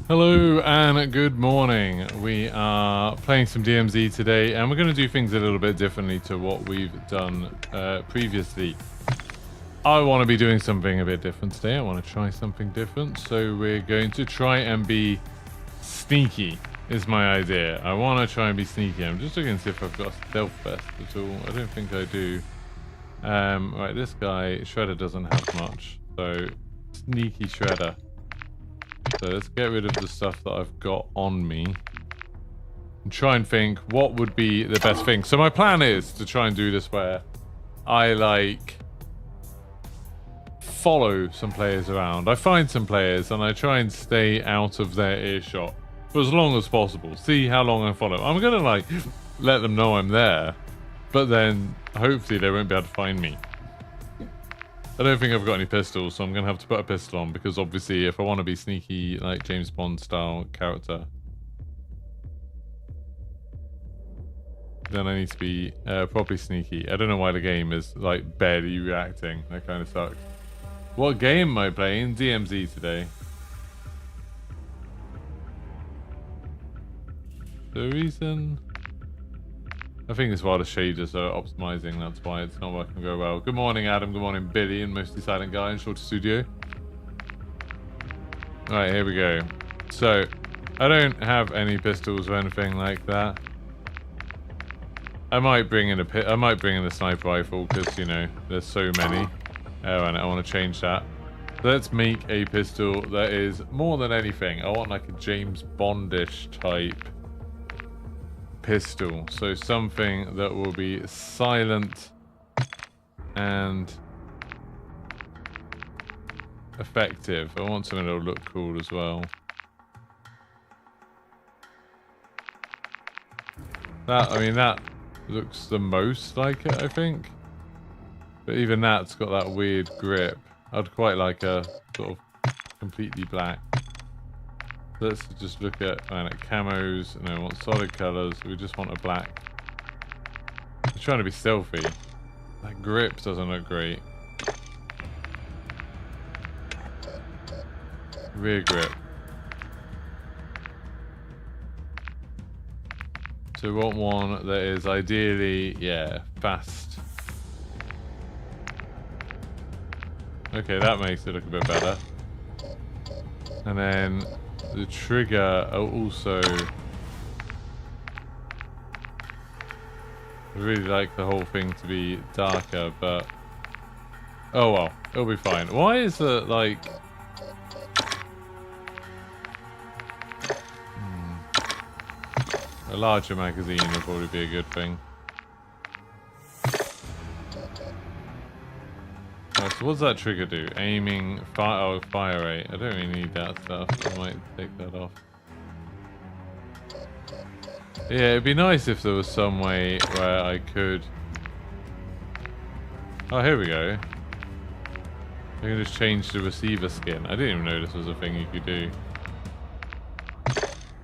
Hello and good morning. We are playing some DMZ today and we're going to do things a little bit differently to what we've done previously. I want to be doing something a bit different today. I want to try something different. So we're going to try and be sneaky is my idea. I want to try and be sneaky. I'm just looking to see if I've got a stealth vest at all. I don't think I do. Right, this guy, Shredder doesn't have much. So sneaky Shredder. So let's get rid of the stuff that I've got on me and try and think what would be the best thing. So my plan is to try and do this where I follow some players around. I find some players and I try and stay out of their earshot for as long as possible. See how long I follow. I'm gonna let them know I'm there, but then hopefully they won't be able to find me. I don't think I've got any pistols, so I'm going to have to put a pistol on, because obviously if I want to be sneaky, like James Bond style character, then I need to be properly sneaky. I don't know why the game is like barely reacting. That kind of sucks. What game am I playing? DMZ today. The reason... I think it's while the shaders are optimizing, that's why it's not working very well. Good morning, Adam. Good morning, Billy, and Mostly Silent Guy in Shorter Studio. Alright, here we go. So, I don't have any pistols or anything like that. I might bring in a sniper rifle, because, you know, there's so many. Oh, and I want to change that. Let's make a pistol that is more than anything. I want like a James Bondish type pistol, so something that will be silent and effective. I want something that will look cool as well. That looks the most like it, I think, but even that's got that weird grip. I'd quite like a sort of completely black. Let's just look at camos. No, we want solid colors. We just want a black. I'm trying to be stealthy. That grip doesn't look great. Rear grip. So we want one that is ideally, yeah, fast. Okay, that makes it look a bit better. And then the trigger also... I really like the whole thing to be darker, but... oh well, it'll be fine. Why is it like... a larger magazine would probably be a good thing. Right, so what does that trigger do? Aiming, fire rate. I don't really need that stuff. I might take that off. Yeah, it'd be nice if there was some way where I could... oh, here we go. I can just change the receiver skin. I didn't even know this was a thing you could do.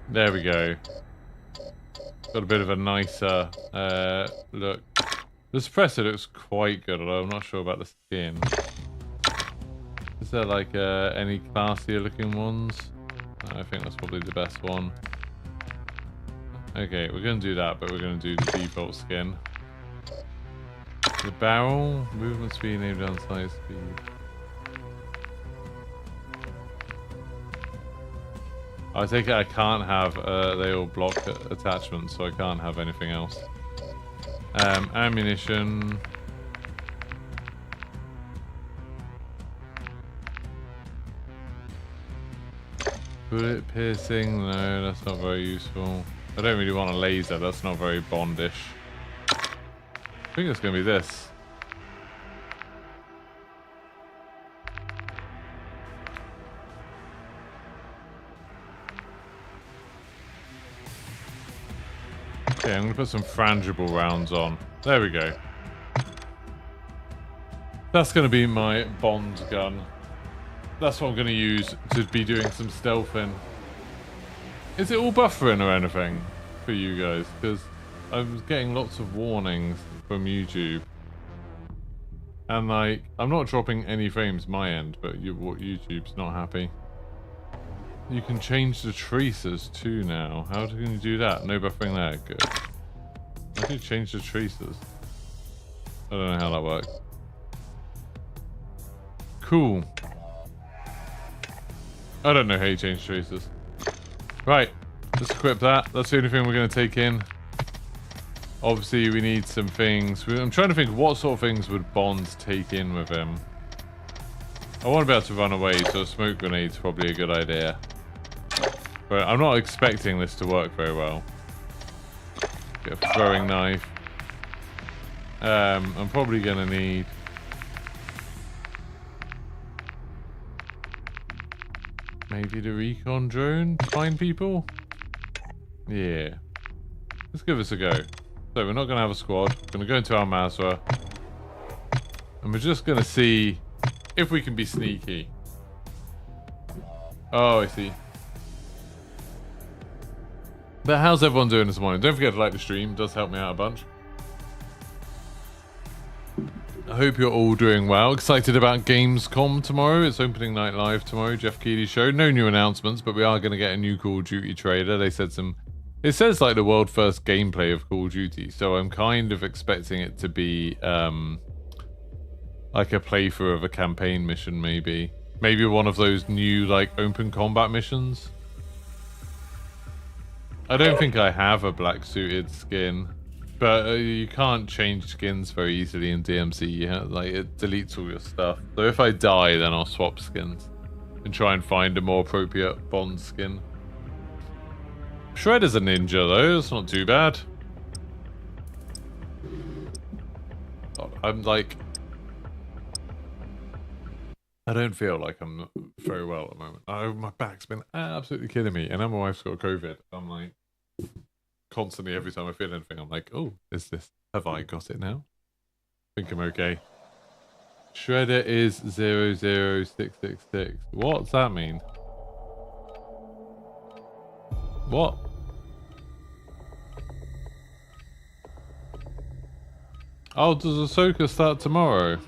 There we go. Got a bit of a nicer look. The suppressor looks quite good, although I'm not sure about the skin. Is there like any classier looking ones? I think that's probably the best one. Okay, we're going to do that, but we're going to do the default skin. The barrel, movement speed, aim down sight speed. I take it I can't have, they all block attachments, so I can't have anything else. Ammunition. Bullet piercing, no, that's not very useful. I don't really want a laser, that's not very Bondish. I think it's going to be this. Okay, I'm going to put some frangible rounds on. There we go. That's going to be my Bond gun. That's what I'm going to use to be doing some stealthing. Is it all buffering or anything for you guys? Because I'm getting lots of warnings from YouTube. And like, I'm not dropping any frames my end, but YouTube's not happy. You can change the traces too now. How can you do that? No buffering there. Good. How do you change the traces? I don't know how that works. Cool. I don't know how you change traces. Right. Let's equip that. That's the only thing we're going to take in. Obviously, we need some things. I'm trying to think what sort of things would Bond take in with him. I want to be able to run away, so a smoke grenade's probably a good idea. But I'm not expecting this to work very well. Get a throwing knife. I'm probably going to need... maybe the recon drone to find people? Yeah. Let's give this a go. So we're not going to have a squad. We're going to go into our Masra. And we're just going to see if we can be sneaky. Oh, I see. But how's everyone doing this morning? Don't forget to like the stream. It does help me out a bunch. I hope you're all doing well. Excited about Gamescom tomorrow. It's opening night live tomorrow. Jeff Keighley show. No new announcements, but we are going to get a new Call of Duty trailer. They said some... it says like the world first gameplay of Call of Duty, so I'm kind of expecting it to be like a playthrough of a campaign mission, maybe. Maybe one of those new like open combat missions. I don't think I have a black suited skin, but you can't change skins very easily in DMZ. Like it deletes all your stuff. So if I die, then I'll swap skins and try and find a more appropriate Bond skin. Shredder's a ninja though, it's not too bad. I'm like... I don't feel like I'm very well at the moment. Oh, my back's been absolutely killing me, and now my wife's got COVID. I'm like, constantly every time I feel anything, I'm like, oh, is this... have I got it now? I think I'm okay. Shredder is 00666. What's that mean? What? Oh, does Ahsoka start tomorrow?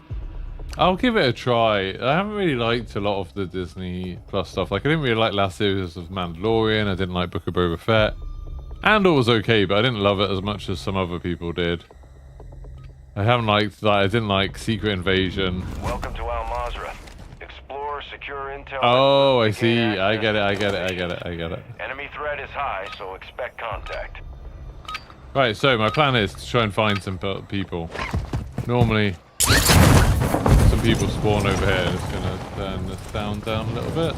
I'll give it a try. I haven't really liked a lot of the Disney Plus stuff. Like, I didn't really like last series of Mandalorian. I didn't like Book of Boba Fett. Andor was okay, but I didn't love it as much as some other people did. I haven't liked that. I didn't like Secret Invasion. Welcome to Al Mazrah. Explore, secure intel. Oh, I see. I get it. I get it. I get it. I get it. Enemy threat is high, so expect contact. Right, so my plan is to try and find some people. Normally, some people spawn over here. I'm just gonna turn the sound down a little bit.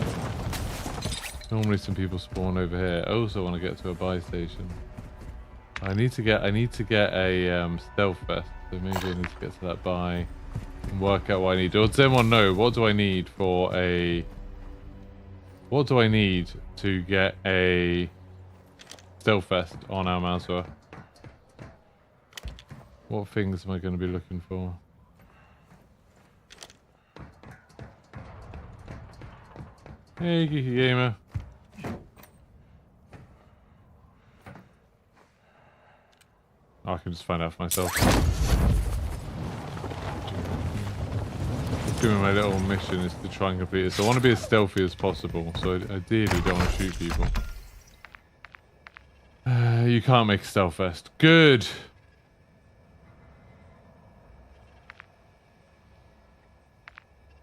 Normally, some people spawn over here. I also want to get to a buy station. I need to get a stealth vest. So maybe I need to get to that buy and work out what I need. Does anyone know what do I need for a? What do I need to get a stealth vest on our Masra? What things am I going to be looking for? Hey, Geeky Gamer. Oh, I can just find out for myself. Doing my little mission is to try and complete this. I want to be as stealthy as possible, so I ideally don't want to shoot people. You can't make a stealth vest. Good.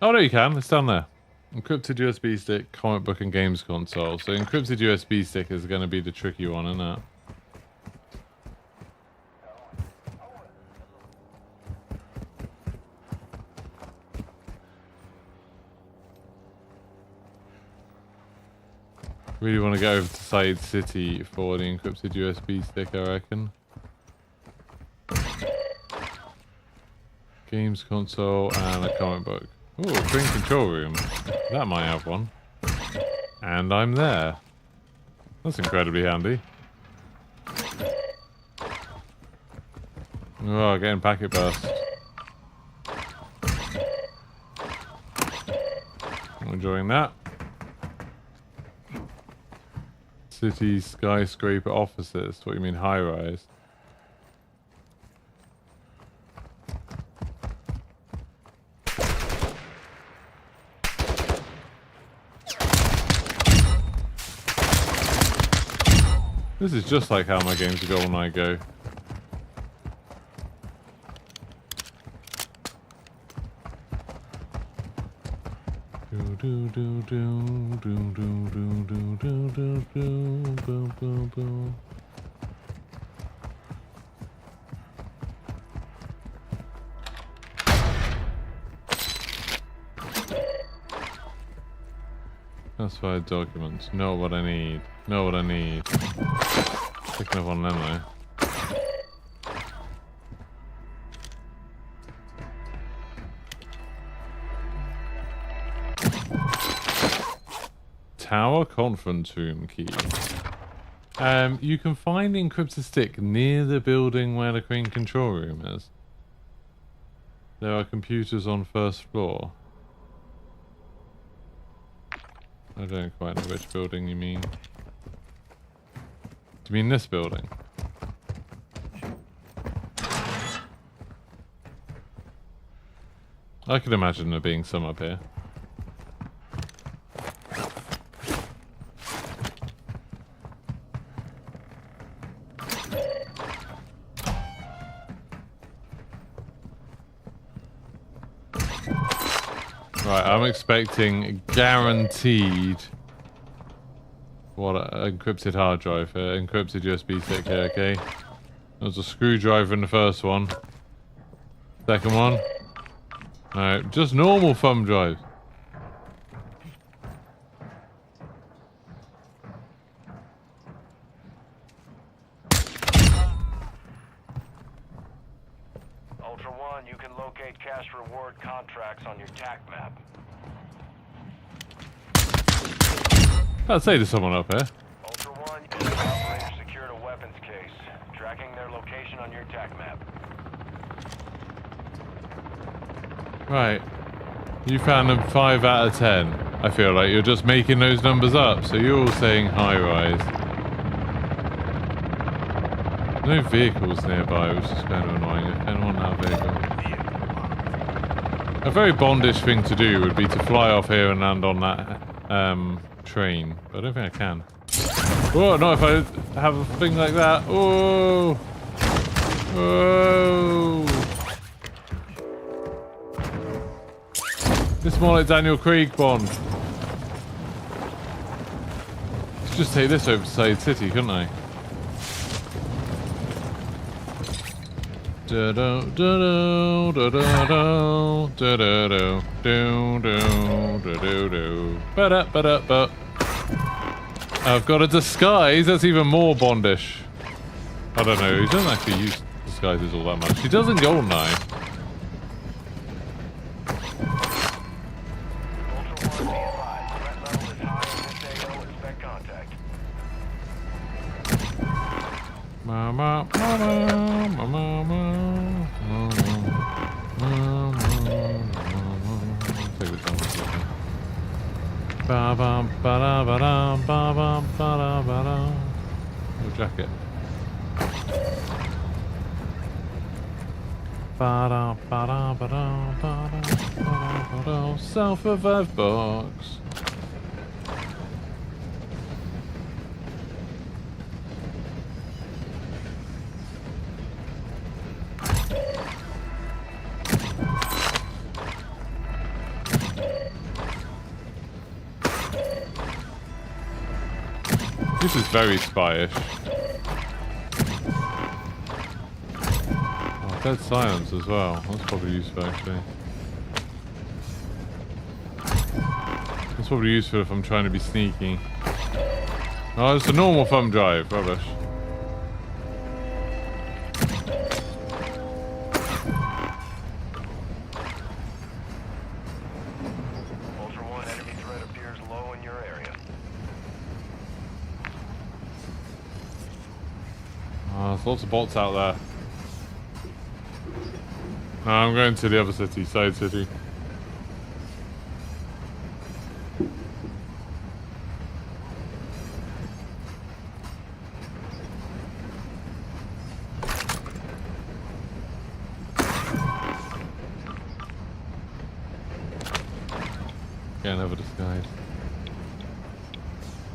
Oh no, you can. It's down there. Encrypted USB stick, comic book, and games console. So encrypted USB stick is going to be the tricky one, isn't it? Really want to go over to Side City for the encrypted USB stick, I reckon. Games console and a comic book. Oh, train control room. That might have one. And I'm there. That's incredibly handy. Oh, getting packet burst. I'm enjoying that. City skyscraper offices. What do you mean high rise? This is just like how my games of GoldenEye go. Classified documents. Know what I need. Know what I need. Picking up on them though. Tower conference room key. You can find the encrypted stick near the building where the crane control room is. There are computers on first floor. I don't quite know which building you mean. Do you mean this building? I could imagine there being some up here. Right, I'm expecting guaranteed encrypted hard drive here, encrypted USB stick here, okay? There's a screwdriver in the first one. Second one. Alright, just normal thumb drives. Ultra One, you can locate cash reward contracts on your TAC map. I'd say there's someone up here. Ultra One, the operator secured a weapons case, tracking their location on your TAC map. Right. You found them 5 out of 10. I feel like you're just making those numbers up, so you're all saying high rise. No vehicles nearby, which is kind of annoying. I kind of want that vehicle. A very Bondish thing to do would be to fly off here and land on that train, but I don't think I can. Oh, not if I have a thing like that. Oh! Oh! This is more like Daniel Craig Bond. Could just take this over to Side City, couldn't I? Da da da da da da da da da da. I've got a disguise. That's even more Bondish. I don't know. He doesn't actually use disguises all that much. He does in GoldenEye. Mama, mama, mama, take this one. Ba ba ba da ba da ba ba ba da ba da. Your jacket. Ba da ba da ba da ba da ba da. Self-revive box. This is very spyish. Oh, dead silence as well. That's probably useful actually. That's probably useful if I'm trying to be sneaky. Oh, it's a normal thumb drive. Rubbish. There's lots of bots out there. No, I'm going to the other city, Side City. Can't have a disguise.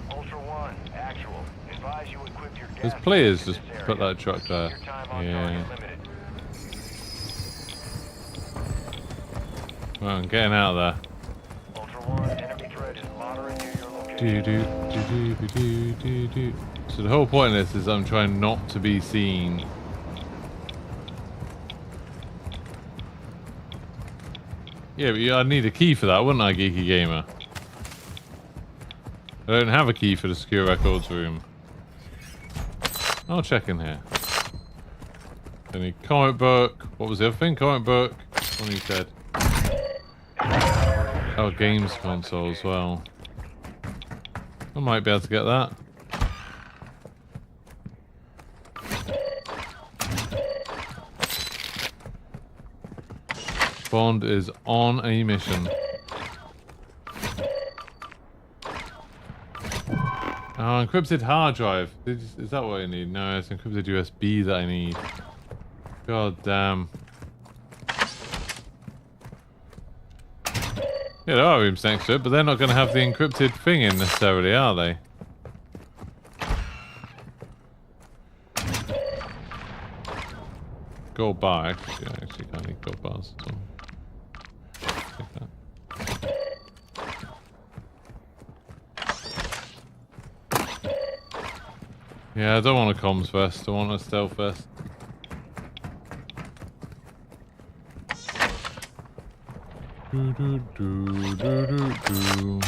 Ultra One, actual. Advise you equip your There's gas players tanks in just this put area. that truck there. Your time on Yeah. target limited. Well, I'm getting out of there. Ultra One, enemy threat is moderate near your location. So the whole point of this is I'm trying not to be seen. Yeah, but I'd need a key for that, wouldn't I, Geeky Gamer? I don't have a key for the secure records room. I'll check in here. Any comic book? What was the other thing? Comic book? What you said? Oh, games console as well. I might be able to get that. Bond is on a mission. Oh, encrypted hard drive. Is that what I need? No, it's encrypted USB that I need. God damn. Yeah, there are rooms next to it, but they're not going to have the encrypted thing in necessarily, are they? Gold bar. Actually, I actually can't need gold bars at all. Take that. Yeah, I don't want a comms vest. I want a stealth vest. Do, do, do, do, do, do.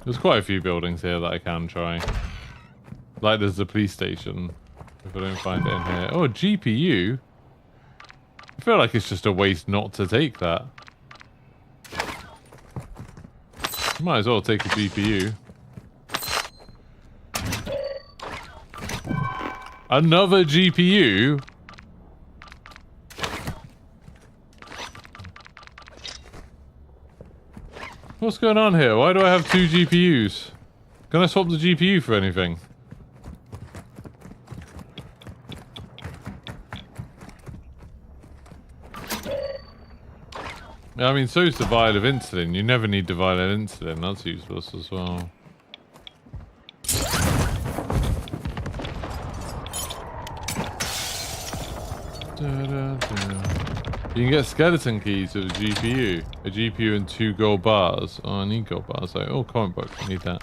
There's quite a few buildings here that I can try. Like there's the police station. If I don't find it in here. Oh, a GPU? I feel like it's just a waste not to take that. Might as well take a GPU. Another GPU? What's going on here? Why do I have two GPUs? Can I swap the GPU for anything? I mean, so's the vial of insulin. You never need the vial of insulin. That's useless as well. You can get skeleton keys with a GPU. A GPU and 2 gold bars. Oh, I need gold bars. Oh, comic book. I need that.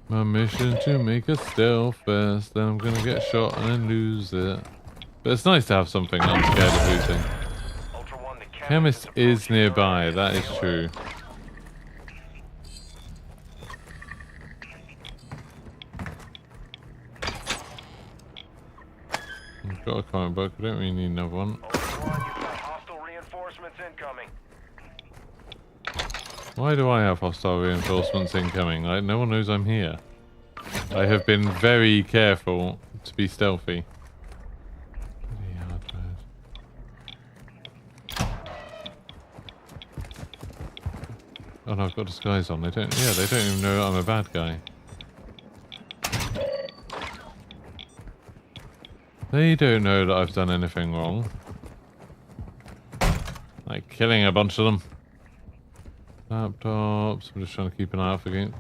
My mission to make a stealth vest. Then I'm gonna get shot and then lose it. But it's nice to have something I'm scared of losing. Chemist is nearby. That is true. I've got a comic book. I don't really need another one. Why do I have hostile reinforcements incoming? Like, no one knows I'm here. I have been very careful to be stealthy. Oh no, I've got disguise on. They don't even know I'm a bad guy. They don't know that I've done anything wrong. Like killing a bunch of them. Laptops. I'm just trying to keep an eye out for games.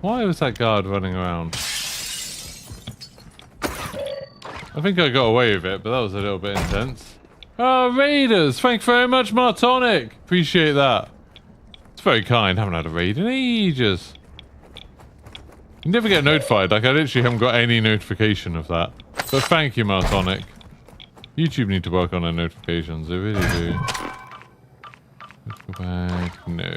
Why was that guard running around? I think I got away with it, but that was a little bit intense. Oh, Raiders! Thank you very much, Martonic! Appreciate that. It's very kind. Haven't had a raid in ages. You never get notified. Like, I literally haven't got any notification of that. But thank you, Martonic. YouTube need to work on their notifications. They really do. Let's go back. No.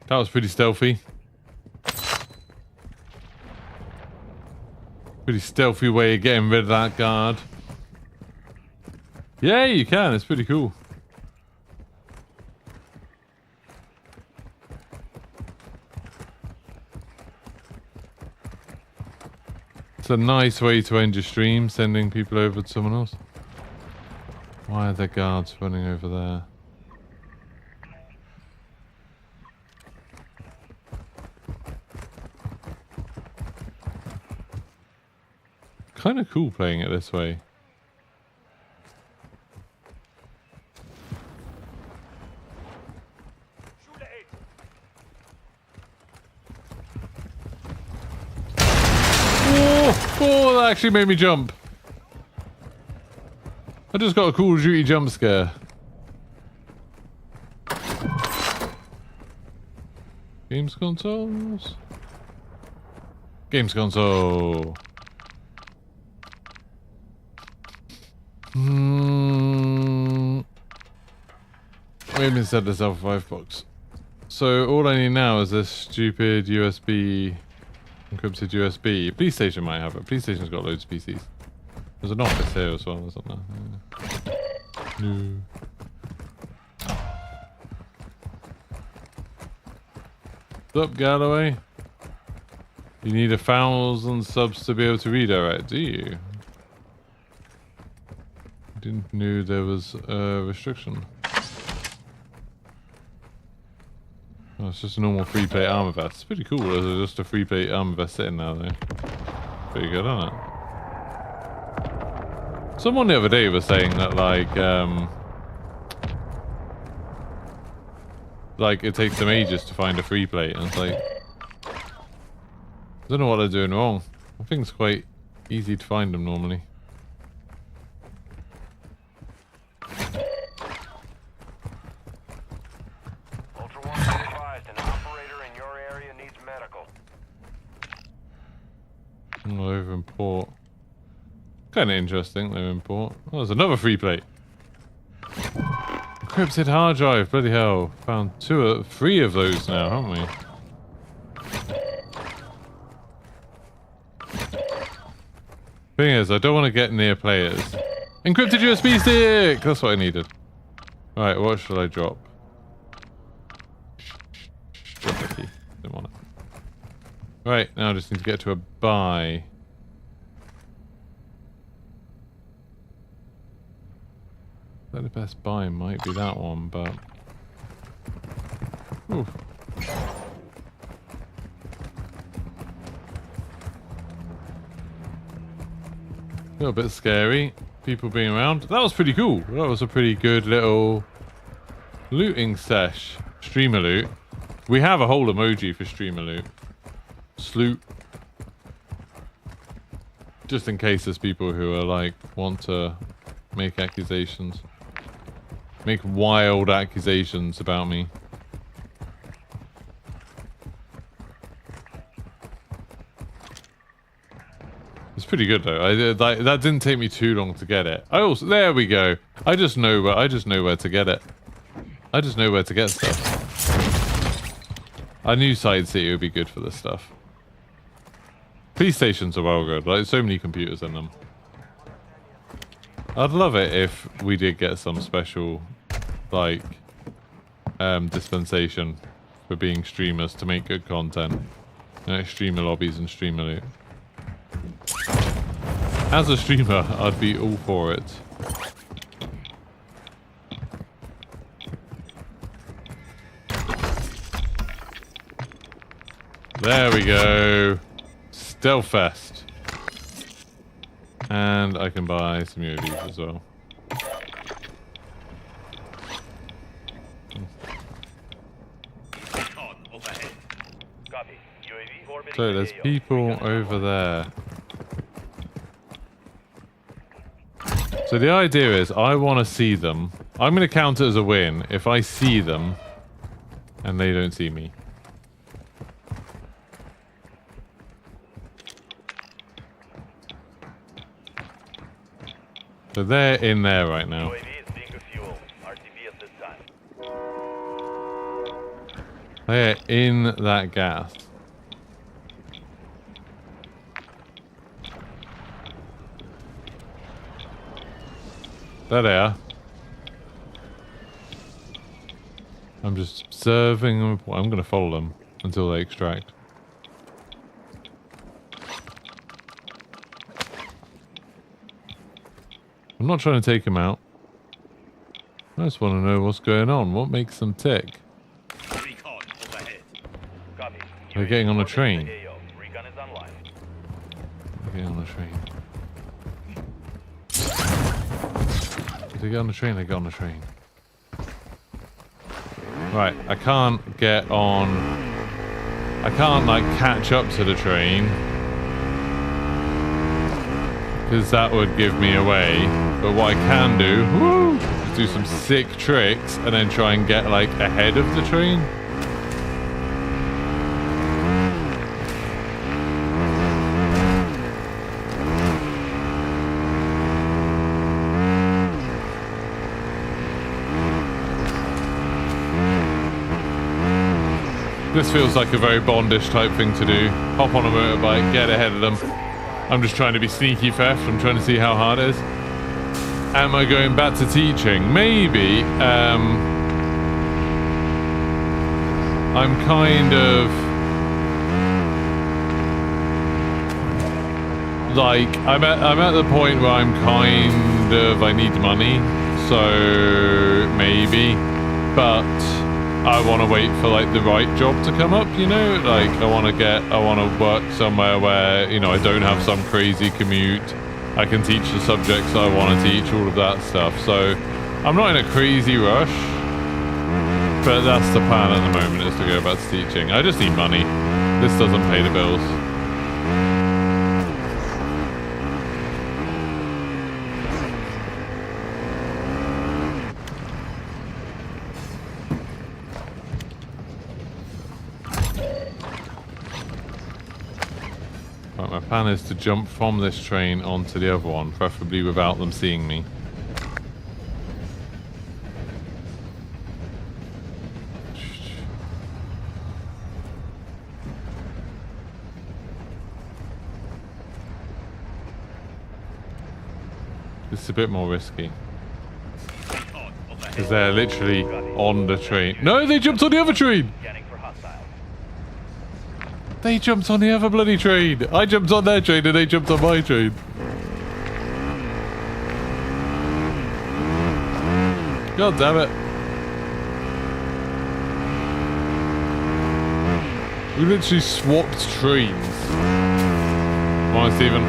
That was pretty stealthy. Pretty stealthy way of getting rid of that guard. Yeah, you can. It's pretty cool. It's a nice way to end your stream, sending people over to someone else. Why are there guards running over there? Kind of cool playing it this way. Oh, that actually made me jump. I just got a Call of Duty jump scare. Games consoles? Games console. Maybe instead of self 5 box. So all I need now is this stupid USB, encrypted USB. PlayStation might have it. PlayStation's got loads of PCs. There's an office here as well, isn't there? Yeah. No. What's up, Galloway? You need 1,000 subs to be able to redirect, do you? Didn't know there was a restriction. Oh, it's just a normal 3-plate armor vest. It's pretty cool. There's just a 3-plate armor vest sitting there, though. Pretty good, isn't it? Someone the other day was saying that, like it takes them ages to find a 3-plate, and it's like, I don't know what they're doing wrong. I think it's quite easy to find them normally. Over in port. Kind of interesting, they're in port. Oh, there's another 3-plate. Encrypted hard drive, bloody hell. Found 3 of those now, haven't we? Thing is, I don't want to get near players. Encrypted USB stick! That's what I needed. Alright, what should I drop? Drop the key. Didn't want it. Right, now I just need to get to a buy. The best buy might be that one, but... Ooh. A little bit scary. People being around. That was pretty cool. That was a pretty good little looting sesh. Streamer loot. We have a whole emoji for streamer loot. Sloot. Just in case there's people who are like, want to make accusations. Make wild accusations about me. It's pretty good though. That didn't take me too long to get it. There we go. I just know where to get it. I just know where to get stuff. I knew Side City would be good for this stuff. Police stations are well good. Like, so many computers in them. I'd love it if we did get some special, like, dispensation for being streamers to make good content. You know, streamer lobbies and streamer loot. As a streamer, I'd be all for it. There we go. Stealthfest. And I can buy some UAVs as well. So there's people over there. So the idea is I want to see them. I'm going to count it as a win if I see them and they don't see me. So they're in there right now. UAV is They're in that gas. There they are. I'm just observing them. Well, I'm going to follow them until they extract. I'm not trying to take them out. I just want to know what's going on. What makes them tick? They're getting on a train. They're getting on a train. They get on the train, they get on the train. Right, I can't get on... I can't, like, catch up to the train. Because that would give me away. But what I can do... Woo, is do some sick tricks and then try and get, like, ahead of the train. This feels like a very Bondish type thing to do. Hop on a motorbike, get ahead of them. I'm just trying to be sneaky theft. I'm trying to see how hard it is. Am I going back to teaching? Maybe. I'm kind of... like, I'm at the point where I'm kind of... I need money. So, maybe. But... I want to wait for like the right job to come up, you know, like I want to work somewhere where, you know, I don't have some crazy commute. I can teach the subjects I want to teach, all of that stuff. So I'm not in a crazy rush, but that's the plan at the moment, is to go back to teaching. I just need money. This doesn't pay the bills. My plan is to jump from this train onto the other one, preferably without them seeing me. This is a bit more risky. Because they're literally on the train. No, they jumped on the other train! They jumped on the other bloody train. I jumped on their train and they jumped on my train. God damn it. We literally swapped trains. Come on, Stephen.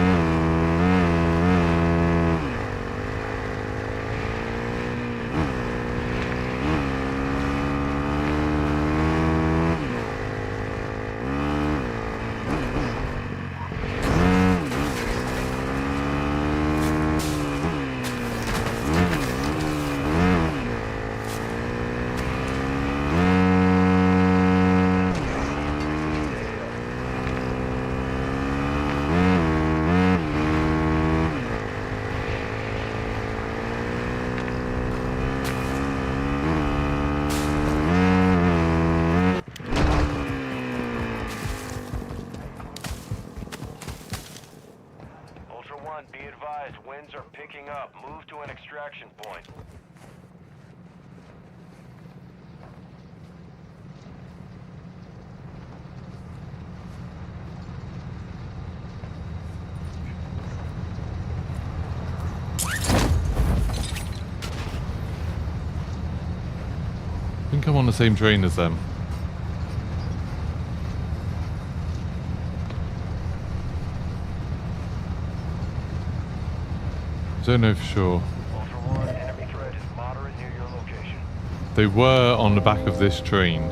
I think I'm on the same train as them. Don't know for sure. Ultra One, enemy threat is moderate near your location. They were on the back of this train.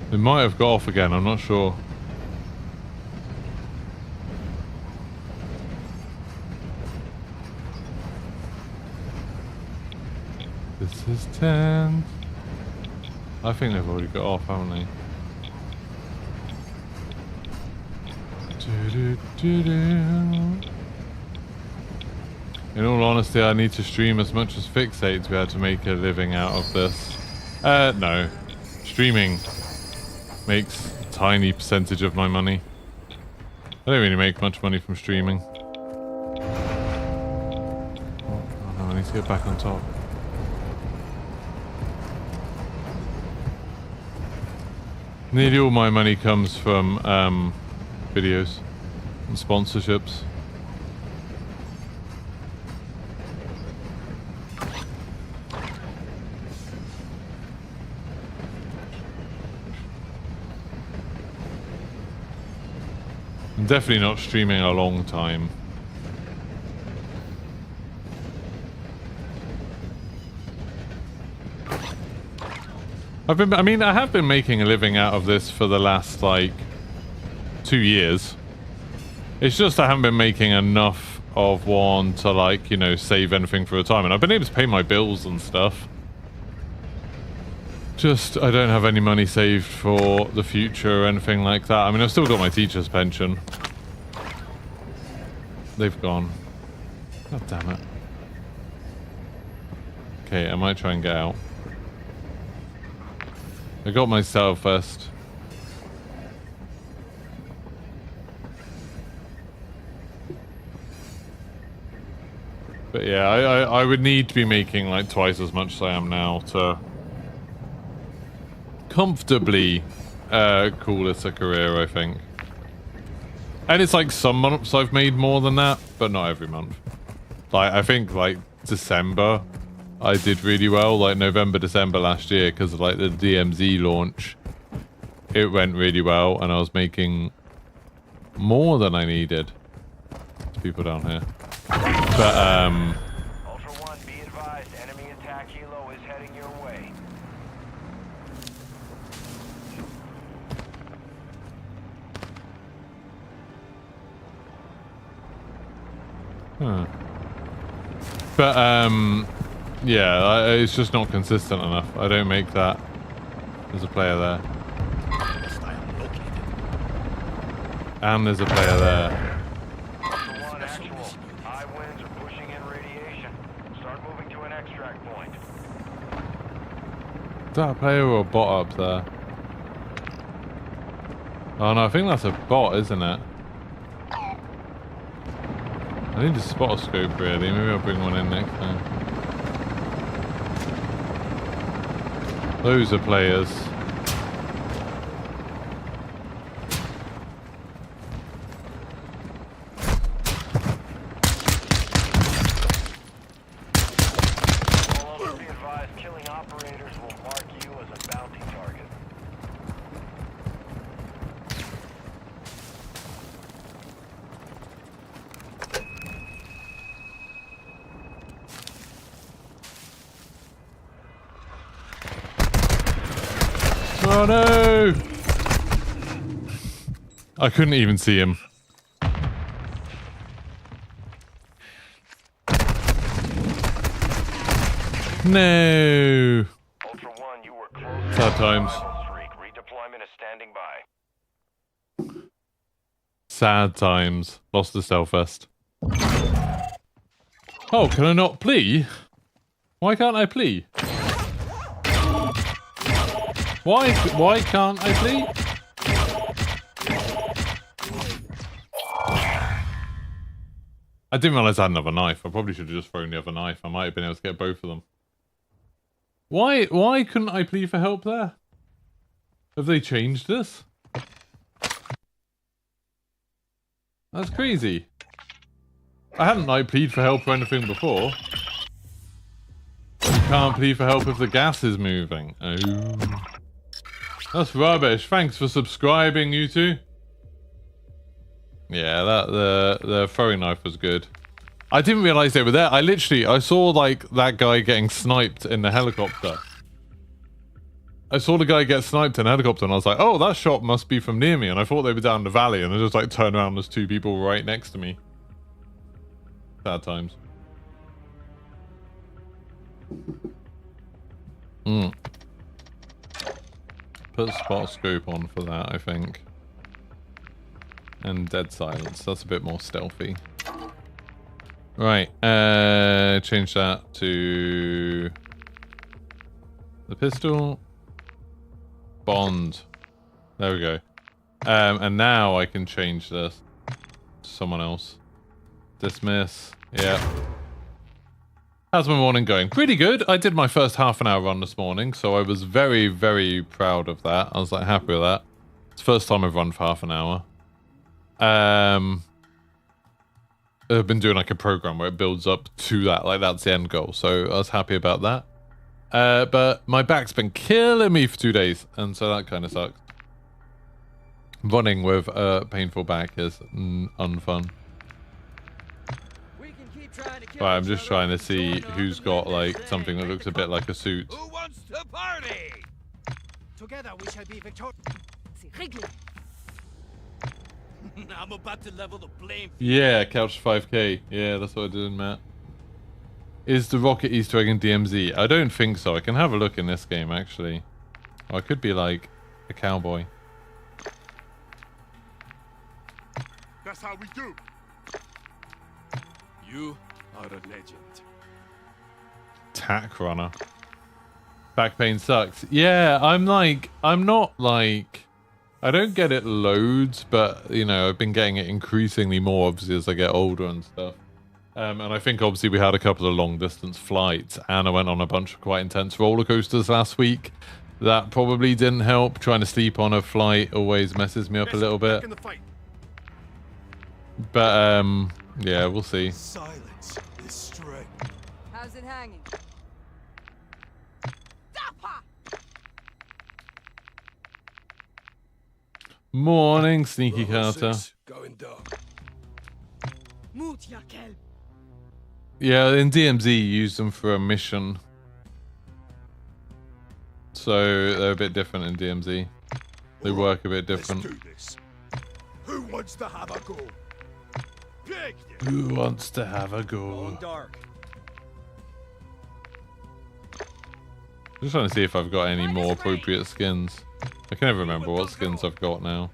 They might have got off again, I'm not sure. This is 10. I think they've already got off, haven't they? In all honesty, I need to stream as much as Fixate to be able to make a living out of this. No. Streaming makes a tiny percentage of my money. I don't really make much money from streaming. Oh no, I need to get back on top. Nearly all my money comes from videos and sponsorships. I'm definitely not streaming a long time. I have been making a living out of this for the last, like, 2 years. It's just I haven't been making enough of one to, like, you know, save anything for retirement. I've been able to pay my bills and stuff. Just, I don't have any money saved for the future or anything like that. I mean, I've still got my teacher's pension. They've gone. God damn it. Okay, I might try and get out. I got myself first. But yeah, I would need to be making like twice as much as I am now to comfortably call this a career, I think. And it's like some months I've made more than that, but not every month. Like, I think like December I did really well, like November, December last year, because of like the DMZ launch. It went really well, and I was making more than I needed. There's people down here. But, Ultra One, be advised, enemy attack helo is heading your way. huh. But, yeah, it's just not consistent enough. I don't make that. There's a player there. And there's a player there. Ultra One, actual. High winds are pushing in radiation. Start moving to an extract point. Is that a player or a bot up there? Oh no, I think that's a bot, isn't it? I need a spotter scope really. Maybe I'll bring one in next time. Those are players. Be advised, killing operators will mark you as a bounty target. Oh no! I couldn't even see him. No! Ultra One, you were close. Sad times. Redeployment is standing by. Sad times. Lost the stealth vest. Oh, can I not plea? Why can't I plea? Why can't I plea? I didn't realize I had another knife. I probably should have just thrown the other knife. I might have been able to get both of them. Why couldn't I plead for help there? Have they changed this? That's crazy. I hadn't like plead for help or anything before. You can't plead for help if the gas is moving. Oh. That's rubbish. Thanks for subscribing, you two. Yeah, the throwing knife was good. I didn't realize they were there. I saw like that guy getting sniped in the helicopter. I saw the guy get sniped in a helicopter and I was like, oh, that shot must be from near me. And I thought they were down the valley and I just like turned around, there's two people right next to me. Sad times. put spot scope on for that, I think. And dead silence. That's a bit more stealthy. Right. Change that to the pistol. Bond. There we go. And now I can change this to someone else. Dismiss. Yeah. How's my morning going? Pretty good. I did my first half an hour run this morning, so I was very, very proud of that. I was like happy with that. It's the first time I've run for half an hour. I've been doing like a program where it builds up to that, like that's the end goal. So I was happy about that. But my back's been killing me for 2 days, and so that kind of sucks. Running with a painful back is unfun. Right, I'm just trying to see who's got like something that looks a bit like a suit. Who wants to party? Together we shall be victorious. I'm about to level the blame. Yeah, couch 5k. Yeah, that's what I did, Matt. Is the rocket Easter egg in DMZ? I don't think so. I can have a look in this game, actually. Oh, I could be like a cowboy. That's how we do. You are a legend. Tack runner. Back pain sucks. Yeah, I'm not like, I don't get it loads, but you know, I've been getting it increasingly more obviously as I get older and stuff. And I think obviously we had a couple of long distance flights and I went on a bunch of quite intense roller coasters last week. That probably didn't help. Trying to sleep on a flight always messes me up a little bit. But yeah, we'll see. Silence is strength. How's it hanging? Morning, Sneaky Carter. Going dark. Yeah, in DMZ you use them for a mission. So they're a bit different in DMZ. They work a bit different. Let's do this. Who wants to have a go? Pick it. Who wants to have a go? Dark. Just trying to see if I've got any more appropriate skins. I can never remember what skins I've got now.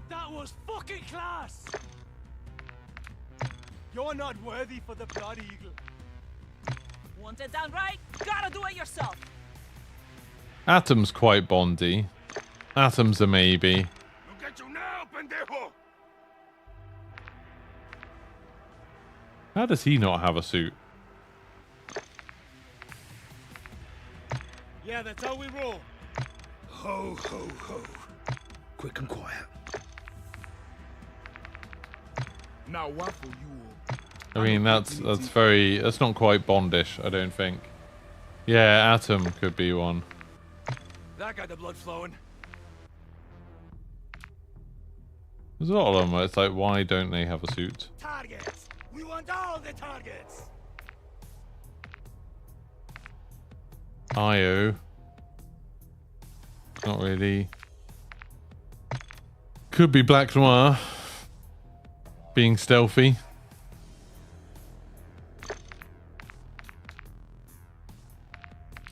That was fucking class. You're not worthy for the Blood Eagle. Want it done right? Gotta do it yourself. Atom's quite bondy. Atom's a maybe. Look at you now, pendejo. How does he not have a suit? Yeah, that's how we roll. Ho, ho, ho. Quick and quiet. Now what for you? I mean, that's not quite Bondish, I don't think. Yeah, Atom could be one. That got the blood flowing. There's a lot of them where it's like, why don't they have a suit? Targets. We want all the targets. IO. Not really. Could be Black Noir. Being stealthy.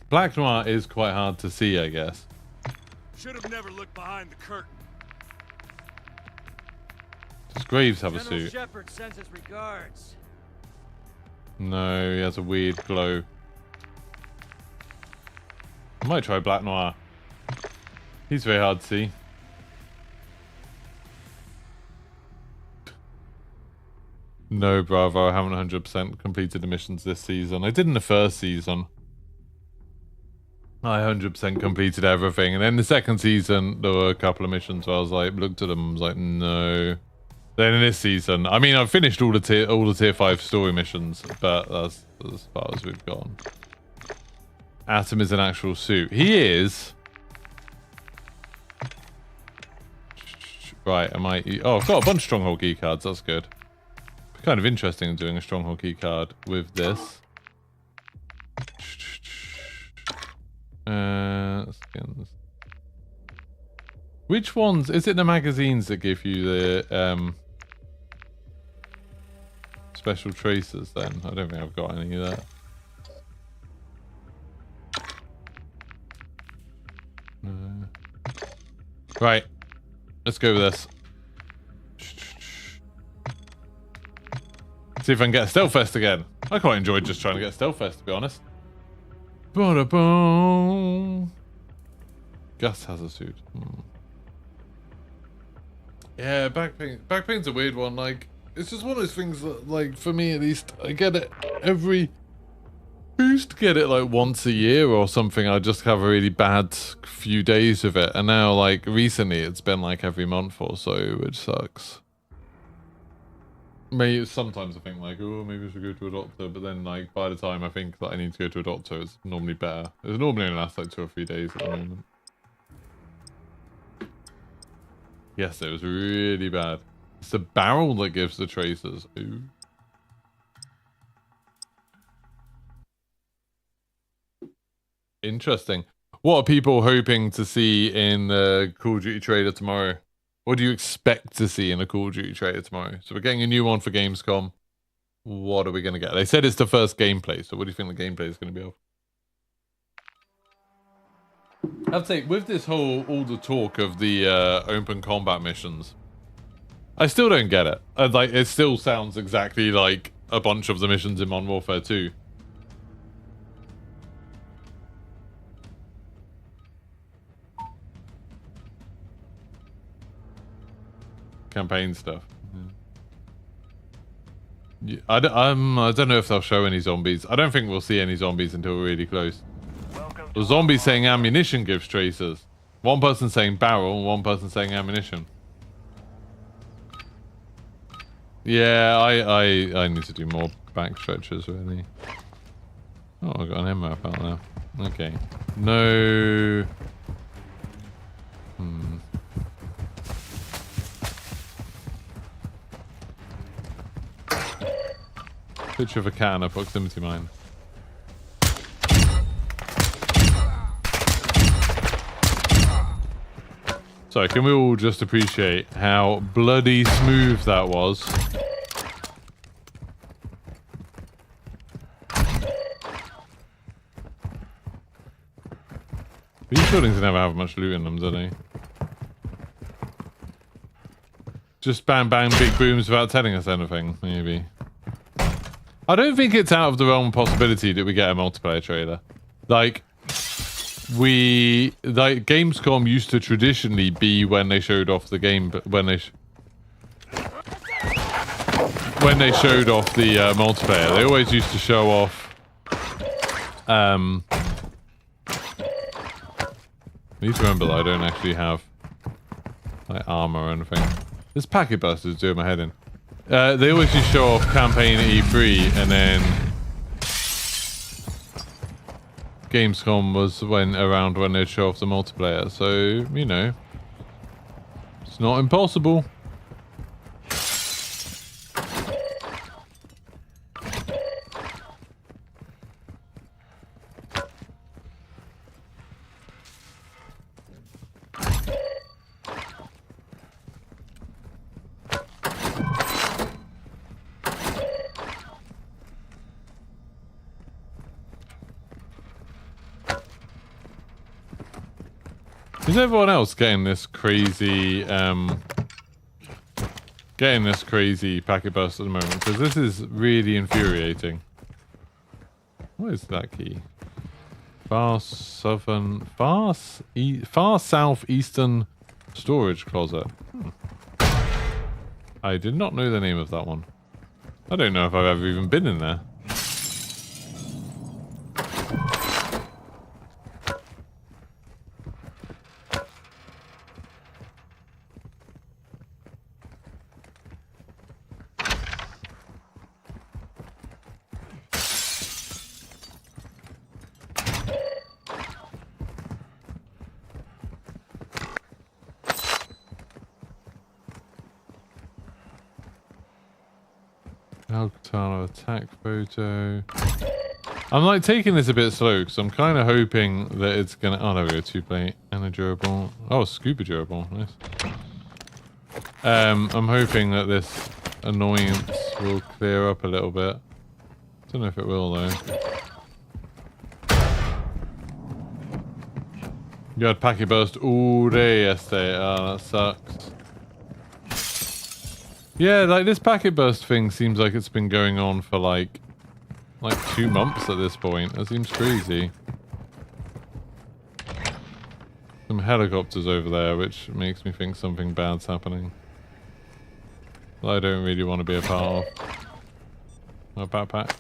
Black Noir is quite hard to see, I guess. Should have never looked behind the curtain. Does Graves have a General suit? Shepard sends his regards. No, he has a weird glow. I might try Black Noir. He's very hard to see. No, bravo, I haven't 100% completed the missions this season. I did in the first season. I 100% completed everything. And then the second season, there were a couple of missions where I was like, looked at them and was like, no. Then in this season, I mean, I've finished all the tier 5 story missions, but that's as far as we've gone. Atom is an actual suit. He is. Right, am I... Oh, I've got a bunch of Stronghold key cards. That's good. Kind of interesting doing a Stronghold key card with this. Skins. Which ones? Is it the magazines that give you the special tracers then? I don't think I've got any of that. Right. Let's go with this. See if I can get a stealth vest again. I quite enjoyed just trying to get a stealth vest, to be honest. Ba-da-boom. Gus has a suit. Yeah, back pain. Back pain's a weird one. Like, it's just one of those things that, like, for me at least, I get it every... I used to get it like once a year or something. I just have a really bad few days of it. And now, like, recently it's been like every month or so, which sucks. Maybe sometimes I think like, oh, maybe I should go to a doctor. But then, like, by the time I think that I need to go to a doctor, it's normally better. It normally only lasts like 2 or 3 days at the moment. Yes, it was really bad. It's the barrel that gives the tracers. Ooh. Interesting. What are people hoping to see in the Call of Duty trailer tomorrow? What do you expect to see in a Call of Duty trailer tomorrow? So we're getting a new one for Gamescom. What are we going to get? They said it's the first gameplay. So what do you think the gameplay is going to be of? I'd say with this all the talk of the open combat missions, I still don't get it. Like, it still sounds exactly like a bunch of the missions in Modern Warfare 2. Campaign stuff. Yeah. I don't know if they'll show any zombies. I don't think we'll see any zombies until we're really close. The zombies saying ammunition gives tracers. One person saying barrel, one person saying ammunition. Yeah, I need to do more back stretches really. Oh, I got an M map out there. Okay. No. Picture of a cat in a proximity mine. So, can we all just appreciate how bloody smooth that was? These buildings never have much loot in them, do they? Just bang bang big booms without telling us anything, maybe. I don't think it's out of the realm of possibility that we get a multiplayer trailer. Like, Gamescom used to traditionally be when they showed off the game, but when they showed off the multiplayer, they always used to show off. I need to remember that I don't actually have like armor or anything. This packet burst is doing my head in. They always just show off campaign at E3, and then Gamescom was around when they'd show off the multiplayer. So, you know, it's not impossible. Is everyone else getting this crazy packet burst at the moment? Because this is really infuriating. What is that key? Far southeastern storage closet. I did not know the name of that one. I don't know if I've ever even been in there. Alcatala attack photo. I'm like taking this a bit slow because I'm kind of hoping that it's gonna. Oh, there we go. 2-plate and a durable. Oh, scuba durable. Nice. I'm hoping that this annoyance will clear up a little bit. Don't know if it will though. You had packet burst all day yesterday. Oh, that sucks. Yeah, like this packet burst thing seems like it's been going on for like 2 months at this point. That seems crazy. Some helicopters over there, which makes me think something bad's happening. That I don't really want to be a part of. My backpack.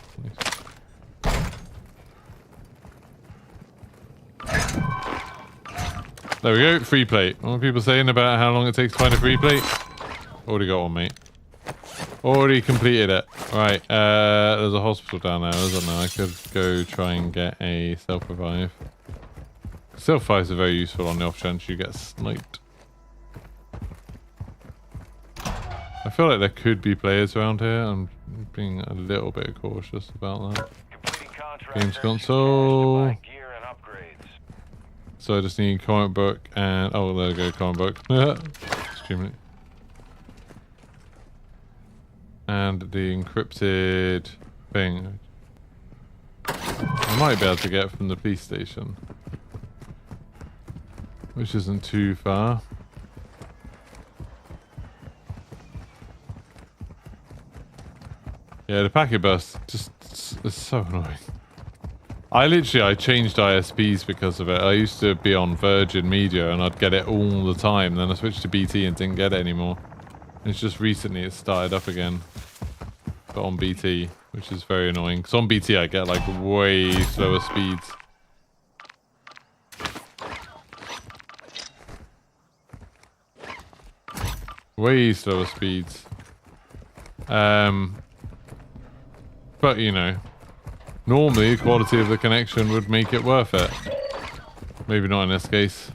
There we go, free plate. What are people saying about how long it takes to find a free plate? Already got one, mate. Already completed it. Right, there's a hospital down there, isn't there? I could go try and get a self-revive. Self-revives are very useful on the off chance you get sniped. I feel like there could be players around here. I'm being a little bit cautious about that. Games console. Gear and upgrades. So I just need comic book and... Oh, there we go, comic book. Extremely. And the encrypted thing. I might be able to get from the police station. Which isn't too far. Yeah, the packet burst just is so annoying. I changed ISPs because of it. I used to be on Virgin Media and I'd get it all the time. Then I switched to BT and didn't get it anymore. And it's just recently it started up again. But on BT, which is very annoying. Because on BT I get like way slower speeds. Way slower speeds. But you know, normally the quality of the connection would make it worth it. Maybe not in this case.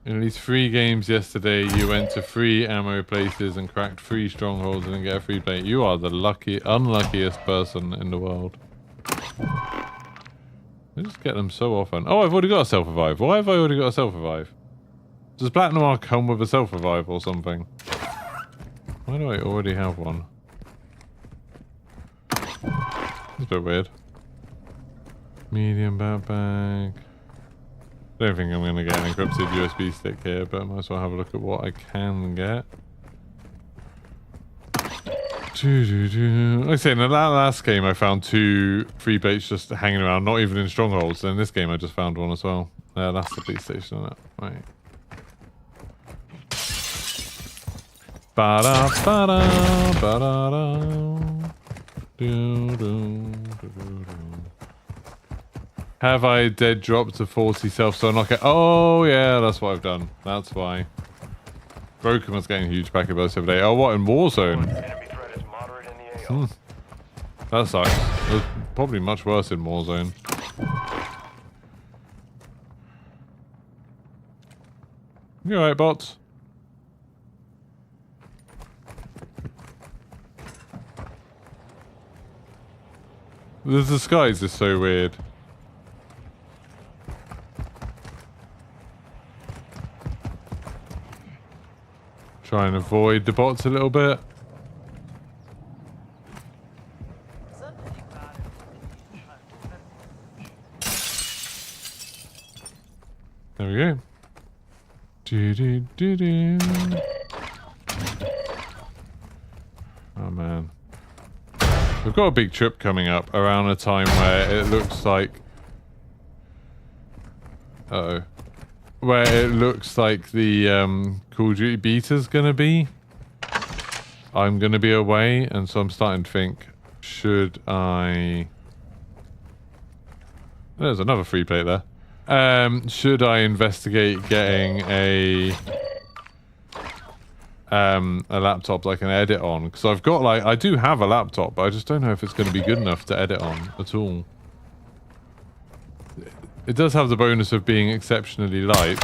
In at least 3 games yesterday, you went to 3 ammo places and cracked 3 strongholds and didn't get a free plate. You are the unluckiest person in the world. I just get them so often. Oh, I've already got a self-revive. Why have I already got a self-revive? Does Black Noir come with a self-revive or something? Why do I already have one? It's a bit weird. Medium backpack. I don't think I'm going to get an encrypted USB stick here, but I might as well have a look at what I can get. Like I say, in that last game I found 2 free plates just hanging around, not even in strongholds. And in this game I just found one as well. That's the police station, isn't it? Right. Ba-da, ba-da, ba-da-da. Have I dead dropped to 40 self so knock it? Oh yeah, that's what I've done. That's why. Broken was getting a huge packet burst the other day. Oh, what, in Warzone? Enemy threat is moderate in the AO. That sucks. It was probably much worse in Warzone. You alright, bots? The disguise is so weird. Try and avoid the bots a little bit. There we go. Oh man. We've got a big trip coming up around a time where it looks like... Uh-oh. Where it looks like the Call of Duty beta's gonna be. I'm gonna be away, and so I'm starting to think, should I... There's another free plate there. Should I investigate getting a laptop like an edit on? Because I've got like, I do have a laptop, but I just don't know if it's going to be good enough to edit on at all. It does have the bonus of being exceptionally light,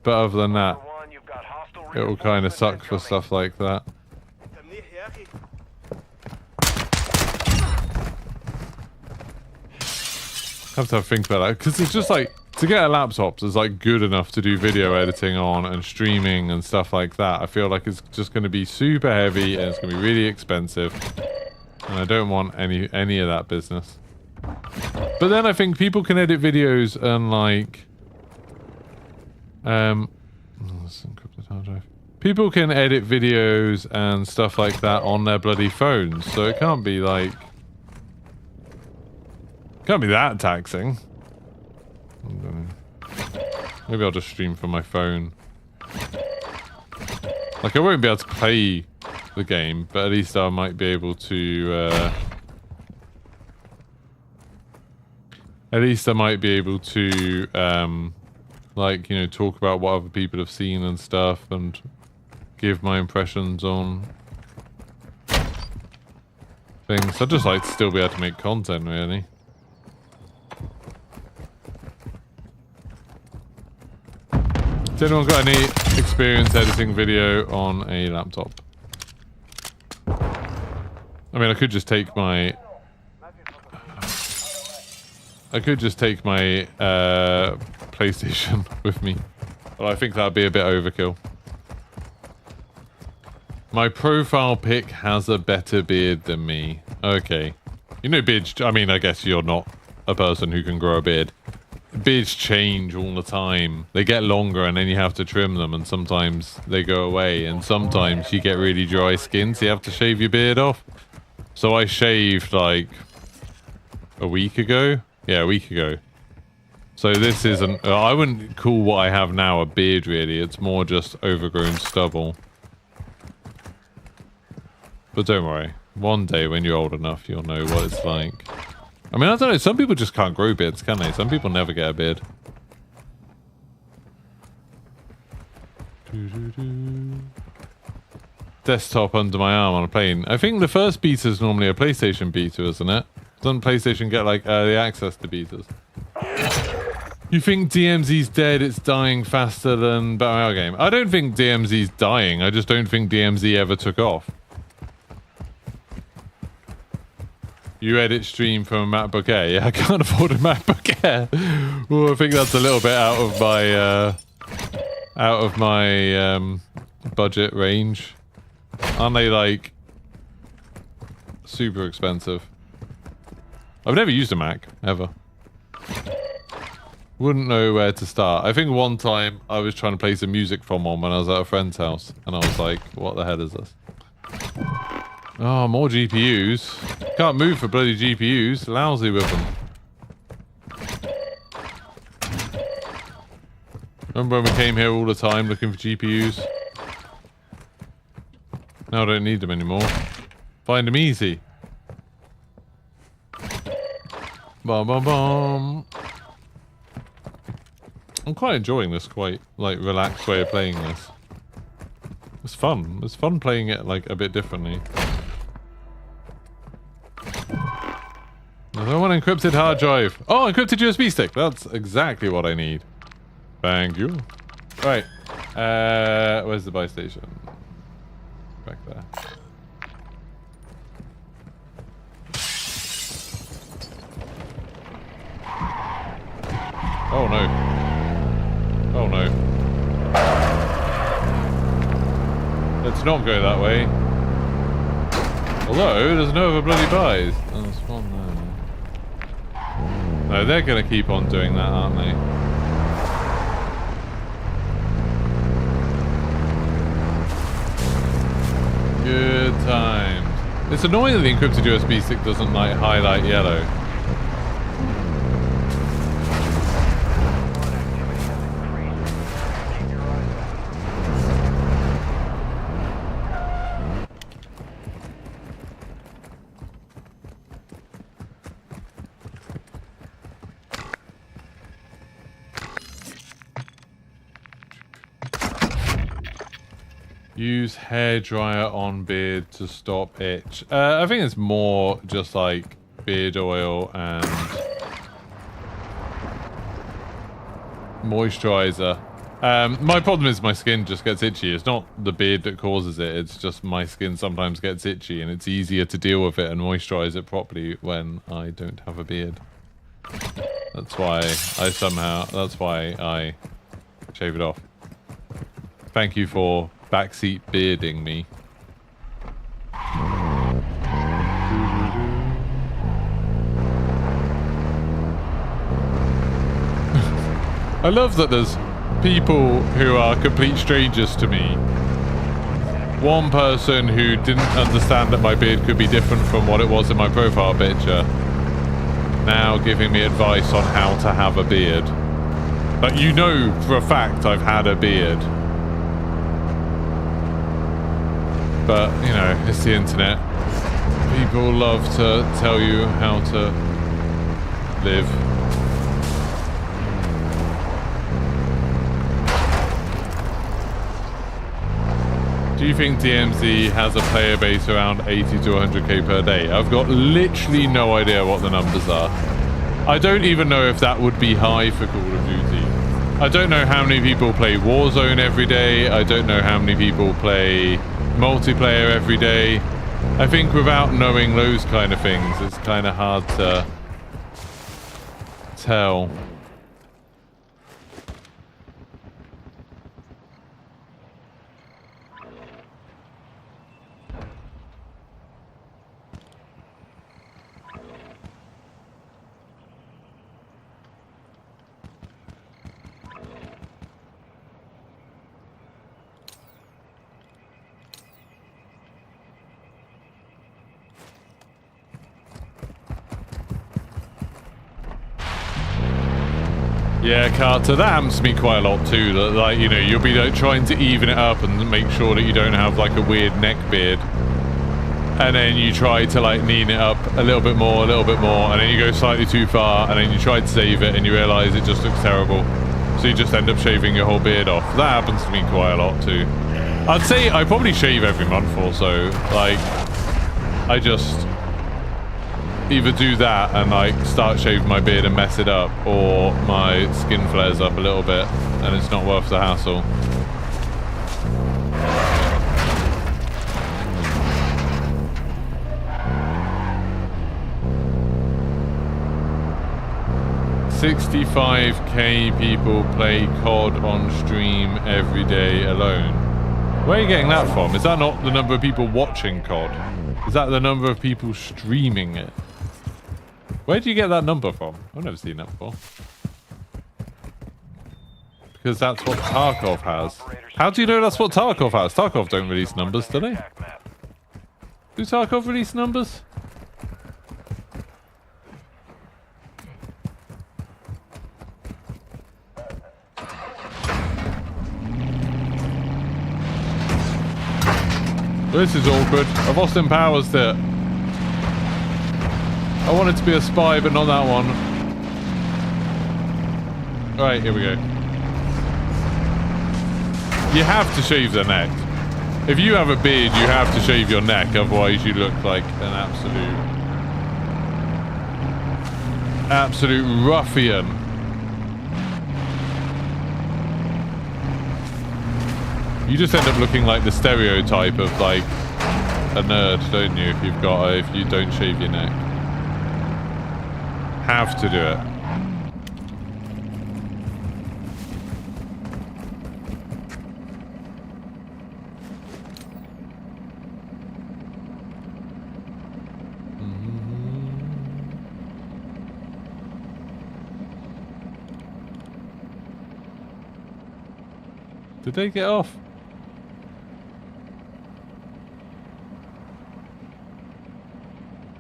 but other than that, it will kind of suck for stuff like that. Have to think about that, because it's just like, to get a laptop that's like good enough to do video editing on and streaming and stuff like that, I feel like it's just going to be super heavy and it's going to be really expensive. And I don't want any of that business. But then I think people can edit videos and like... That's encrypted hard drive. People can edit videos and stuff like that on their bloody phones, so it can't be like... Can't be that taxing. I don't know. Maybe I'll just stream from my phone. Like, I won't be able to play the game, but at least I might be able to, at least I might be able to, like, you know, talk about what other people have seen and stuff, and give my impressions on things. I'd just like to still be able to make content, really. Has anyone got any experience editing video on a laptop? I mean, I could just take my... PlayStation with me. But I think that'd be a bit overkill. My profile pic has a better beard than me. Okay. You know beards... I mean, I guess you're not a person who can grow a beard. Beards change all the time. They get longer and then you have to trim them, and sometimes they go away, and sometimes you get really dry skin, so you have to shave your beard off. So I shaved like a week ago. Yeah, a week ago. So this isn't... I wouldn't call what I have now a beard, really. It's more just overgrown stubble. But don't worry. One day when you're old enough, you'll know what it's like. I mean, I don't know. Some people just can't grow beards, can they? Some people never get a beard. Desktop under my arm on a plane. I think the first beta is normally a PlayStation beta, isn't it? Doesn't PlayStation get like early access to betas? You think DMZ's dead? It's dying faster than Battle Royale game. I don't think DMZ's dying. I just don't think DMZ ever took off. You edit stream from a MacBook Air. Yeah, I can't afford a MacBook Air. Well, I think that's a little bit out of my budget range. Aren't they like super expensive? I've never used a Mac ever. Wouldn't know where to start. I think one time I was trying to play some music from one when I was at a friend's house, and I was like, "What the hell is this?" Oh, more GPUs. Can't move for bloody GPUs. Lousy with them. Remember when we came here all the time looking for GPUs? Now I don't need them anymore. Find them easy. Bum bum bum. I'm quite enjoying this quite, like, relaxed way of playing this. It's fun. It's fun playing it, like, a bit differently. There's one encrypted hard drive. Oh, encrypted USB stick. That's exactly what I need. Thank you. Right. Where's the buy station? Back there. Oh no. Oh no. Let's not go that way. Although, there's no other bloody buys. Oh, there's one there. No, they're gonna keep on doing that, aren't they? Good times. It's annoying that the encrypted USB stick doesn't, like, highlight yellow. Use hairdryer on beard to stop itch. I think it's more just like beard oil and moisturizer. My problem is my skin just gets itchy. It's not the beard that causes it. It's just my skin sometimes gets itchy, and it's easier to deal with it and moisturize it properly when I don't have a beard. That's why that's why I shave it off. Thank you for backseat bearding me. I love that there's people who are complete strangers to me. One person who didn't understand that my beard could be different from what it was in my profile picture, now giving me advice on how to have a beard. But you know for a fact I've had a beard. But, you know, it's the internet. People love to tell you how to live. Do you think DMZ has a player base around 80 to 100k per day? I've got literally no idea what the numbers are. I don't even know if that would be high for Call of Duty. I don't know how many people play Warzone every day. I don't know how many people play multiplayer every day. I think without knowing those kind of things, it's kind of hard to tell. Yeah, Carter, that happens to me quite a lot too. That, like, you know, you'll be like, trying to even it up and make sure that you don't have like a weird neck beard, and then you try to like lean it up a little bit more, and then you go slightly too far, and then you try to save it, and you realise it just looks terrible. So you just end up shaving your whole beard off. That happens to me quite a lot too. I'd say I probably shave every month or so. Like, I just either do that and like start shaving my beard and mess it up, or my skin flares up a little bit and it's not worth the hassle. $65k people play COD on stream every day alone. Where are you getting that from? Is that not the number of people watching COD? Is that the number of people streaming it? Where do you get that number from? I've never seen that before. Because that's what Tarkov has. How do you know that's what Tarkov has? Tarkov don't release numbers, do they? Do Tarkov release numbers? This is awkward. I've Austin Powers it. I wanted to be a spy, but not that one. Right, here we go. You have to shave the neck. If you have a beard, you have to shave your neck, otherwise you look like an absolute ruffian. You just end up looking like the stereotype of like a nerd, don't you? If you don't shave your neck. Have to do it. Did they get off?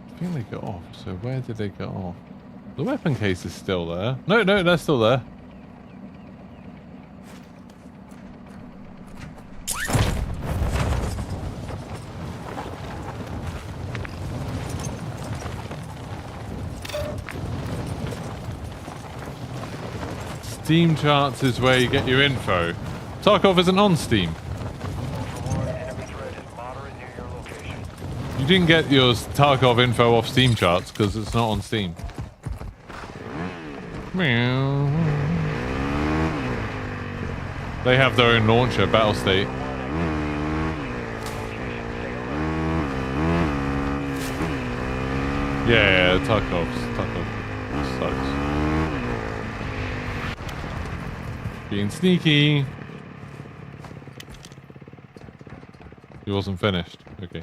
I think they got off. So where did they get off? The weapon case is still there. No, they're still there. Steam charts is where you get your info. Tarkov isn't on Steam. You didn't get your Tarkov info off Steam charts because it's not on Steam. They have their own launcher, Battle State. Yeah, Tarkov sucks. Being sneaky. He wasn't finished. Okay.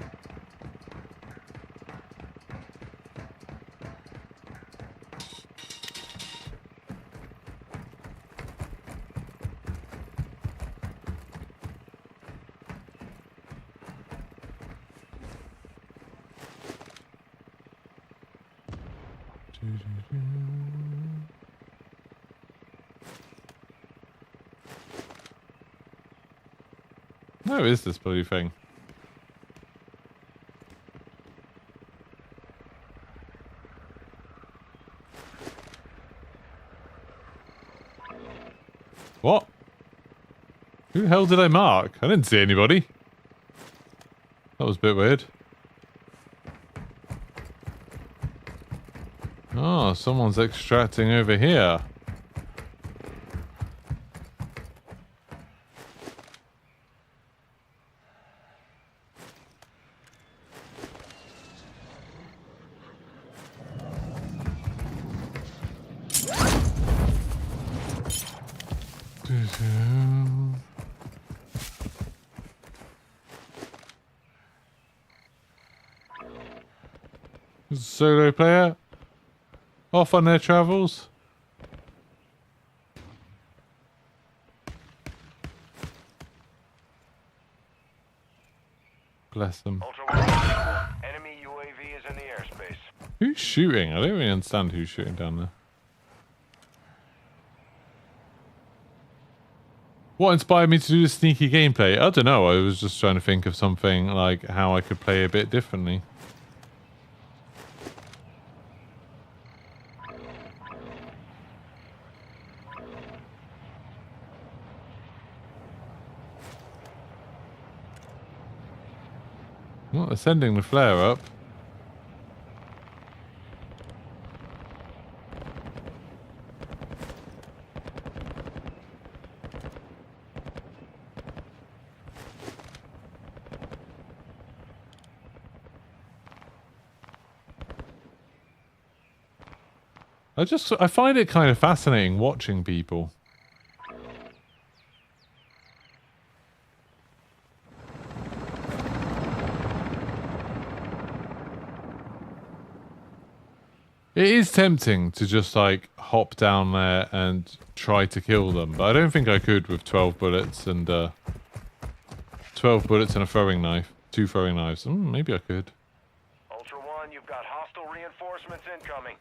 Where is this bloody thing? What? Who the hell did I mark? I didn't see anybody. That was a bit weird. Oh, someone's extracting over here. Solo player off on their travels. Bless them. Ultra One, enemy UAV is in the airspace. Who's shooting? I don't really understand who's shooting down there. What inspired me to do the sneaky gameplay? I don't know. I was just trying to think of something like how I could play a bit differently. Well, they're sending the flare up. I find it kind of fascinating watching people. It is tempting to just like hop down there and try to kill them, but I don't think I could with 12 bullets and 12 bullets and a throwing knife. 2 throwing knives. Maybe I could. Ultra One, you've got hostile reinforcements incoming.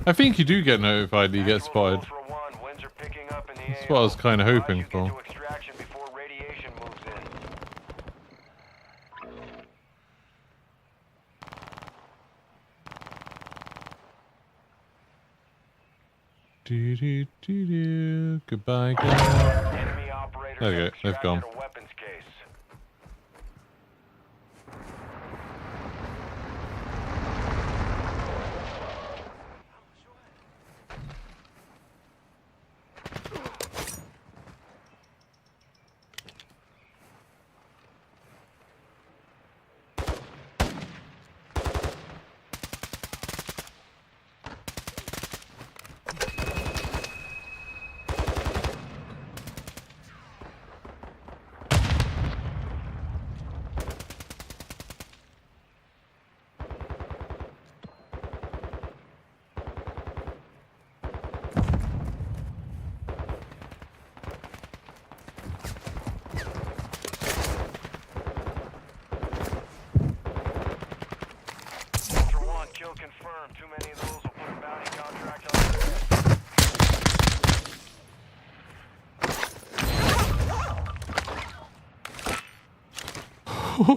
I think you do get notified that you get spotted. Ultra One, winds are picking up in the That's what I was kind of hoping you for. get to extraction before radiation moves in. Goodbye, guys. Enemy operators There we go, have they've gone. extracted a weapons case. Kill confirmed. Too many of those will put a bounty contract on their head.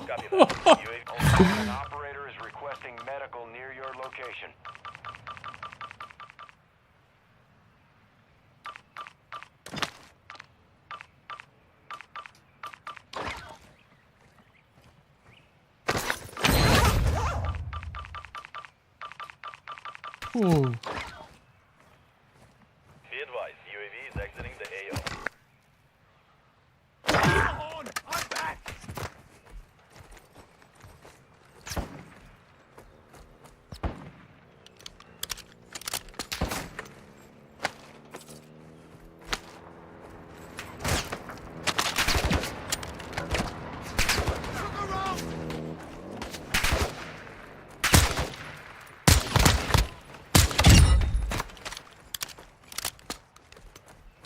Copy that. An operator is requesting medical near your location. Oh.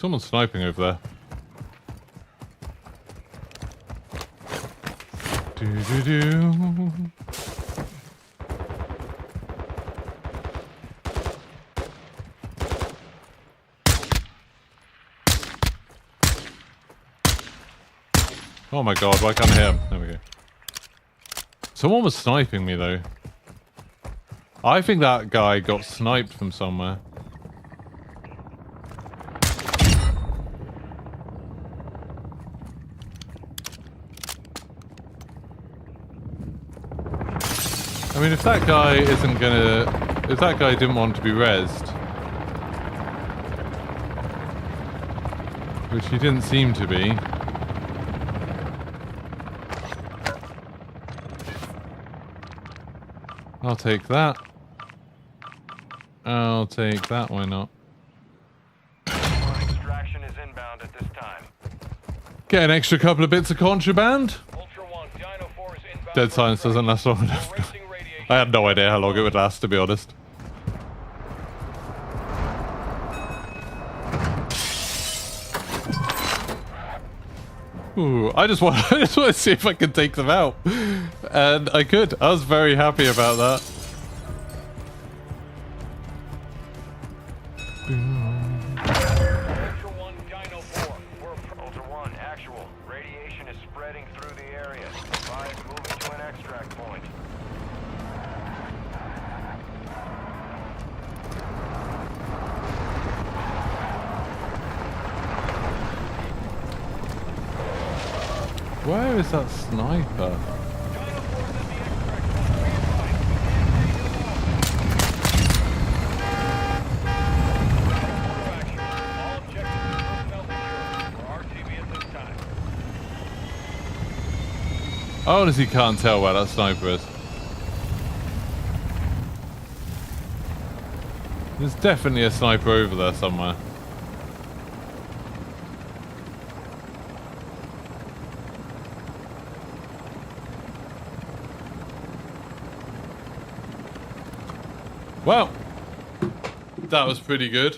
Someone's sniping over there. Do. Oh my god, why can't I hear him? There we go. Someone was sniping me though. I think that guy got sniped from somewhere. I mean, if that guy isn't gonna... If that guy didn't want to be rezzed... Which he didn't seem to be... I'll take that. I'll take that, why not? Extraction is inbound at this time. Get an extra couple of bits of contraband? Ultra One, Dino 4 is inbound. Dead silence doesn't last long enough. Racing radiation. I had no idea how long it would last, to be honest. Ooh, I just want to see if I can take them out. And I could. I was very happy about that. Ultra One, Dino 4. Ultra One, actual. Radiation is spreading through the area. 5 moving to an extract point. Where is that sniper? I honestly can't tell where that sniper is. There's definitely a sniper over there somewhere. Well, that was pretty good.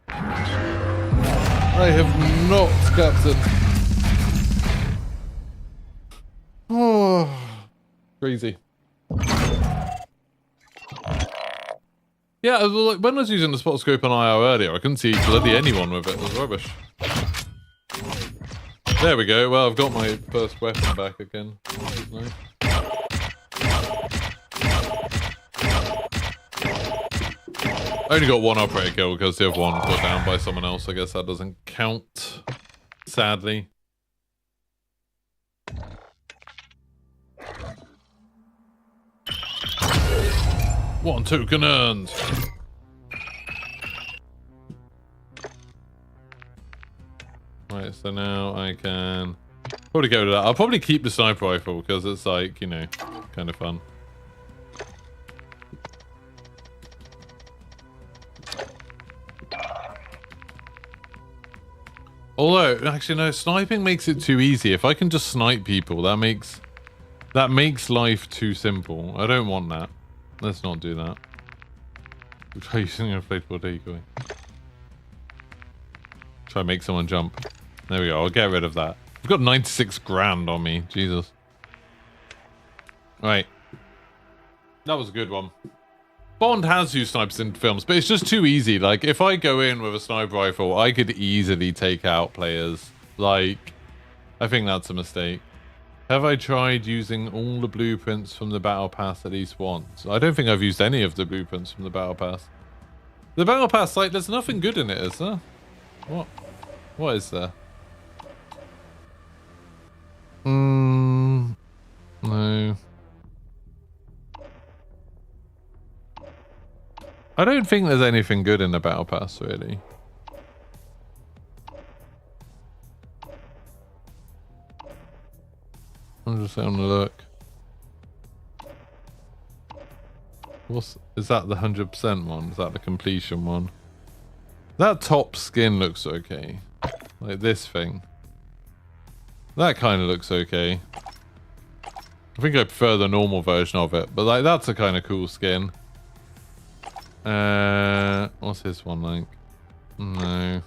I have not, Captain. Oh, crazy. Yeah, like, when I was using the spot scope on IR earlier, I couldn't see bloody anyone with it. It was rubbish. There we go. Well, I've got my first weapon back again. Nice. I only got one operator kill because the other one got down by someone else. I guess that doesn't count, sadly. One token earned. Right, so now I can probably go to that. I'll probably keep the sniper rifle because it's like, you know, kind of fun. Although, actually no, sniping makes it too easy. If I can just snipe people, that makes life too simple. I don't want that. Let's not do that. Try using an inflatable decoy. Try and make someone jump. There we go, I'll get rid of that. I've got 96 grand on me, Jesus. Right. That was a good one. Bond has used snipers in films, but it's just too easy. Like, if I go in with a sniper rifle, I could easily take out players. Like, I think that's a mistake. Have I tried using all the blueprints from the Battle Pass at least once? I don't think I've used any of the blueprints from the Battle Pass. The Battle Pass, like, there's nothing good in it, is there? What? What is there? No. I don't think there's anything good in the Battle Pass, really. I'm just having a look. Is that the 100% one? Is that the completion one? That top skin looks okay. Like this thing. That kind of looks okay. I think I prefer the normal version of it, but like that's a kind of cool skin. What's this one like? No.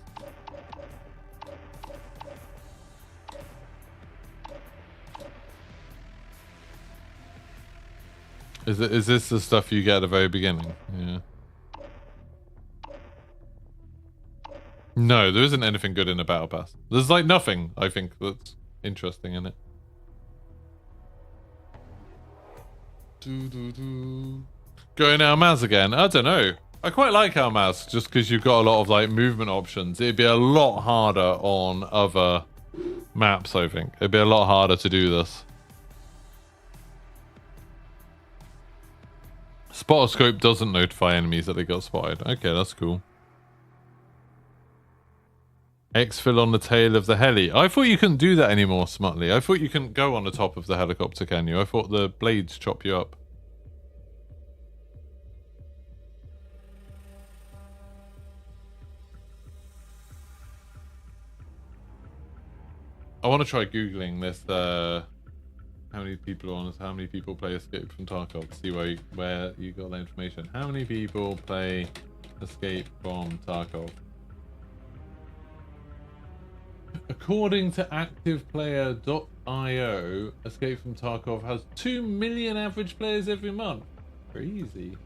Is this the stuff you get at the very beginning? Yeah. No, there isn't anything good in the battle pass. There's like nothing, I think, that's interesting in it. Going our Maz again? I don't know. I quite like our Maz just because you've got a lot of like movement options. It'd be a lot harder on other maps, I think. It'd be a lot harder to do this. Spotoscope doesn't notify enemies that they got spotted. Okay, that's cool. Exfil on the tail of the heli. I thought you couldn't do that anymore, Smutly. I thought you couldn't go on the top of the helicopter, can you? I thought the blades chop you up. I want to try Googling this, how many people are on this, how many people play Escape from Tarkov, see where you got that information. How many people play Escape from Tarkov? According to ActivePlayer.io, Escape from Tarkov has 2 million average players every month. Crazy.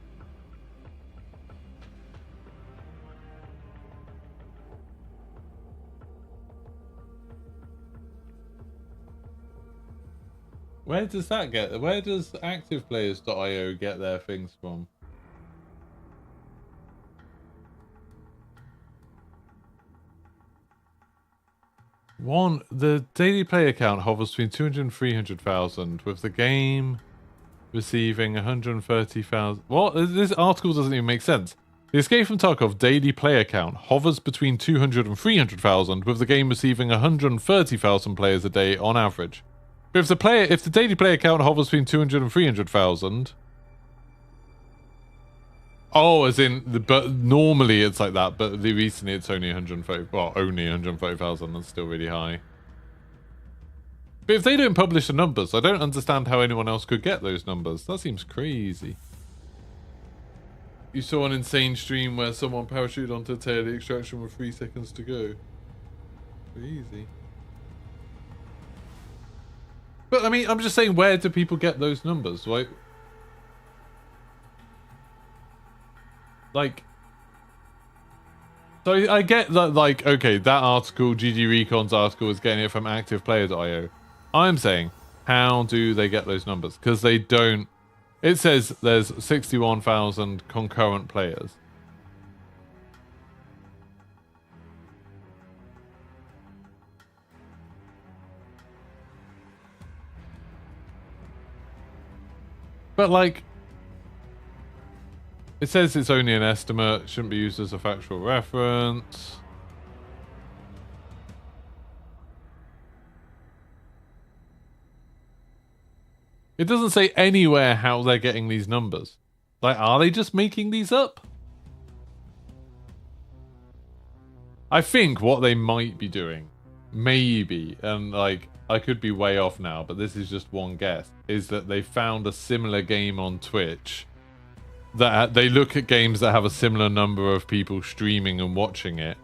Where does that get? Where does ActivePlayers.io get their things from? The daily player count hovers between 200 and 300,000, with the game receiving 130,000. What? This article doesn't even make sense. The Escape from Tarkov daily player count hovers between 200 and 300,000, with the game receiving 130,000 players a day on average. But if the daily player count hovers between 200 and 300,000. Oh, as in, but normally it's like that, but recently it's only 130, well, only 130,000, that's still really high. But if they don't publish the numbers, I don't understand how anyone else could get those numbers. That seems crazy. You saw an insane stream where someone parachuted onto the tail of the extraction with 3 seconds to go. Crazy. But I mean, I'm just saying, where do people get those numbers? So I get that, like, okay, that article, GG Recon's article, is getting it from ActivePlayer.io. I'm saying, how do they get those numbers? Because they don't. It says there's 61,000 concurrent players. But, like, it says it's only an estimate, shouldn't be used as a factual reference. It doesn't say anywhere how they're getting these numbers. Like, are they just making these up? I think what they might be doing, maybe, and like, I could be way off now, but this is just one guess, is that they found a similar game on Twitch, that they look at games that have a similar number of people streaming and watching it,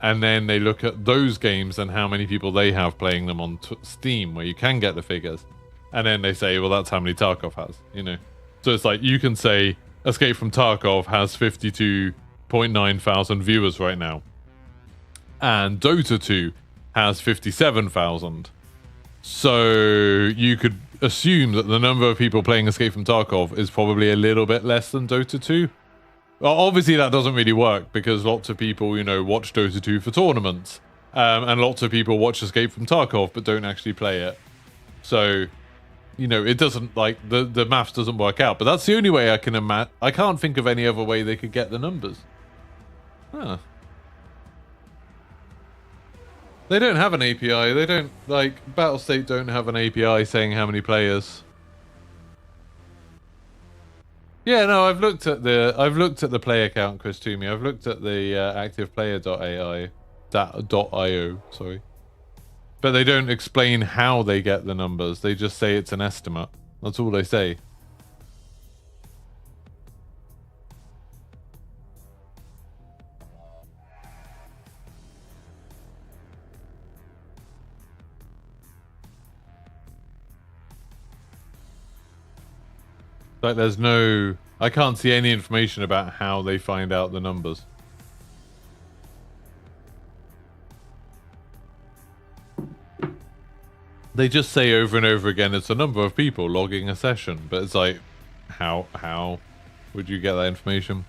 and then they look at those games and how many people they have playing them on Steam, where you can get the figures, and then they say, well, that's how many Tarkov has, you know? So it's like, you can say Escape from Tarkov has 52.9 thousand viewers right now, and Dota 2 has 57,000. So you could assume that the number of people playing Escape from Tarkov is probably a little bit less than Dota 2. Well, obviously that doesn't really work, because lots of people, you know, watch Dota 2 for tournaments, and lots of people watch Escape from Tarkov but don't actually play it. So, you know, it doesn't, like, the maths doesn't work out. But that's the only way I can imagine. I can't think of any other way they could get the numbers. Huh. They don't have an API. They don't, like, Battlestate don't have an API saying how many players. Yeah, no, I've looked at the player count, Chris Toomey. I've looked at the ActivePlayer.io, sorry. But they don't explain how they get the numbers. They just say it's an estimate. That's all they say. Like, there's no... I can't see any information about how they find out the numbers. They just say over and over again, it's a number of people logging a session. But it's like, how would you get that information?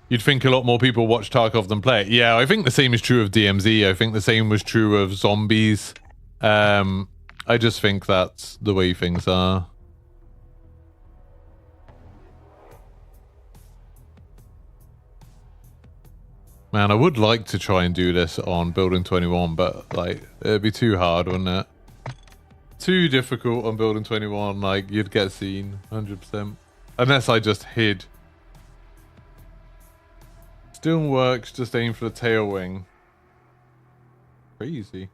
You'd think a lot more people watch Tarkov than play it. Yeah, I think the same is true of DMZ. I think the same was true of Zombies. I just think that's the way things are. Man, I would like to try and do this on Building 21, but like it'd be too hard, wouldn't it? Too difficult on Building 21, like you'd get seen 100%. Unless I just hid. Still works, just aim for the tail wing. Crazy.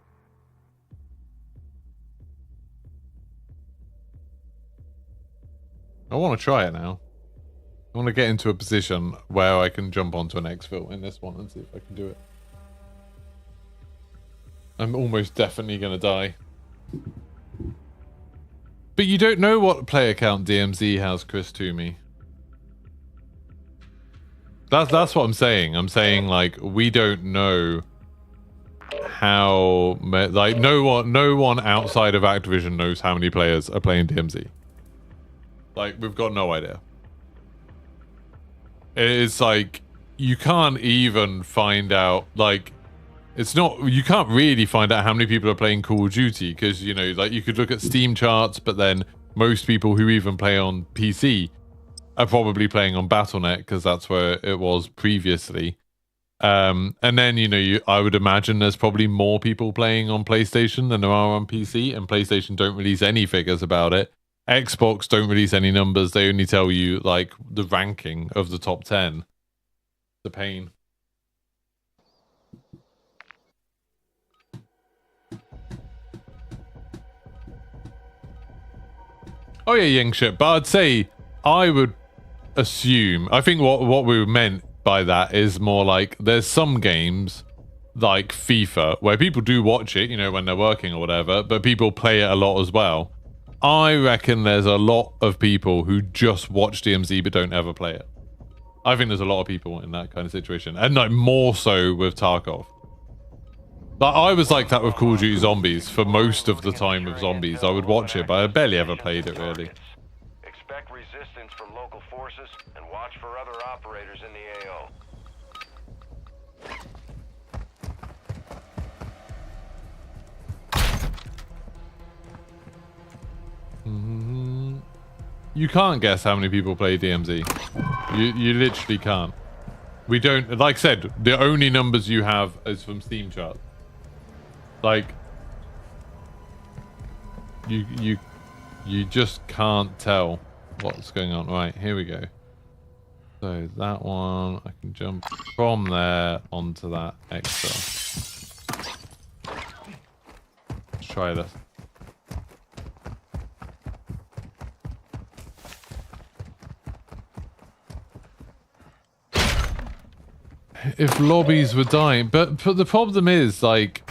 I want to try it now. I want to get into a position where I can jump onto an exfil in this one and see if I can do it. I'm almost definitely going to die. But you don't know what player count DMZ has, Chris Toomey. That's what I'm saying. I'm saying, like, we don't know how... Like, no one outside of Activision knows how many players are playing DMZ. Like, we've got no idea. It's like, you can't even find out, like, it's not, you can't really find out how many people are playing Call of Duty, because, you know, like, you could look at Steam charts, but then most people who even play on PC are probably playing on Battle.net, because that's where it was previously. And then, you know, I would imagine there's probably more people playing on PlayStation than there are on PC, and PlayStation don't release any figures about it. Xbox don't release any numbers. They only tell you, like, the ranking of the top 10. The pain. Oh yeah, Yingship. But I'd say, I would assume, I think what we meant by that is more like, there's some games, like FIFA, where people do watch it, you know, when they're working or whatever, but people play it a lot as well. I reckon there's a lot of people who just watch DMZ but don't ever play it. I think there's a lot of people in that kind of situation. And like more so with Tarkov. Like, I was like that with Call of Duty Zombies for most of the time with Zombies. I would watch it, but I barely ever played it really. Expect resistance from local forces and watch for other operators in the AO. You can't guess how many people play DMZ. You literally can't. We don't, like I said, the only numbers you have is from Steam charts. Like, you just can't tell what's going on. Right, here we go. So that one, I can jump from there onto that extra. Let's try this. If lobbies were dying, but the problem is, like,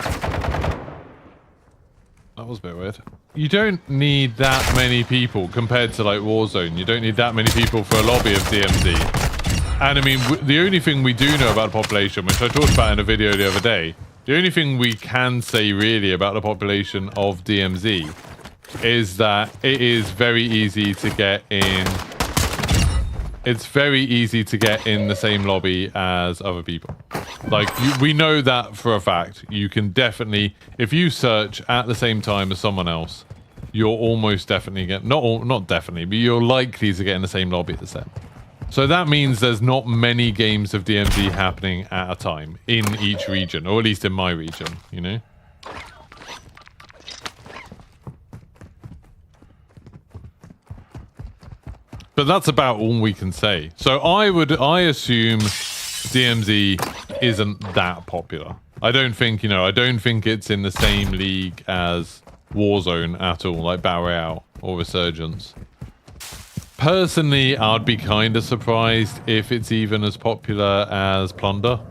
that was a bit weird. You don't need that many people compared to like Warzone. You don't need that many people for a lobby of DMZ. And I mean, the only thing we do know about the population, which I talked about in a video the other day, the only thing we can say really about the population of DMZ is that it is very easy to get in. It's very easy to get in the same lobby as other people. Like, we know that for a fact. You can definitely, if you search at the same time as someone else, you're almost definitely get, not definitely, but you're likely to get in the same lobby as them. So that means there's not many games of DMZ happening at a time in each region, or at least in my region, you know? But that's about all we can say. So I assume DMZ isn't that popular. I don't think, you know, I don't think it's in the same league as Warzone at all, like Battle Royale or Resurgence. Personally, I'd be kind of surprised if it's even as popular as Plunder.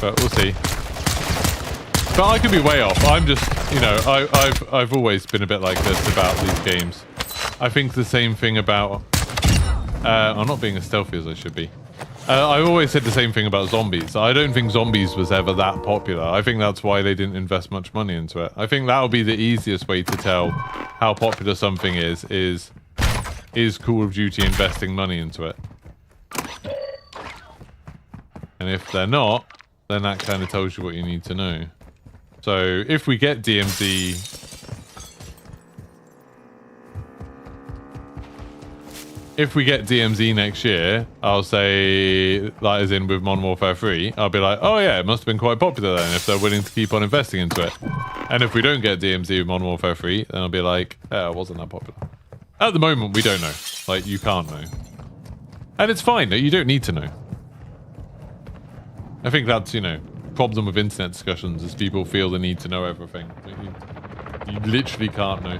But we'll see. But I could be way off. I'm just, you know, I've always been a bit like this about these games. I think the same thing about... I'm not being as stealthy as I should be. I've always said the same thing about zombies. I don't think zombies was ever that popular. I think that's why they didn't invest much money into it. I think that would be the easiest way to tell how popular something is Call of Duty investing money into it. And if they're not, then that kind of tells you what you need to know. So if we get DMZ... If we get DMZ next year, I'll say, like as in with Modern Warfare 3, I'll be like, oh yeah, it must have been quite popular then if they're willing to keep on investing into it. And if we don't get DMZ with Modern Warfare 3, then I'll be like, it wasn't that popular. At the moment, we don't know. Like, you can't know. And it's fine, you don't need to know. I think that's, you know, problem with internet discussions is people feel the need to know everything. You literally can't know.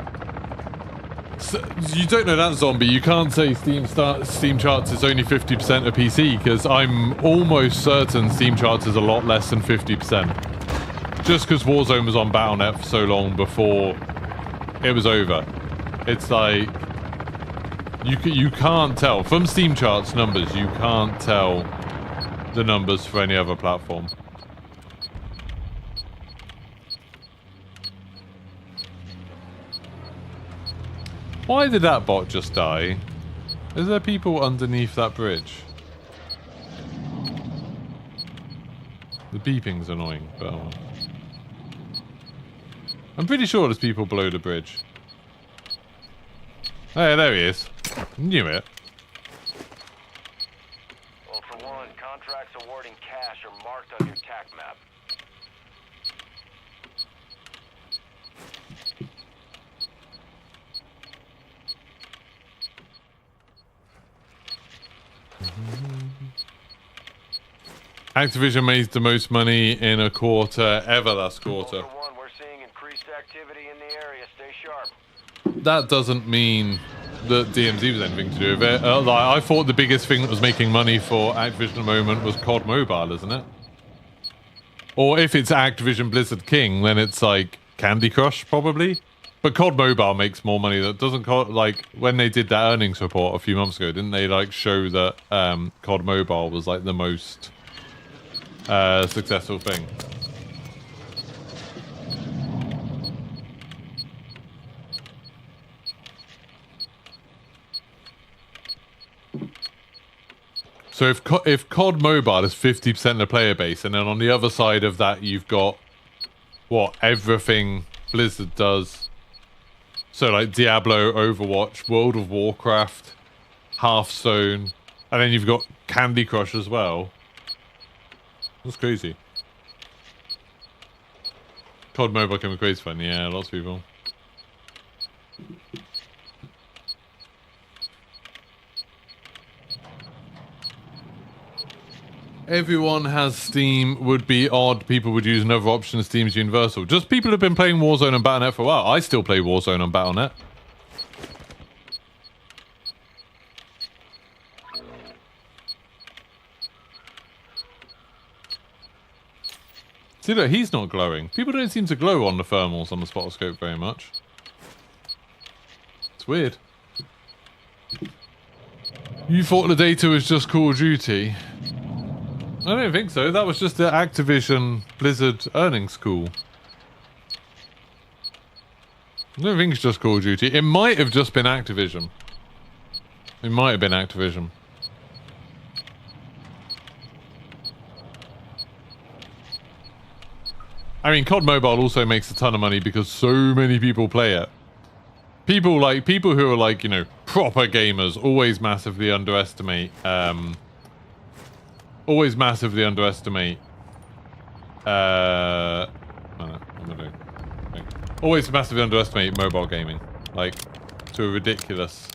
So, you don't know that, Zombie. You can't say Steam charts is only 50% of PC, because I'm almost certain Steam charts is a lot less than 50%. Just because Warzone was on Battle.net for so long before it was over. It's like... You can't tell. From Steam charts numbers, you can't tell the numbers for any other platform. Why did that bot just die? Is there people underneath that bridge? The beeping's annoying, but I'm pretty sure there's people below the bridge. Hey, there he is. Knew it. Ultra One, contracts awarding cash are marked on your TAC map. Activision made the most money in a quarter ever last quarter. Ultra One, we're seeing increased activity in the area. Stay sharp. That doesn't mean that DMZ was anything to do with it. Like, I thought the biggest thing that was making money for Activision at the moment was COD Mobile, isn't it? Or if it's Activision Blizzard King, then it's like Candy Crush, probably. But COD Mobile makes more money. That doesn't like when they did that earnings report a few months ago, didn't they like show that COD Mobile was like the most successful thing? So if COD Mobile is 50% of the player base, and then on the other side of that you've got what everything Blizzard does. So like Diablo, Overwatch, World of Warcraft, Hearthstone, and then you've got Candy Crush as well. That's crazy. COD Mobile can be crazy fun. Yeah, lots of people. Everyone has Steam. Would be odd. People would use another option. Steam's universal. Just people have been playing Warzone and Battle.net for a while. I still play Warzone on Battle.net. See, look, he's not glowing. People don't seem to glow on the thermals on the spotoscope very much. It's weird. You thought the data was just Call of Duty? I don't think so. That was just the Activision Blizzard earnings call. I don't think it's just Call of Duty. It might have just been Activision. It might have been Activision. I mean, COD Mobile also makes a ton of money because so many people play it. People who are like, you know, proper gamers always massively underestimate Always massively underestimate mobile gaming, like to a ridiculous.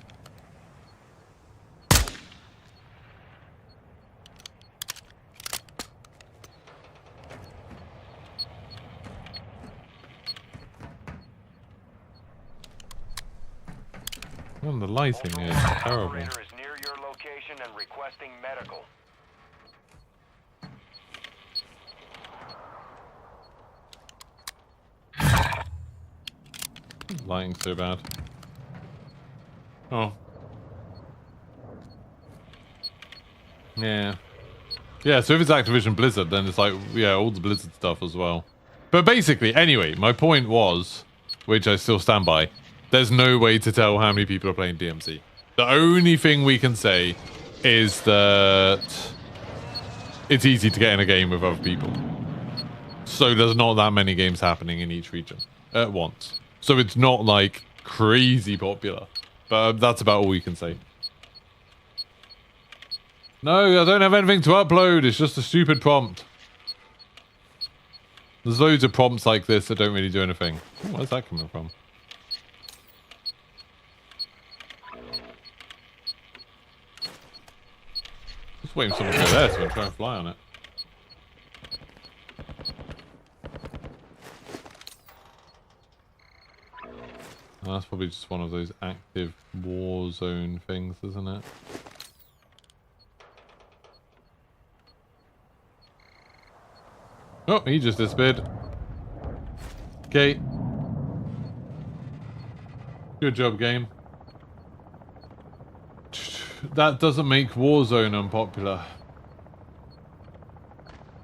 And the lighting is terrible. Operator is near your location and requesting medical. lighting so bad. Oh. Yeah. Yeah, so if it's Activision Blizzard, then it's like, yeah, all the Blizzard stuff as well. But basically, anyway, my point was, which I still stand by, there's no way to tell how many people are playing DMZ. The only thing we can say is that it's easy to get in a game with other people. So there's not that many games happening in each region at once. So it's not like crazy popular. But that's about all we can say. No, I don't have anything to upload. It's just a stupid prompt. There's loads of prompts like this that don't really do anything. Ooh, where's that coming from? Just waiting for someone to go there so I can try and fly on it. Oh, that's probably just one of those active Warzone things, isn't it? Oh, he just disappeared. Okay. Good job, game. That doesn't make Warzone unpopular.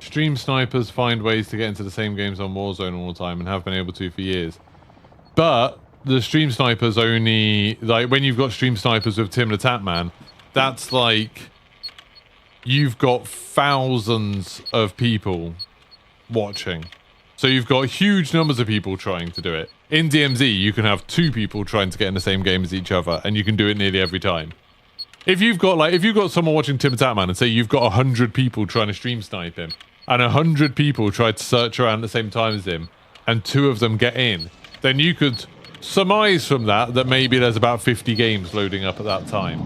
Stream snipers find ways to get into the same games on Warzone all the time and have been able to for years. But the stream snipers only, like when you've got stream snipers with Tim the Tatman, that's like you've got thousands of people watching. So you've got huge numbers of people trying to do it. In DMZ, you can have 2 people trying to get in the same game as each other, and you can do it nearly every time. If you've got someone watching Tim the Tatman and say you've got 100 people trying to stream snipe him, and 100 people try to search around at the same time as him, and 2 of them get in, then you could surmise from that maybe there's about 50 games loading up at that time.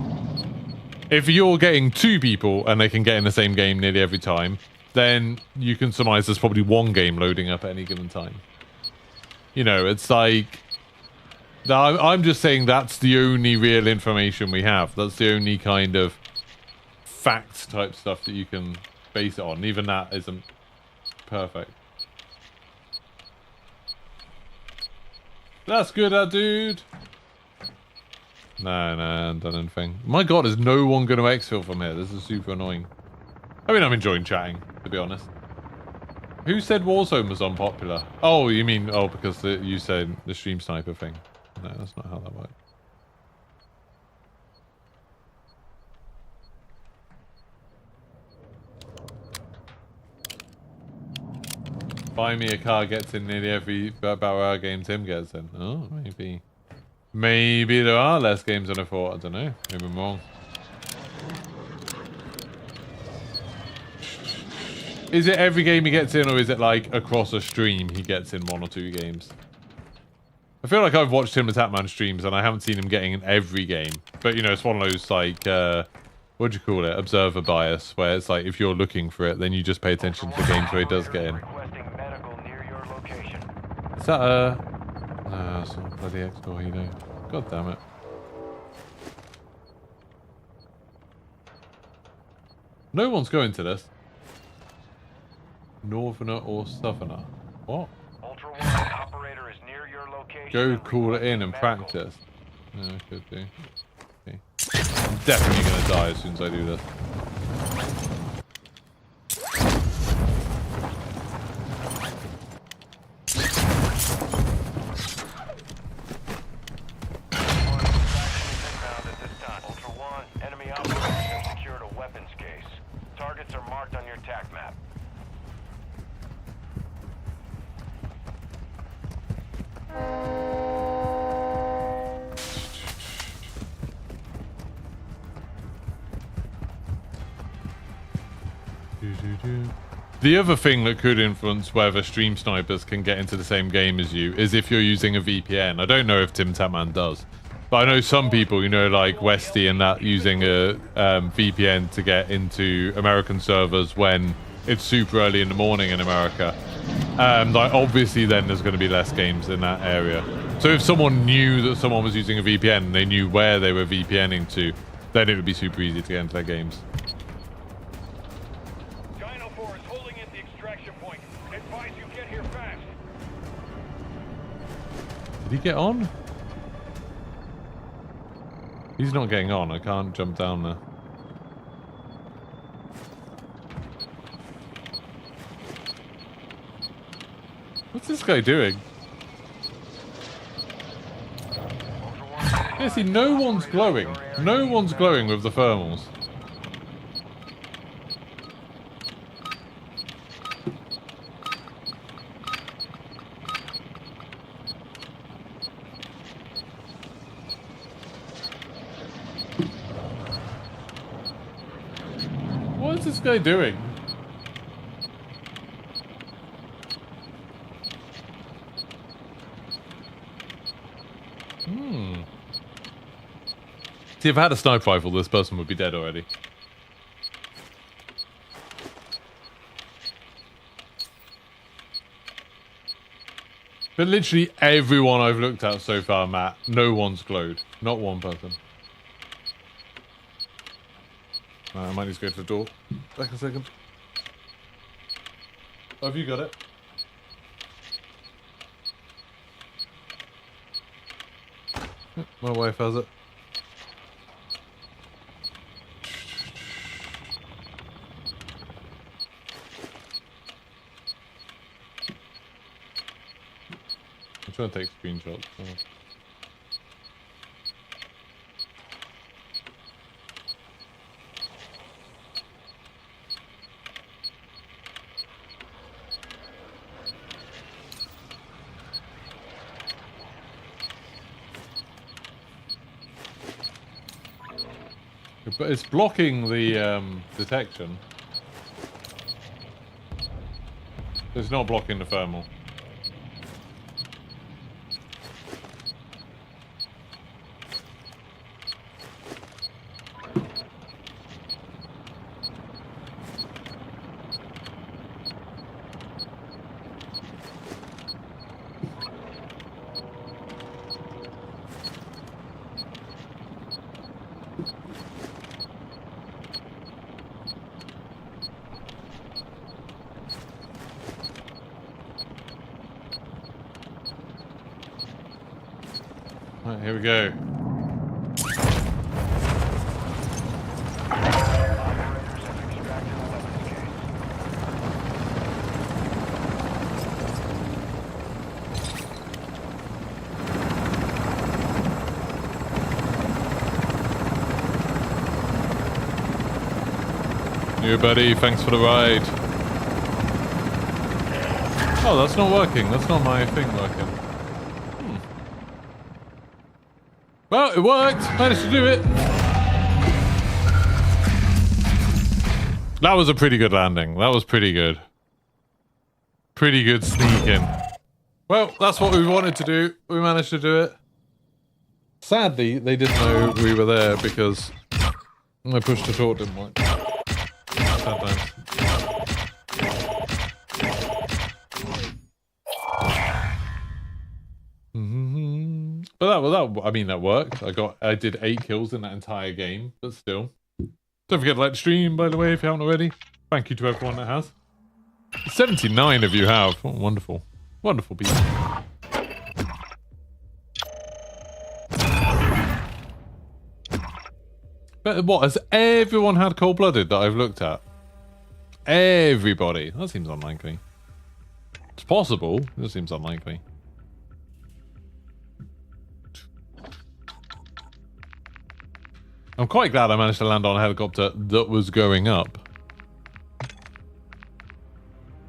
If you're getting 2 people and they can get in the same game nearly every time, then you can surmise there's probably 1 game loading up at any given time. You know, it's like... I'm just saying that's the only real information we have. That's the only kind of fact type stuff that you can base it on. Even that isn't perfect. That's good, dude. No, I haven't done anything. My god, is no one going to exfil from here? This is super annoying. I mean, I'm enjoying chatting, to be honest. Who said Warzone was unpopular? Oh, you mean, oh, because you said the stream sniper thing. No, that's not how that works. Buy me a car gets in nearly every Battle game Tim gets in. Oh, maybe. Maybe there are less games than I thought. I don't know. Maybe I'm wrong. Is it every game he gets in, or is it like across a stream he gets in 1 or 2 games? I feel like I've watched him as Tatman streams and I haven't seen him getting in every game. But, you know, it's one of those, like, what do you call it? Observer bias, where it's like, if you're looking for it, then you just pay attention to the games where he does get in. Is that a... some bloody exfil, you know. God damn it. No one's going to this. Northerner or Southerner. What? Go call it in and practice. Yeah, I could do. Okay. I'm definitely going to die as soon as I do this. Ultra One, enemy operators have secured a weapons case. Targets are marked on your TAC map. The other thing that could influence whether stream snipers can get into the same game as you is if you're using a VPN. I don't know if Tim Tatman does, but I know some people, you know, like Westy and that, using a VPN to get into American servers when it's super early in the morning in America. Like obviously then there's going to be less games in that area. So if someone knew that someone was using a VPN and they knew where they were VPNing to, then it would be super easy to get into their games. Did he get on? He's not getting on. I can't jump down there. What's this guy doing? Yeah, see, no one's glowing. No one's glowing with the thermals. What is this guy doing? See, if I had a sniper rifle, this person would be dead already. But literally everyone I've looked at so far, Matt, no one's glowed. Not one person. I might need to go to the door. Back a second. Oh, have you got it? My wife has it. I'm trying to take screenshots. Oh. But it's blocking the detection. It's not blocking the thermal. Right, here we go. New buddy, thanks for the ride. Oh, that's not working. That's not my thing working. Well, it worked. Managed to do it. That was a pretty good landing. That was pretty good. Pretty good sneaking. Well, that's what we wanted to do. We managed to do it. Sadly, they didn't know we were there because my push to talk didn't work. Sad times. But I mean, that worked. I did 8 kills in that entire game, but still. Don't forget to like the stream, by the way, if you haven't already. Thank you to everyone that has. 79 of you have. Oh, wonderful. Wonderful people. But what, has everyone had cold-blooded that I've looked at? Everybody. That seems unlikely. It's possible. It seems unlikely. I'm quite glad I managed to land on a helicopter that was going up.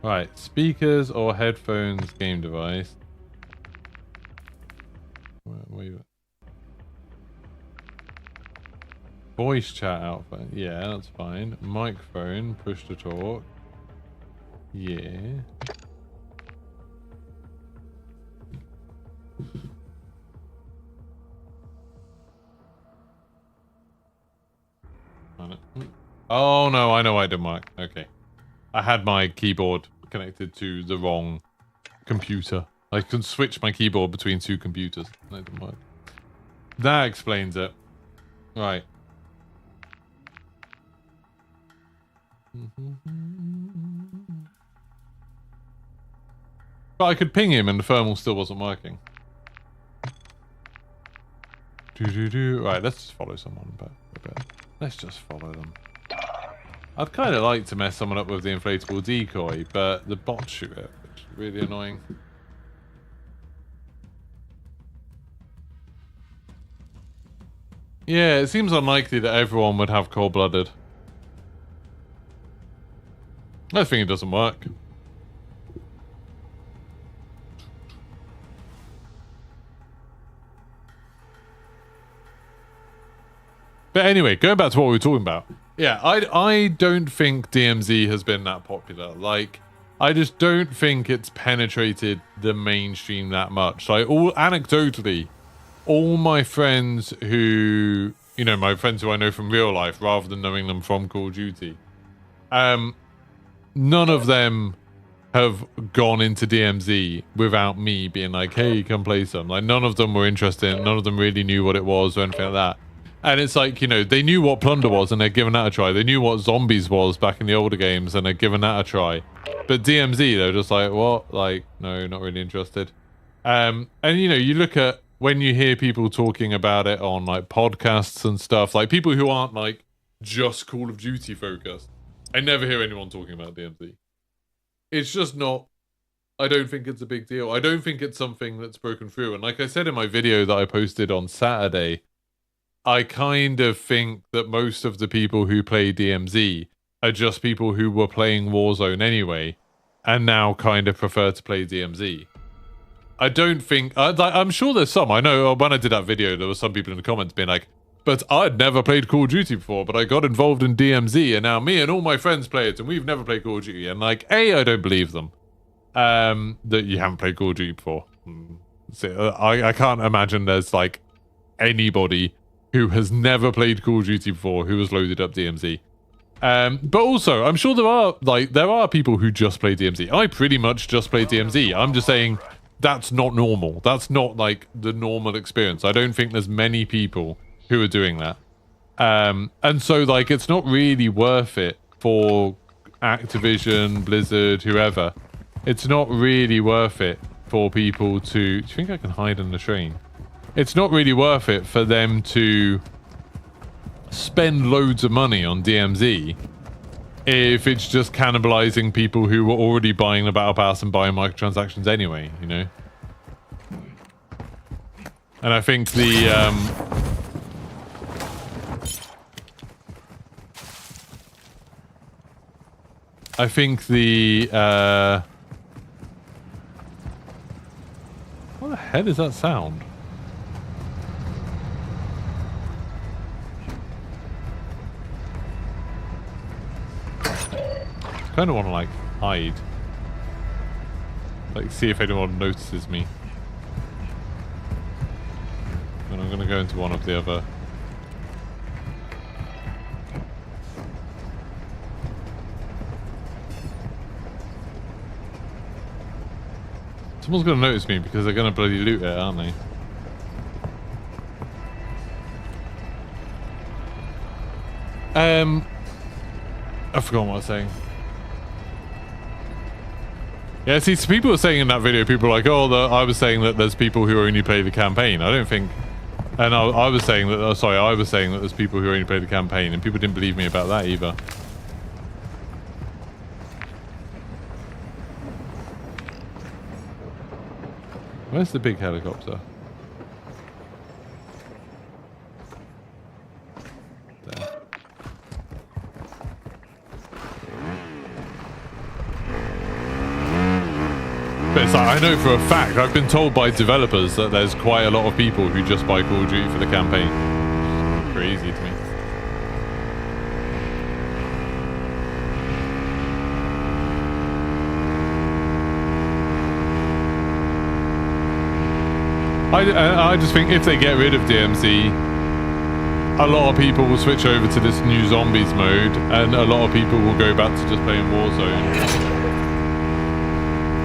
Right, speakers or headphones, game device. Where you at? Voice chat outfit. Yeah, that's fine. Microphone, push to talk. Yeah. Oh no, I know I didn't work. Okay. I had my keyboard connected to the wrong computer. I can switch my keyboard between 2 computers. That didn't work. That explains it. Right. But I could ping him and the thermal still wasn't working. Right, let's just follow someone back a bit. Let's just follow them. I'd kind of like to mess someone up with the inflatable decoy, but the bots shoot it, which is really annoying. Yeah, it seems unlikely that everyone would have cold-blooded. I think it doesn't work. But anyway, going back to what we were talking about. Yeah, I don't think DMZ has been that popular. Like, I just don't think it's penetrated the mainstream that much. Like, anecdotally, all my friends who, you know, my friends who I know from real life rather than knowing them from Call of Duty, none of them have gone into DMZ without me being like, hey, come play some. Like, none of them were interested. None of them really knew what it was or anything like that. And it's like, you know, they knew what Plunder was and they're giving that a try. They knew what Zombies was back in the older games and they're giving that a try. But DMZ, they're just like, what? Like, no, not really interested. And, you know, you look at when you hear people talking about it on, like, podcasts and stuff, like, people who aren't, like, just Call of Duty focused. I never hear anyone talking about DMZ. It's just not... I don't think it's a big deal. I don't think it's something that's broken through. And like I said in my video that I posted on Saturday, I kind of think that most of the people who play DMZ are just people who were playing Warzone anyway, and now kind of prefer to play DMZ. I don't think... I'm sure there's some. I know when I did that video, there were some people in the comments being like, but I'd never played Call of Duty before, but I got involved in DMZ, and now me and all my friends play it, and we've never played Call of Duty. And like, I don't believe them. That you haven't played Call of Duty before. So, I can't imagine there's like anybody who has never played Call of Duty before who has loaded up DMZ. But also, I'm sure there are people who just play DMZ. I pretty much just play DMZ. I'm just saying that's not normal. That's not like the normal experience. I don't think there's many people who are doing that. And so like it's not really worth it for Activision, Blizzard, whoever. It's not really worth it for people to... Do you think I can hide in the train? It's not really worth it for them to spend loads of money on DMZ if it's just cannibalizing people who were already buying the Battle Pass and buying microtransactions anyway, you know? And I think the... What the hell is that sound? I kind of want to like hide, like see if anyone notices me. And I'm gonna go into one of the other. Someone's gonna notice me because they're gonna bloody loot it, aren't they? I forgot what I was saying. Yeah, see, so people were saying in that video, people were like, oh, I was saying that there's people who only play the campaign. I don't think... And I was saying that... sorry, I was saying that there's people who only play the campaign, and people didn't believe me about that either. Where's the big helicopter? There. But it's like, I know for a fact, I've been told by developers that there's quite a lot of people who just buy Call of Duty for the campaign. It's crazy to me. I just think if they get rid of DMZ, a lot of people will switch over to this new Zombies mode, and a lot of people will go back to just playing Warzone.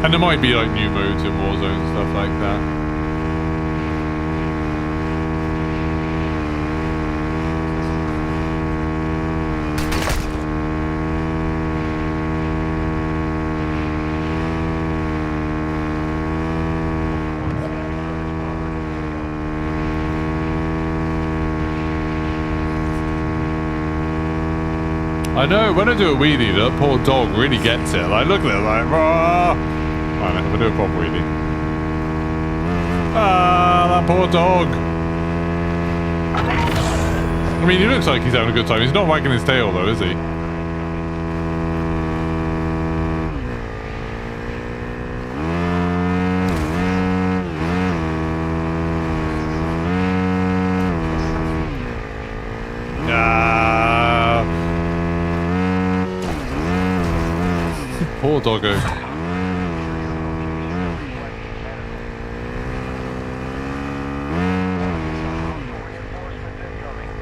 And there might be like new modes in Warzone and stuff like that. I know, when I do a wheelie, that poor dog really gets it. Like, look at it, like, ah. Alright, I'm gonna do a proper wheelie. Ah, that poor dog. I mean, he looks like he's having a good time. He's not wagging his tail, though, is he? Poor doggo.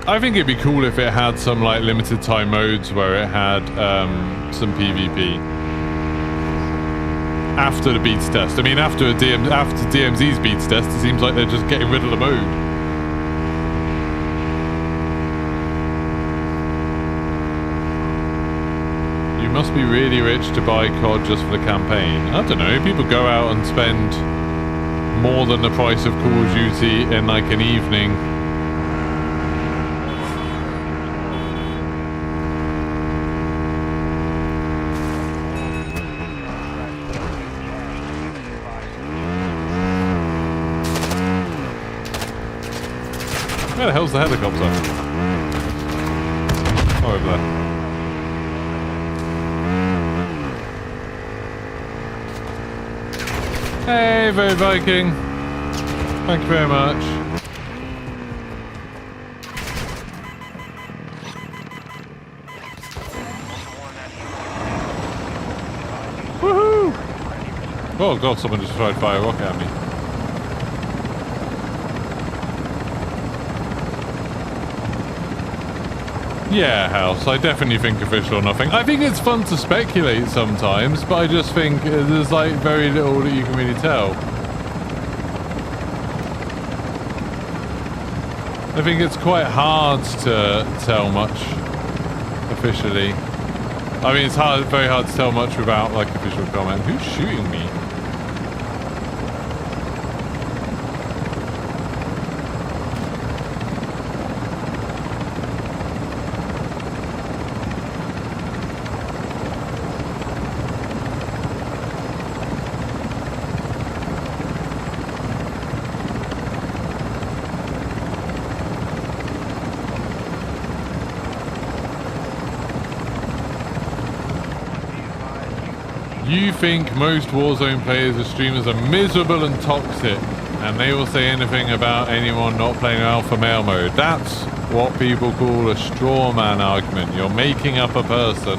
I think it'd be cool if it had some like limited time modes where it had some PvP after the beats test. I mean, after DMZ's beats test, it seems like they're just getting rid of the mode. You must be really rich to buy COD just for the campaign. I don't know, people go out and spend more than the price of Call of Duty in like an evening. Where the hell's the helicopter? Oh, over there. Hey, very Viking. Thank you very much. Woohoo! Oh god, someone just tried to fire a rocket at me. Yeah, House, I definitely think official or nothing. I think it's fun to speculate sometimes, but I just think there's like very little that you can really tell. I think it's quite hard to tell much officially. I mean, it's very hard to tell much without like official comment. Who's shooting me? You think most Warzone players or streamers are miserable and toxic, and they will say anything about anyone not playing alpha male mode. That's what people call a straw man argument. You're making up a person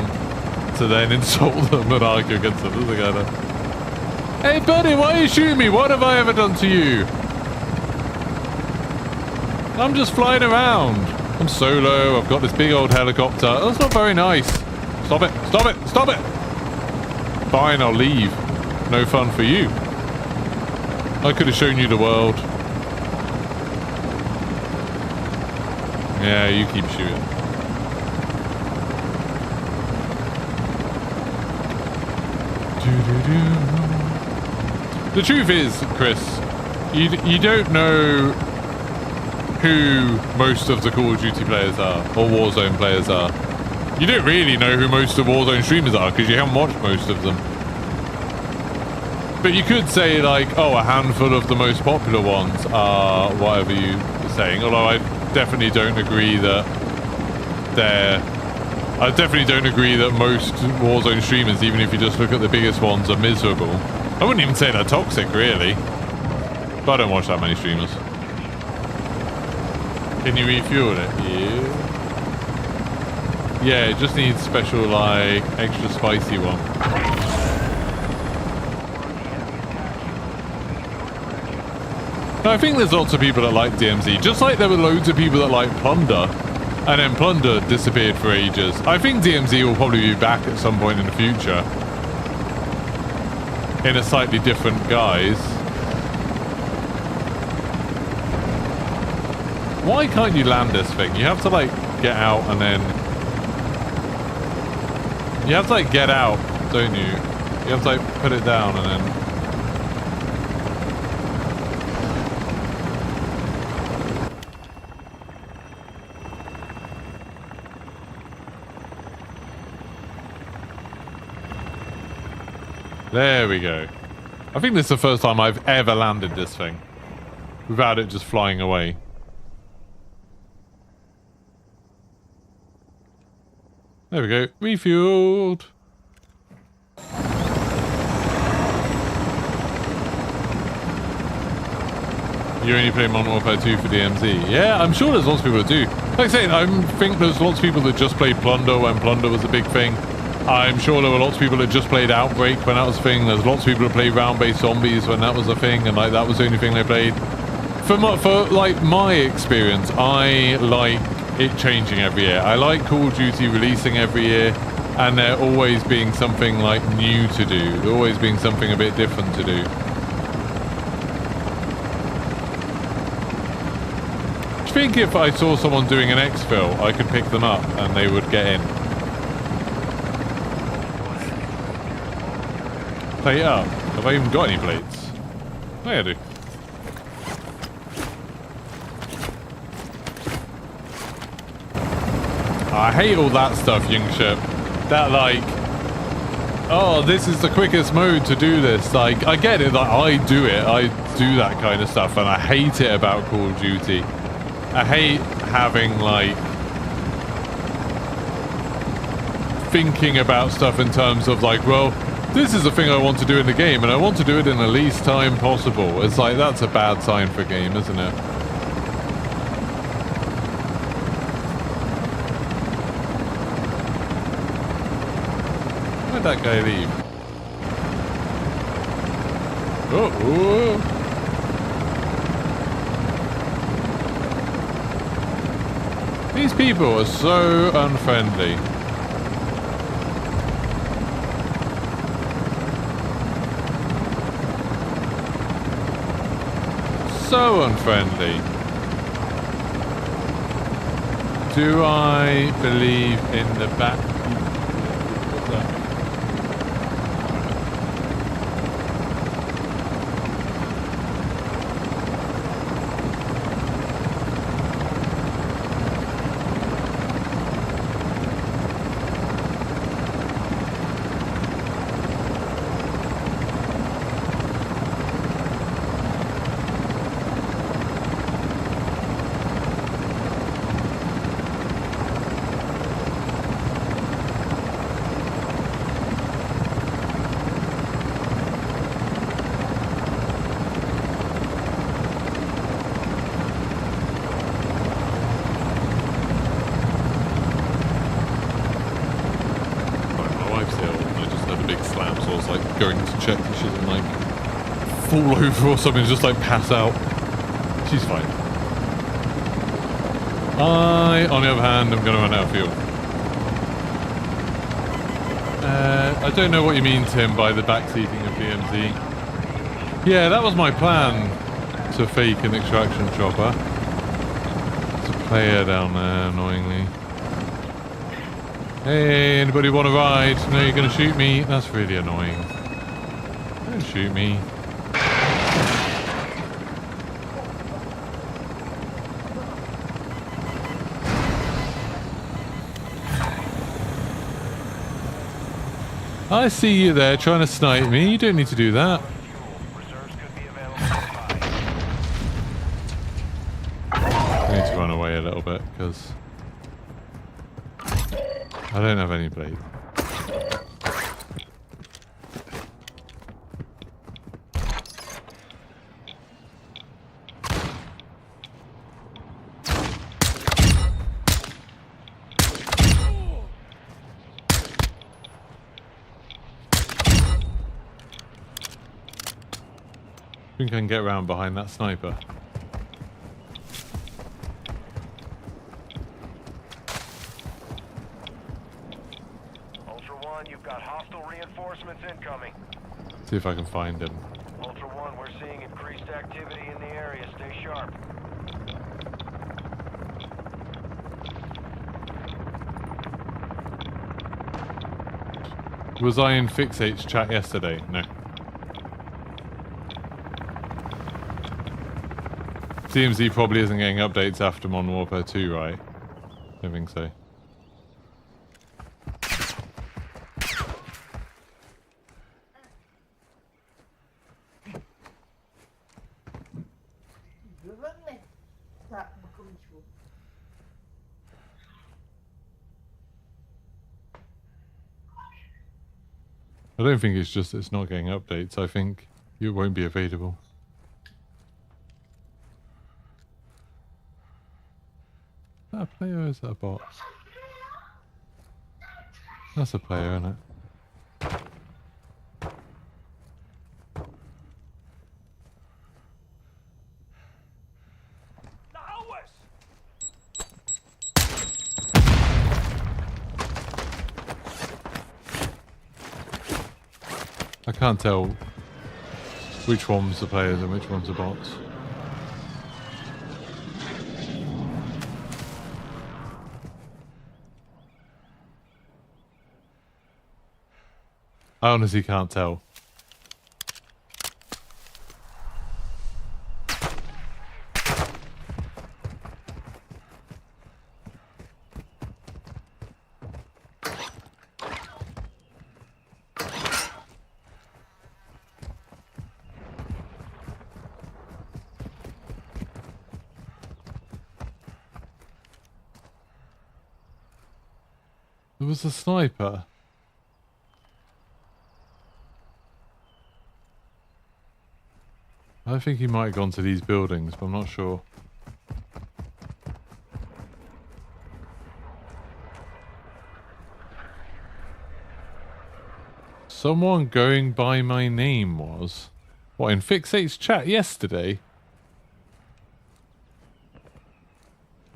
to then insult them and argue against them. Together. Hey buddy, why are you shooting me? What have I ever done to you? I'm just flying around. I'm solo. I've got this big old helicopter. That's not very nice. Stop it. Stop it. Stop it. Fine, I'll leave. No fun for you. I could have shown you the world. Yeah, you keep shooting. The truth is, Chris, you don't know who most of the Call of Duty players are, or Warzone players are. You don't really know who most of Warzone streamers are because you haven't watched most of them. But you could say like, oh, a handful of the most popular ones are whatever you're saying. Although I definitely don't agree that most Warzone streamers, even if you just look at the biggest ones, are miserable. I wouldn't even say they're toxic, really. But I don't watch that many streamers. Can you refuel it? Yeah. Yeah, it just needs special, like, extra spicy one. I think there's lots of people that like DMZ, just like there were loads of people that like Plunder, and then Plunder disappeared for ages. I think DMZ will probably be back at some point in the future, in a slightly different guise. Why can't you land this thing? You have to, like, get out and then... You have to, like, get out, don't you? You have to, like, put it down and then... There we go. I think this is the first time I've ever landed this thing without it just flying away. There we go. Refueled. You only play Modern Warfare 2 for DMZ. Yeah, I'm sure there's lots of people that do. Like I say, I think there's lots of people that just played Plunder when Plunder was a big thing. I'm sure there were lots of people that just played Outbreak when that was a thing. There's lots of people that played round-based zombies when that was a thing, and like that was the only thing they played. For like my experience, I like it changing every year. I like Call of Duty releasing every year, and there always being something like new to do. There always being something a bit different to do. I think if I saw someone doing an exfil, I could pick them up and they would get in. Plate up. Have I even got any plates? Oh yeah, I do. I hate all that stuff, young ship. That like, oh, this is the quickest mode to do this. Like, I get it, like, I do it. I do that kind of stuff, and I hate it about Call of Duty. I hate having, like, thinking about stuff in terms of, like, well, this is the thing I want to do in the game, and I want to do it in the least time possible. It's like, that's a bad sign for a game, isn't it? Where'd that guy leave? Oh! These people are so unfriendly. So unfriendly. Do I believe in the back? What's that? Fall over or something, just like pass out. She's fine. On the other hand, I'm gonna run out of fuel. I don't know what you mean, Tim, by the backseating of DMZ. Yeah, that was my plan, to fake an extraction chopper. There's a player down there, annoyingly. Hey, anybody want to ride? No, you're gonna shoot me? That's really annoying. Don't shoot me. I see you there trying to snipe me. You don't need to do that. I need to run away a little bit because I don't have any blade. I think I can get around behind that sniper. Ultra One, you've got hostile reinforcements incoming. See if I can find him. Ultra One, we're seeing increased activity in the area. Stay sharp. Was I in Fixate's chat yesterday? No. DMZ probably isn't getting updates after Modern Warfare 2, right? I don't think so. I don't think it's just it's not getting updates. I think it won't be available. Is that a player or is that a bot? That's a player, isn't it? I can't tell which one's the players and which one's the bots. I honestly can't tell. There was a sniper. I think he might have gone to these buildings, but I'm not sure. Someone going by my name was... What, in Fixate's chat yesterday?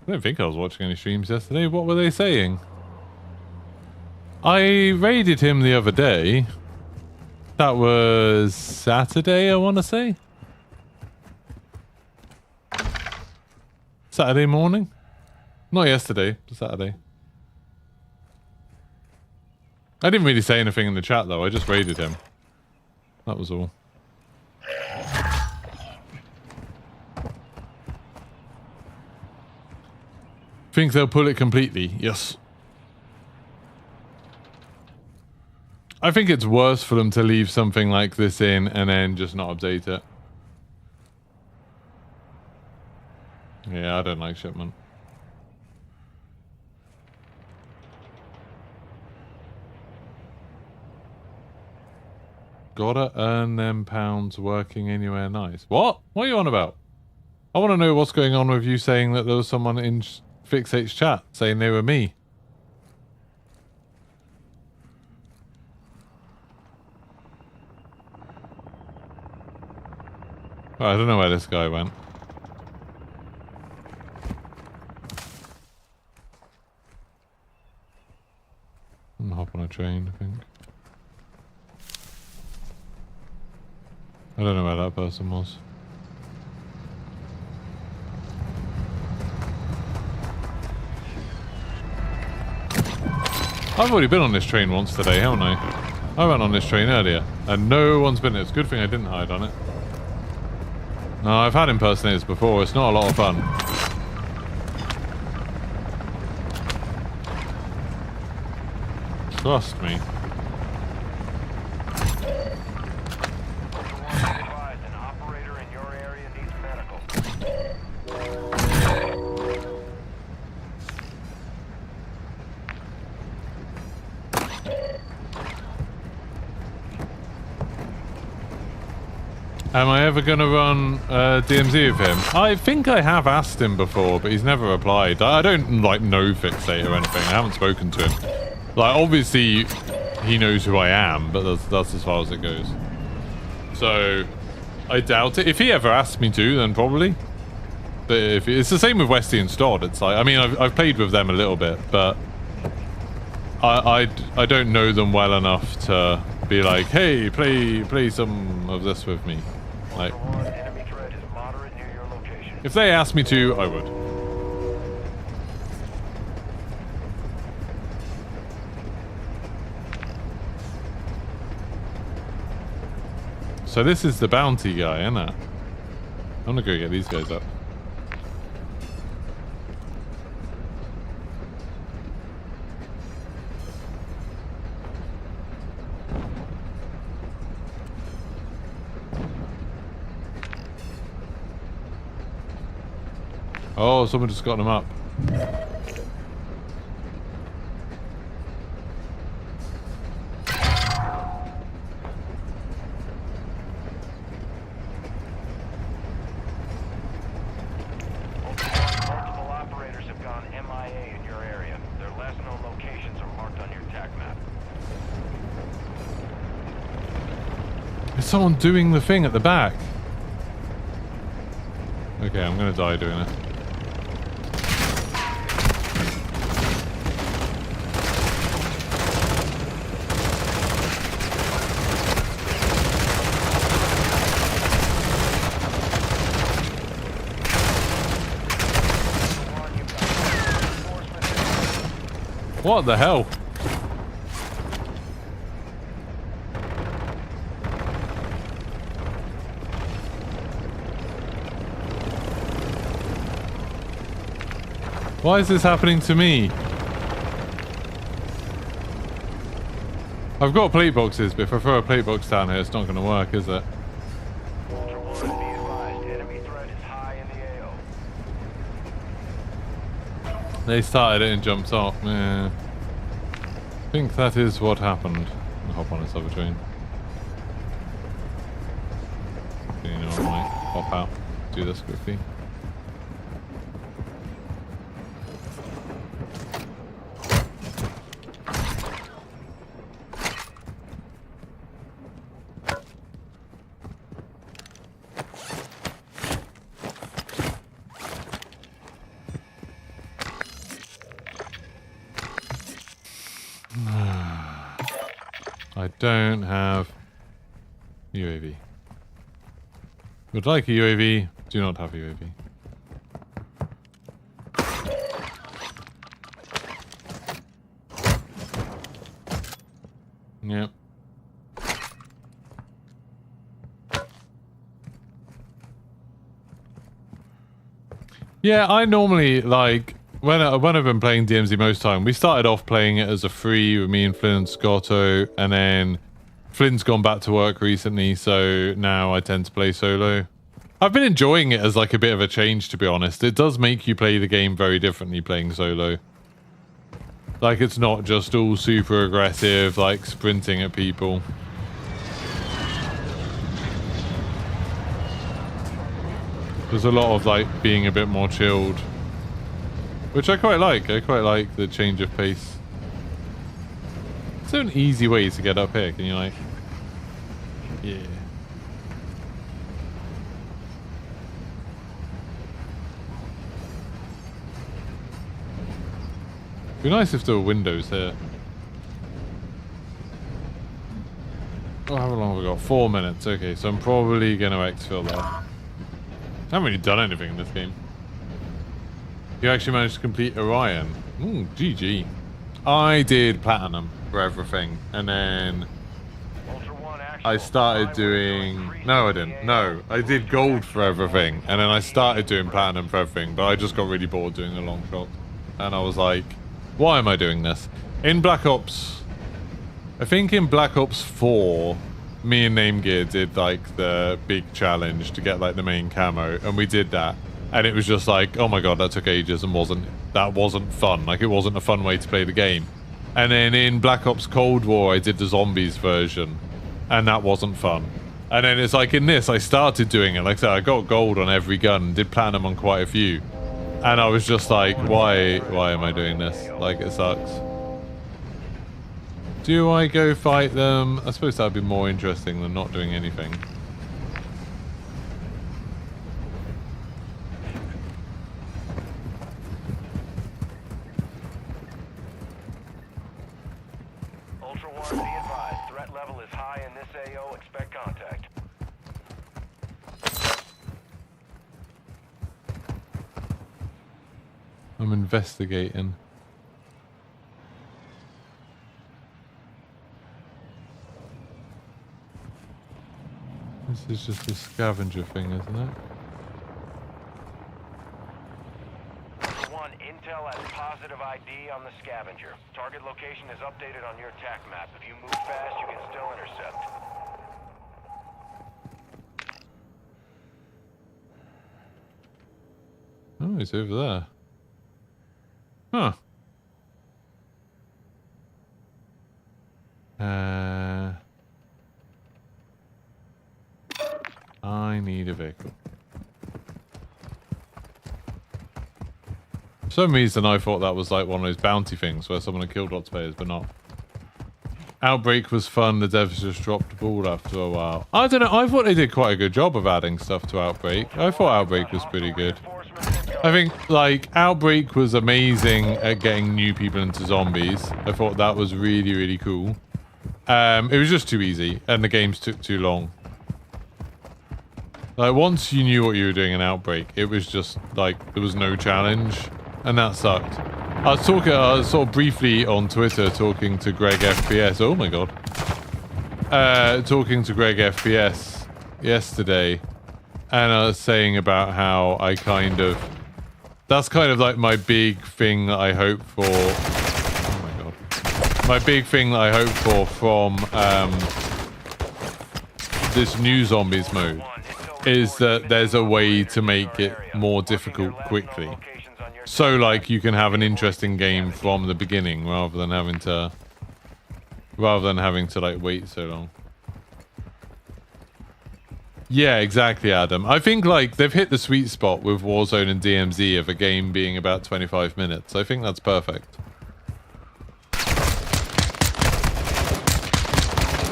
I don't think I was watching any streams yesterday. What were they saying? I raided him the other day. That was Saturday, I want to say. Saturday morning? Not yesterday, Saturday. I didn't really say anything in the chat though, I just raided him. That was all. Think they'll pull it completely? Yes. I think it's worse for them to leave something like this in and then just not update it. Yeah, I don't like shipment. Gotta earn them pounds working anywhere nice. What? What are you on about? I want to know what's going on with you saying that there was someone in Fixate's chat saying they were me. Oh, I don't know where this guy went. I'm gonna hop on a train, I think. I don't know where that person was. I've already been on this train once today, haven't I? I went on this train earlier, and no one's been. It's a good thing I didn't hide on it. No, I've had impersonators before. It's not a lot of fun. Trust me. An operator in your area needs medical. Am I ever going to run DMZ with him? I think I have asked him before, but he's never replied. I don't, like, know Fixate or anything. I haven't spoken to him. Like, obviously, he knows who I am, but that's as far as it goes. So, I doubt it. If he ever asked me to, then probably. But if it's the same with Westy and Stodd. It's like, I mean, I've played with them a little bit, but I don't know them well enough to be like, hey, play some of this with me. Like, Enemy threat is moderate near your location. if they asked me to, I would. So this is the bounty guy, isn't it? I'm gonna go get these guys up. Oh, someone just got them up. Multiple operators have gone MIA in your area. Their last known locations are marked on your TAC map. Is someone doing the thing at the back? Okay, I'm gonna die doing it. What the hell? Why is this happening to me? I've got plate boxes, but if I throw a plate box down here, it's not going to work, is it? Ultra One, be advised, enemy threat is high in the AO. They started it and jumped off. Yeah. I think that is what happened. I'll hop on this other train. You know, I might hop out, do this quickly. I don't have UAV. Would like a UAV, do not have a UAV. Yep. Yeah, I normally like when I've been playing DMZ most time, we started off playing it as a free with me and Flynn and Scotto, and then Flynn's gone back to work recently, so now I tend to play solo. I've been enjoying it as like a bit of a change, to be honest. It does make you play the game very differently playing solo. Like, it's not just all super aggressive, like sprinting at people. There's a lot of like being a bit more chilled, which I quite like. I quite like the change of pace. Is there an easy way to get up here? Can you like... Yeah. It'd be nice if there were windows here. Oh, how long have we got? 4 minutes. Okay, so I'm probably going to exfil there. I haven't really done anything in this game. You actually managed to complete Orion. Ooh, GG. I did platinum for everything, and then I started doing... No, I didn't. No, I did gold for everything, and then I started doing platinum for everything, but I just got really bored doing the long shot. And I was like, why am I doing this? In Black Ops... I think in Black Ops 4, me and Name Gear did like the big challenge to get like the main camo, and we did that. And it was just like, oh my god, that took ages and that wasn't fun. Like, it wasn't a fun way to play the game. And then in Black Ops Cold War, I did the zombies version, and that wasn't fun. And then it's like in this, I started doing it. Like I said, I got gold on every gun, did platinum on quite a few. And I was just like, why am I doing this? Like, it sucks. Do I go fight them? I suppose that would be more interesting than not doing anything. Ultra One, be advised. Threat level is high in this AO. Expect contact. I'm investigating. This is just a scavenger thing, isn't it? One, intel has positive ID on the scavenger. Target location is updated on your TAC map. If you move fast, you can still intercept. Oh, he's over there. Huh. I need a vehicle. For some reason, I thought that was like one of those bounty things where someone had killed lots of players, but not. Outbreak was fun. The devs just dropped the ball after a while. I don't know. I thought they did quite a good job of adding stuff to Outbreak. I thought Outbreak was pretty good. I think, like, Outbreak was amazing at getting new people into zombies. I thought that was really, really cool. It was just too easy, and the games took too long. Like, once you knew what you were doing in Outbreak, it was just, like, there was no challenge, and that sucked. I was sort of briefly on Twitter talking to Greg FPS. Oh my god. Talking to Greg FPS yesterday, and I was saying about how I kind of... That's kind of like my big thing that I hope for... Oh my god. My big thing that I hope for from this new zombies mode is that there's a way to make it more difficult quickly. So, like, you can have an interesting game from the beginning rather than having to like wait so long. Yeah, exactly, Adam. I think like they've hit the sweet spot with Warzone and DMZ of a game being about 25 minutes. I think that's perfect.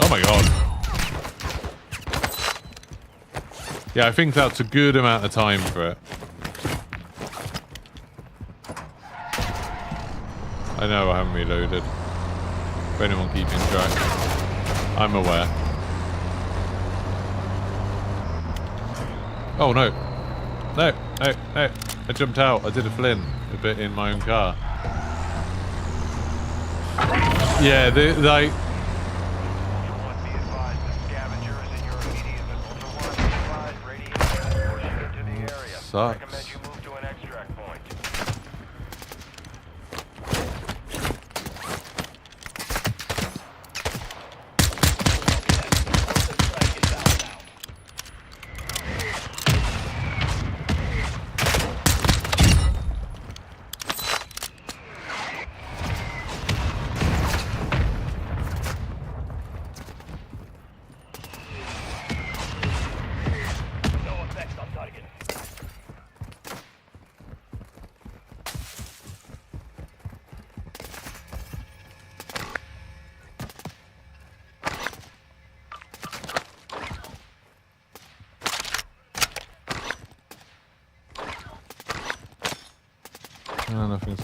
Oh my god. Yeah, I think that's a good amount of time for it. I know I haven't reloaded. For anyone keeping track. I'm aware. Oh no. No, no, no. I jumped out. I did a flin a bit in my own car. Yeah, like... Sucks.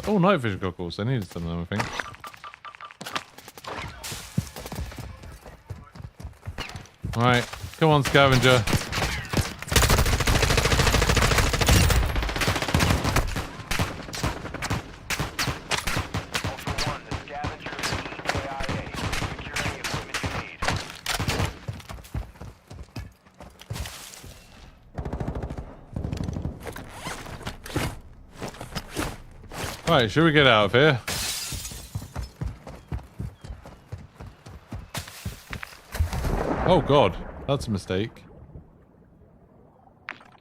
Oh, night vision goggles. I needed some of them, I think. Alright, come on, Scavenger. Right, should we get out of here? Oh god, that's a mistake.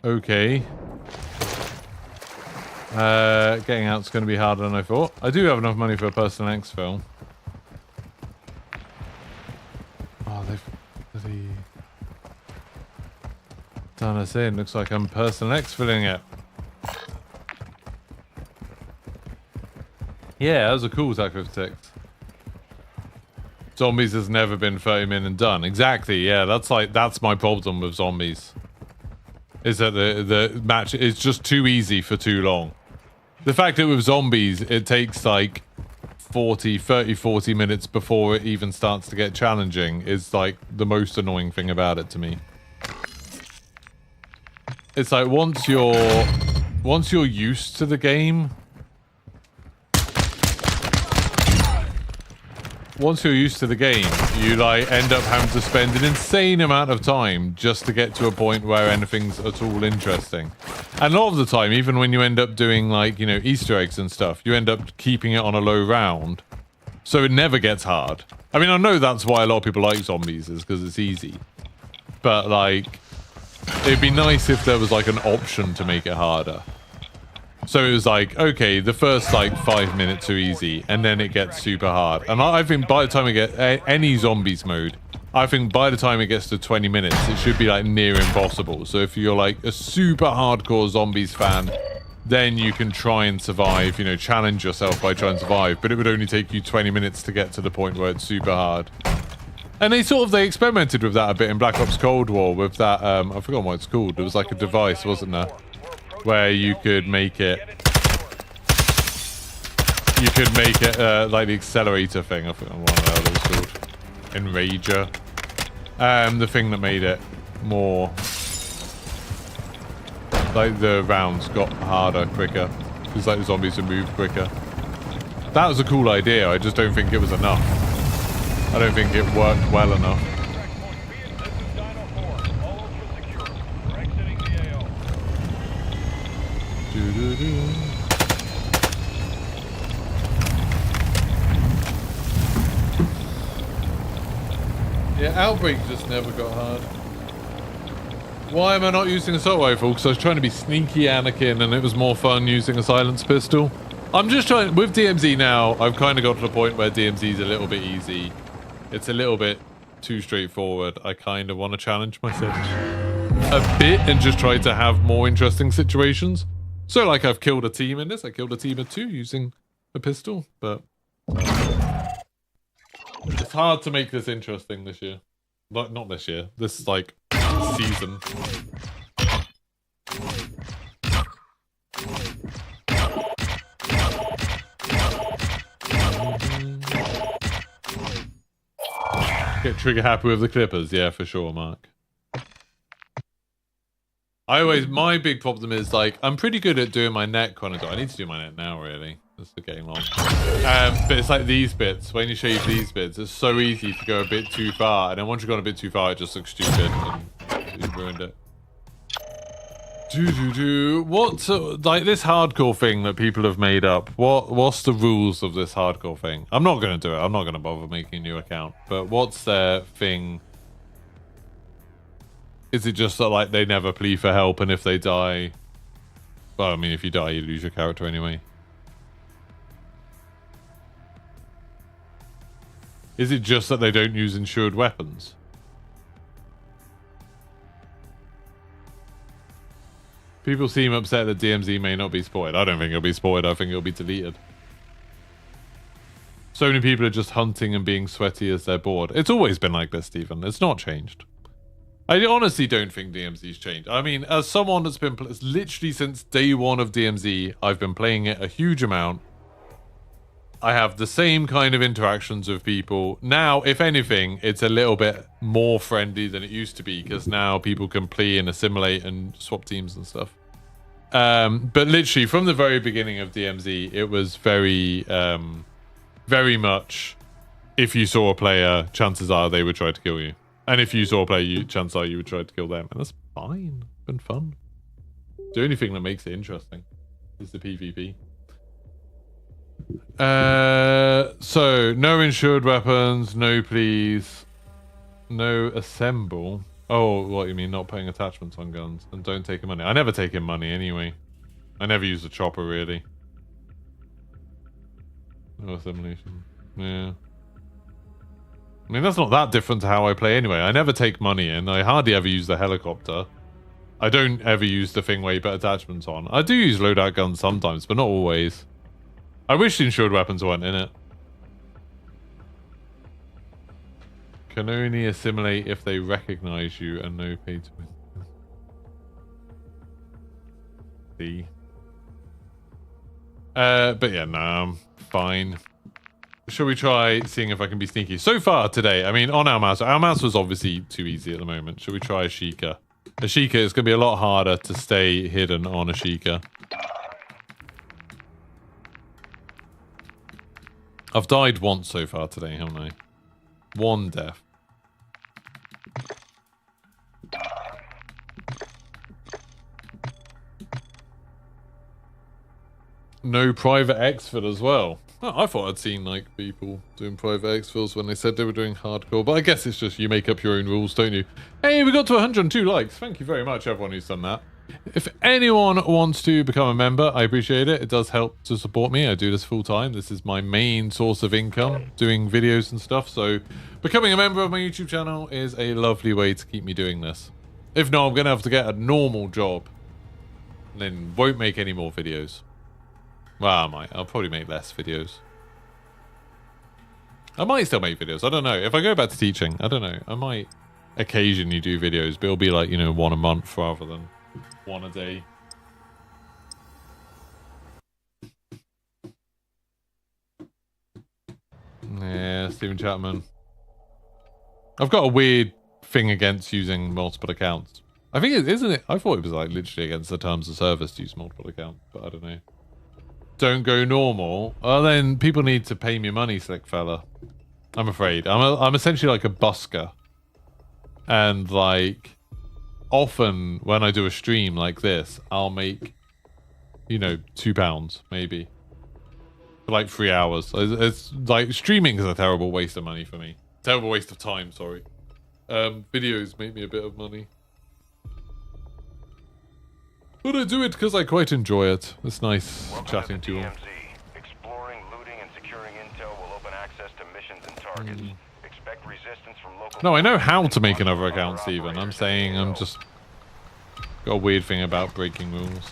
Okay. Getting out's going to be harder than I thought. I do have enough money for a personal exfil. Oh, they've bloody done us in. Looks like I'm personal exfilling it. Yeah, that was a cool tactic. Zombies has never been 30 minutes and done. Exactly, yeah, that's my problem with zombies. Is that the match is just too easy for too long. The fact that with zombies, it takes like 40 minutes before it even starts to get challenging is like the most annoying thing about it to me. It's like once you're used to the game, you like end up having to spend an insane amount of time just to get to a point where anything's at all interesting. And a lot of the time, even when you end up doing like, you know, Easter eggs and stuff, you end up keeping it on a low round. So it never gets hard. I mean, I know that's why a lot of people like zombies, is because it's easy. But like, it'd be nice if there was like an option to make it harder. So it was like, okay, the first like 5 minutes are easy, and then it gets super hard. And I think by the time we get any zombies mode, I think by the time it gets to 20 minutes, it should be like near impossible. So if you're like a super hardcore zombies fan, then you can try and survive, you know, challenge yourself by trying to survive. But it would only take you 20 minutes to get to the point where it's super hard. And they experimented with that a bit in Black Ops Cold War with that, I forgot what it's called. It was like a device, wasn't there? Where you could make it like the accelerator thing. I forgot what it was called. Enrager. The thing that made it more like the rounds got harder quicker because like the zombies would move quicker. That was a cool idea. I just don't think it was enough. I don't think it worked well enough. Yeah, Outbreak just never got hard. Why am I not using assault rifle? Because I was trying to be sneaky Anakin and it was more fun using a silenced pistol. I'm just trying, with DMZ now, I've kind of got to the point where DMZ is a little bit easy. It's a little bit too straightforward. I kind of want to challenge myself a bit and just try to have more interesting situations. So like I've killed a team in this. I killed a team of 2 using a pistol, but it's hard to make this interesting this year. Like, not this year. This, like, season. Get trigger happy with the Clippers. Yeah, for sure, Mark. My big problem is, like, I'm pretty good at doing my net kind of. I need to do my net now, really. This is getting long. But it's like these bits. When you shave these bits, it's so easy to go a bit too far. And then once you've gone a bit too far, it just looks stupid. And you've ruined it. What's like this hardcore thing that people have made up? What's the rules of this hardcore thing? I'm not going to do it. I'm not going to bother making a new account. But what's their thing? Is it just that, like, they never plea for help, and if they die... Well, I mean, if you die, you lose your character anyway. Is it just that they don't use insured weapons? People seem upset that DMZ may not be supported. I don't think it'll be supported. I think it'll be deleted. So many people are just hunting and being sweaty as they're bored. It's always been like this, Stephen. It's not changed. I honestly don't think DMZ's changed. I mean, as someone that's been literally since day 1 of DMZ, I've been playing it a huge amount. I have the same kind of interactions with people. Now, if anything, it's a little bit more friendly than it used to be because now people can play and assimilate and swap teams and stuff. But literally, from the very beginning of DMZ, it was very much, if you saw a player, chances are they would try to kill you. And if you saw a player, chances are you would try to kill them. And that's fine. It's been fun. The only thing that makes it interesting is the PvP. So, no insured weapons, no please, no assemble. Oh, what you mean, not putting attachments on guns, and don't take in money. I never take in money anyway. I never use a chopper, really. No assimilation. Yeah. I mean, that's not that different to how I play anyway. I never take money in. I hardly ever use the helicopter. I don't ever use the thing where you put attachments on. I do use loadout guns sometimes, but not always. I wish the insured weapons weren't in it. Can only assimilate if they recognize you and no pay to win. See. But yeah, no, I'm fine. Shall we try seeing if I can be sneaky? So far today, I mean, on our mouse was obviously too easy at the moment. Shall we try a Sheikah? A Sheikah is going to be a lot harder to stay hidden on a Sheikah. I've died once so far today, haven't I? 1 death. No private exfil as well. Oh, I thought I'd seen like people doing private exfils when they said they were doing hardcore, but I guess it's just you make up your own rules, don't you? Hey, we got to 102 likes. Thank you very much, everyone who's done that. If anyone wants to become a member, I appreciate it. It does help to support me. I do this full time. This is my main source of income, doing videos and stuff. So becoming a member of my YouTube channel is a lovely way to keep me doing this. If not, I'm going to have to get a normal job. And then won't make any more videos. Well, I might. I'll probably make less videos. I might still make videos. I don't know. If I go back to teaching, I don't know. I might occasionally do videos, but it'll be like, you know, 1 a month rather than 1 a day. Yeah, Stephen Chapman. I've got a weird thing against using multiple accounts. I think it isn't it. I thought it was like literally against the terms of service to use multiple accounts, but I don't know. Don't go normal. Well, then people need to pay me money, slick fella. I'm afraid. I'm essentially like a busker, and like often when I do a stream like this, I'll make, you know, £2 maybe for like 3 hours. It's like streaming is a terrible waste of money for me. Terrible waste of time. Sorry. Videos make me a bit of money. But I do it because I quite enjoy it. It's nice chatting to you all. Exploring, looting, and securing intel will open access to missions and targets. Expect resistance from local. No, I know how to make another account, Steven. I'm saying I'm just got a weird thing about breaking rules.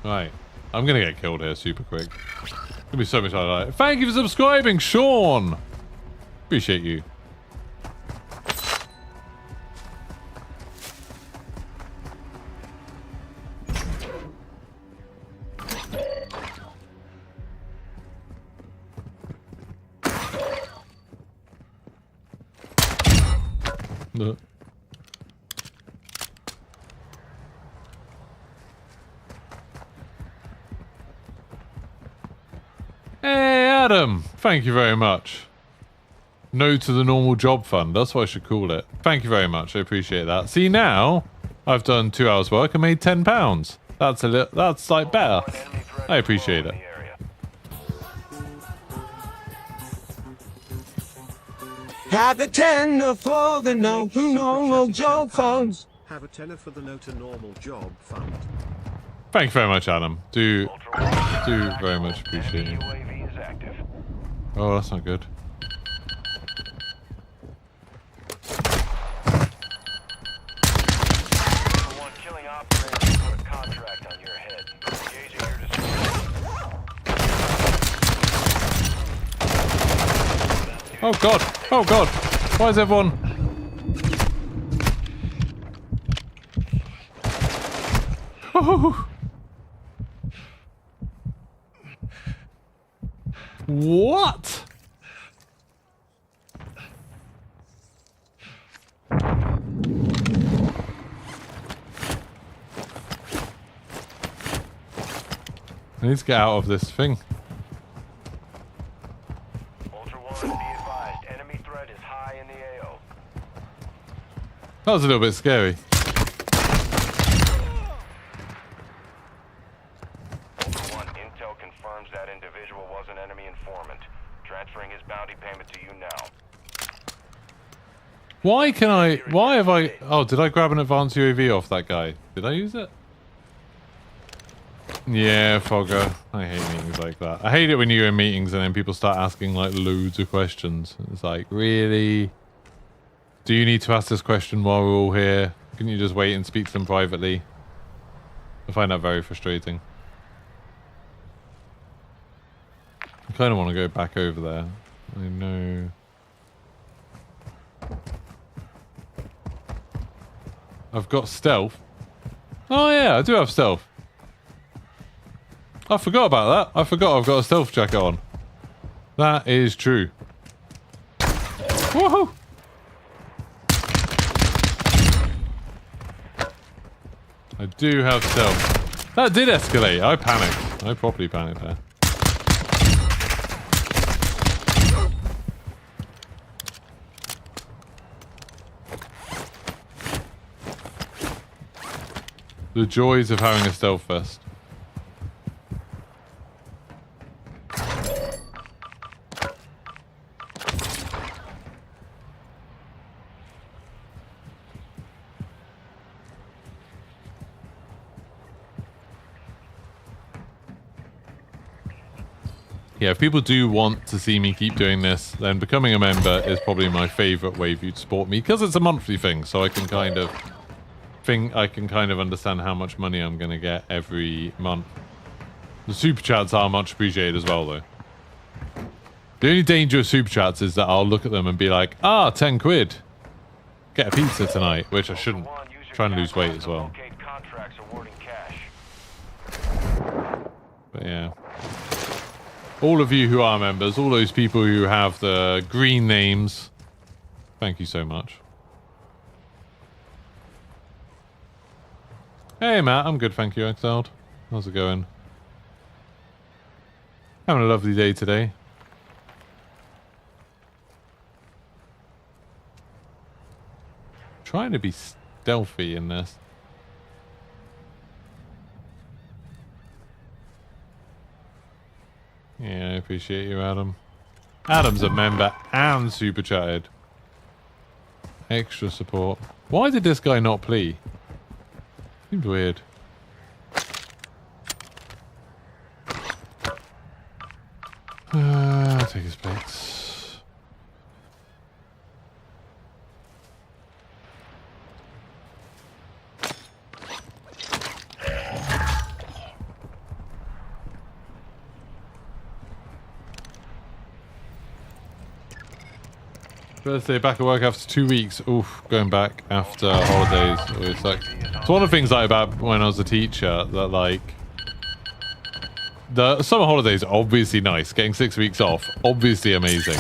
Right. I'm gonna get killed here super quick. Gonna be so much harder. Thank you for subscribing, Sean! Appreciate you. No. Hey, Adam. Thank you very much. No to the normal job fund. That's what I should call it. Thank you very much. I appreciate that. See, now I've done 2 hours work and made £10. That's a little. That's like better. I appreciate it. Have a tenner for the no to normal job funds. Have a tenner for the no to normal job fund. Thank you very much, Adam. Do very much appreciate it. Oh, that's not good. Oh god! Oh god! Why is everyone... Oh. What? I need to get out of this thing. That was a little bit scary. Intel confirms that individual was an enemy informant. Transferring his bounty payment to you now. Why can I... Why have I... Oh, did I grab an advanced UAV off that guy? Did I use it? Yeah, Fogger. I hate meetings like that. I hate it when you're in meetings and then people start asking like loads of questions. It's like, really? Do you need to ask this question while we're all here? Can you just wait and speak to them privately? I find that very frustrating. I kind of want to go back over there. I know. I've got stealth. Oh yeah, I do have stealth. I forgot about that. I forgot I've got a stealth jacket on. That is true. Woohoo! I do have stealth. That did escalate. I panicked. I properly panicked there. The joys of having a stealth vest. Yeah, if people do want to see me keep doing this, then becoming a member is probably my favorite way for you to support me, because it's a monthly thing, so I can kind of understand how much money I'm going to get every month. The super chats are much appreciated as well, though. The only danger of super chats is that I'll look at them and be like, 10 quid. Get a pizza tonight, which I shouldn't. Try and lose weight as well. But yeah. All of you who are members, all those people who have the green names, thank you so much. Hey Matt, I'm good, thank you, Exiled. How's it going? Having a lovely day today. Trying to be stealthy in this. Yeah, I appreciate you, Adam. Adam's a member and super chatted. Extra support. Why did this guy not plea? Seems weird. I'll take his plates. First day back at work after 2 weeks. Oof, going back after holidays. It's like, it's one of the things like about when I was a teacher that like the summer holidays are obviously nice. Getting 6 weeks off, obviously amazing.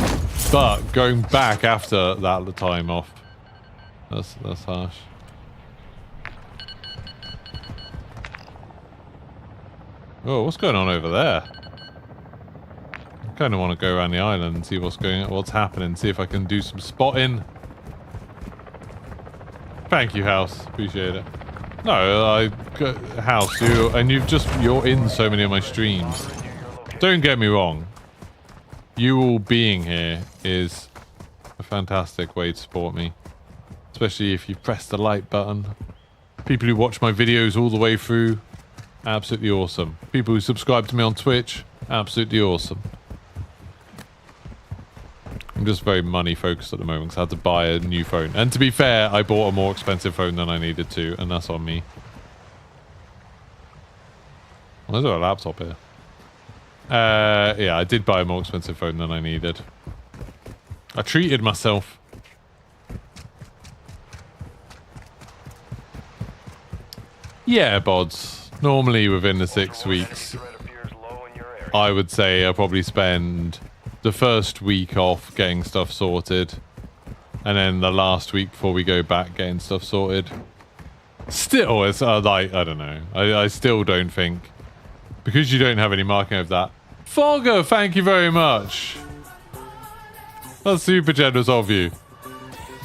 But going back after that time off, that's harsh. Oh, what's going on over there? I kind of want to go around the island and see what's happening, see if I can do some spotting. Thank you, House. Appreciate it. No, House, you're in so many of my streams. Don't get me wrong. You all being here is a fantastic way to support me. Especially if you press the like button. People who watch my videos all the way through, absolutely awesome. People who subscribe to me on Twitch, absolutely awesome. I'm just very money focused at the moment because I had to buy a new phone. And to be fair, I bought a more expensive phone than I needed to, and that's on me. Well, there's a laptop here. Yeah, I did buy a more expensive phone than I needed. I treated myself. Yeah, bods. Normally within the 6 weeks, I would say I'll probably spend the first week off getting stuff sorted, and then the last week before we go back getting stuff sorted. Still, it's like, I don't know. I still don't think, because you don't have any marking of that. Fogger, thank you very much. That's super generous of you.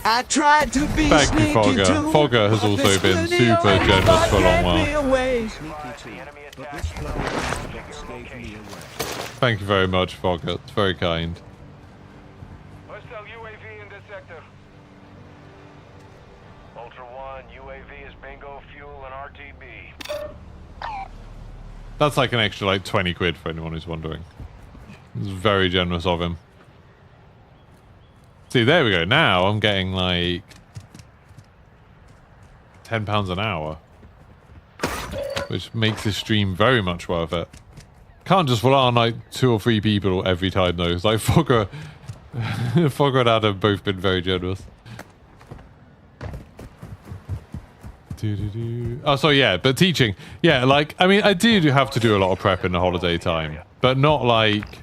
I tried to be thank you, Fogger. Fogger has also been super generous for a long while. Thank you very much, Fogger. It's very kind. Hostile UAV in this sector. Ultra One, UAV is bingo, fuel, and RTB. That's like an extra like 20 quid for anyone who's wondering. It's very generous of him. See, there we go. Now I'm getting like £10 an hour, which makes this stream very much worth it. Can't just rely on like 2 or 3 people every time though. It's like Fogger and Adam have both been very generous. Oh, so yeah, but teaching. Yeah, like, I mean, I do have to do a lot of prep in the holiday time, but not like,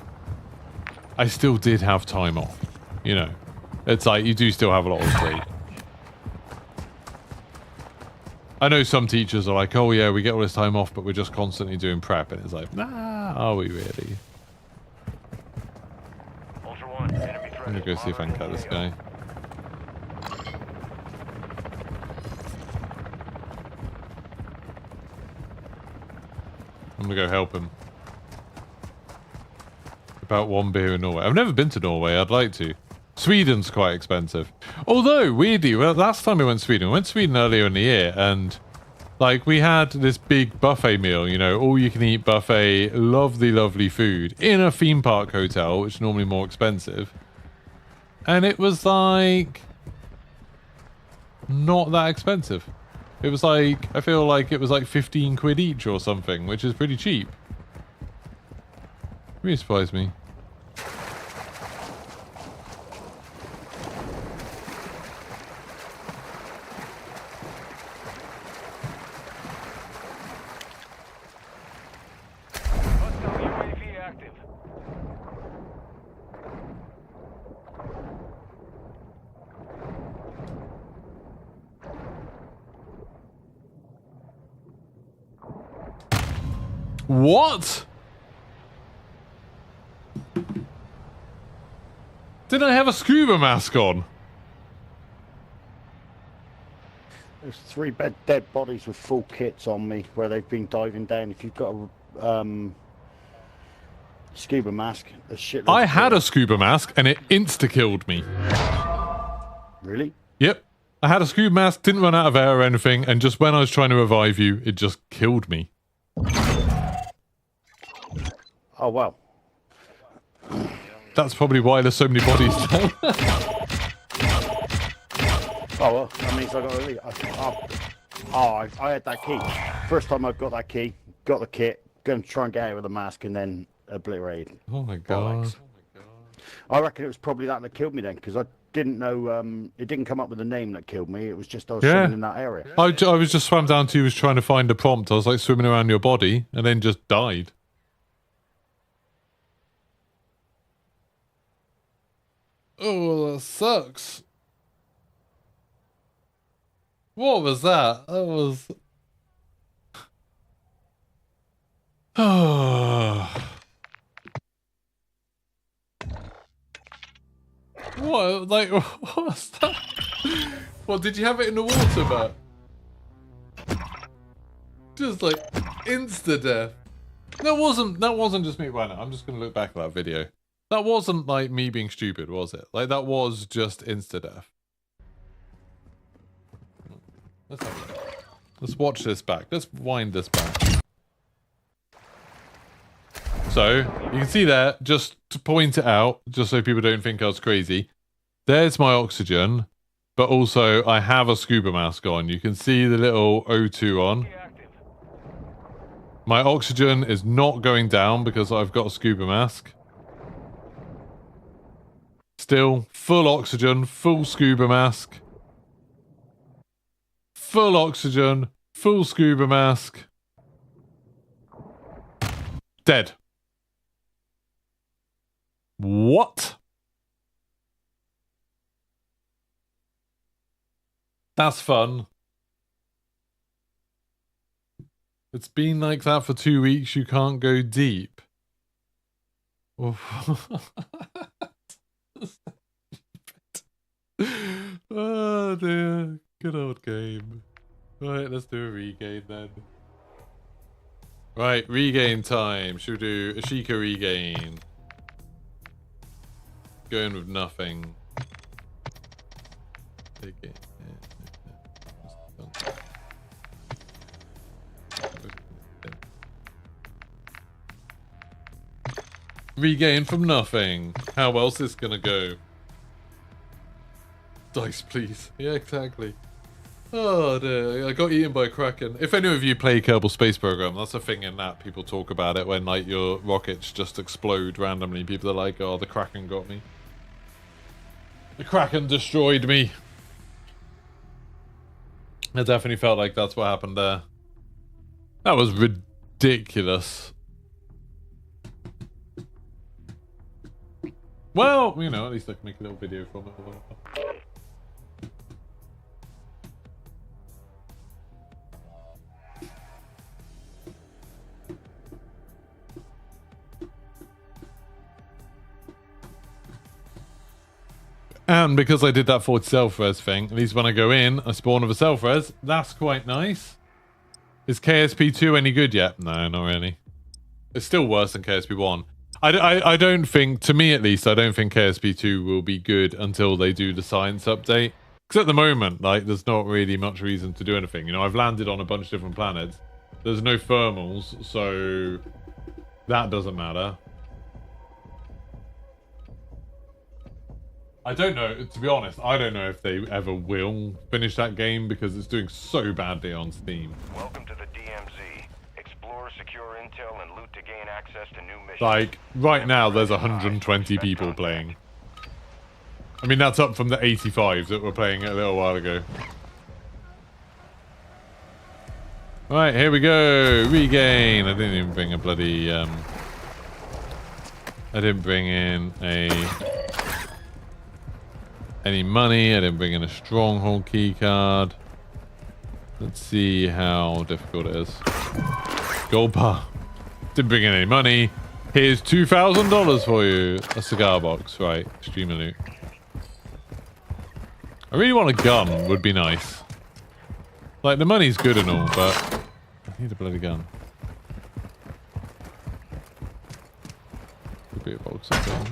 I still did have time off, you know. It's like, you do still have a lot of sleep. I know some teachers are like, oh yeah, we get all this time off, but we're just constantly doing prep, and it's like, nah, are we really? I'm gonna go see if I can cut this guy. I'm gonna go help him. About 1 beer in Norway. I've never been to Norway, I'd like to. Sweden's quite expensive. Although, weirdly, well, last time we went to Sweden earlier in the year, and Like, we had this big buffet meal, you know, all you can eat buffet, lovely, lovely food in a theme park hotel, which is normally more expensive. And it was like not that expensive. It was like, I feel like it was like 15 quid each or something, which is pretty cheap. Really surprised me. Hostile UAV active. What? Didn't I have a scuba mask on? There's 3 dead bodies with full kits on me where they've been diving down. If you've got a scuba mask, a shit. I had a scuba mask and it insta-killed me. Really? Yep. I had a scuba mask, didn't run out of air or anything, and just when I was trying to revive you, it just killed me. Oh, well. That's probably why there's so many bodies today. Oh, well, that means I got to leave. I had that key. First time I got that key, got the kit, going to try and get out with the mask, and then obliterated. Oh my god. Bollocks. I reckon it was probably that killed me then, because I didn't know, it didn't come up with the name that killed me. It was just I was swimming in that area. I was just swam down to you, was trying to find a prompt. I was like swimming around your body, and then just died. Oh, that sucks. What was that? That was... What? Like, what was that? What, did you have it in the water, Matt? Just like, insta-death. That wasn't just me right now. I'm just gonna look back at that video. That wasn't like me being stupid, was it? Like, that was just insta-death. Let's watch this back. Let's wind this back. So, you can see there, just to point it out, just so people don't think I was crazy, there's my oxygen, but also I have a scuba mask on. You can see the little O2 on. My oxygen is not going down because I've got a scuba mask. Still, full oxygen, full scuba mask. Full oxygen, full scuba mask. Dead. What? That's fun. It's been like that for 2 weeks. You can't go deep. Oh dear. Good old game. Right, let's do a regain then. Right, regain time. Should we do a Sheikah regain? Going with nothing. Take it. Regain from nothing. How else is this gonna go? Dice, please. Yeah, exactly. Oh dear, I got eaten by a Kraken. If any of you play Kerbal Space Program, that's a thing in that people talk about it when like your rockets just explode randomly. People are like, oh, the Kraken got me. The Kraken destroyed me. I definitely felt like that's what happened there. That was ridiculous. Well, you know, at least I can make a little video from it. And because I did that 40 self-res thing, at least when I go in, I spawn with a self-res. That's quite nice. Is KSP2 any good yet? No, not really. It's still worse than KSP1. I don't think, to me at least, I don't think KSP2 will be good until they do the science update. Because at the moment, like, there's not really much reason to do anything. You know, I've landed on a bunch of different planets. There's no thermals, so that doesn't matter. I don't know, to be honest, I don't know if they ever will finish that game because it's doing so badly on Steam. Welcome to the DMZ. Explore, secure intel, and loot to gain access to new missions. Like, right now there's 120 people playing. I mean, that's up from the 85 that were playing a little while ago. Right, here we go. Regain. I didn't even bring a bloody, I didn't bring in any money. I didn't bring in a stronghold key card. Let's see how difficult it is. Gold bar. Didn't bring in any money. Here's $2,000 for you. A cigar box. Right. Extreme loot. I really want a gun. Would be nice. Like, the money's good and all, but I need a bloody gun. Could be a box of gun.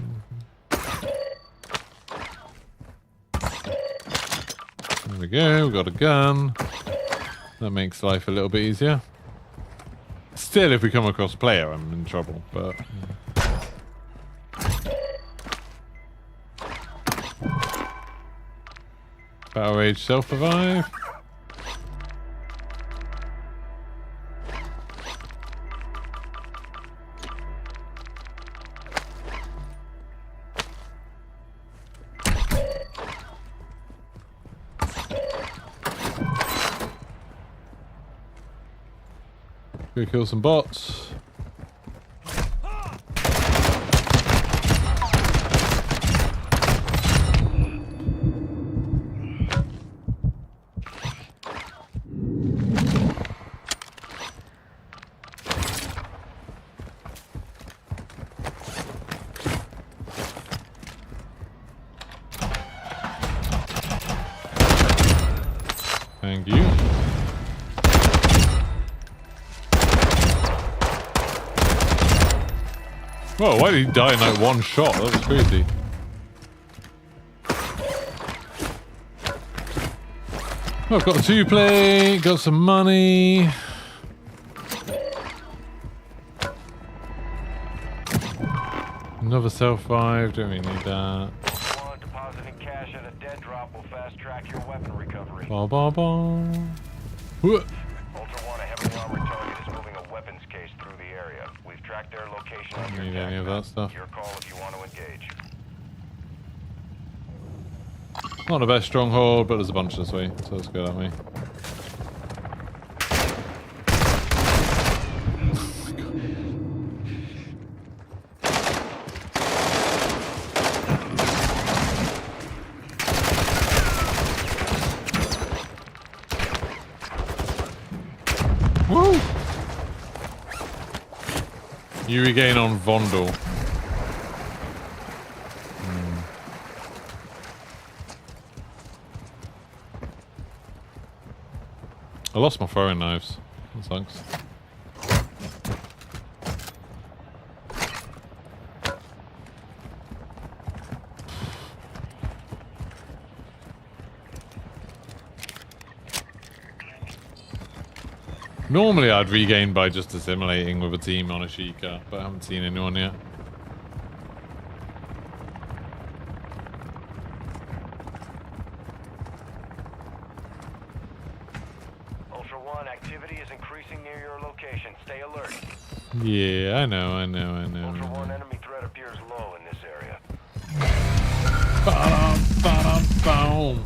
There we go, we've got a gun. That makes life a little bit easier. Still, if we come across a player, I'm in trouble, but... Battle Rage self-revive. Go kill some bots. Thank you. Whoa, why did he die in like one shot? That was crazy. Oh, I've got a 2-play, got some money. Another self-revive, don't really need that. Depositing cash at a dead drop will fast track your weapon recovery. Ba ba ba. Ultra One, a heavily armored target is moving a weapons case through the area. We've tracked their location on your Need any of that stuff. Your call if you want to engage. Not the best stronghold, but there's a bunch this way, so let's go that way. Woo! You regain on Vondel. I lost my throwing knives. That sucks. Normally I'd regain by just assimilating with a team on a Sheikah, but I haven't seen anyone yet. Ultra One, activity is increasing near your location. Stay alert. Yeah, I know. Ultra One, enemy threat appears low in this area. Boom.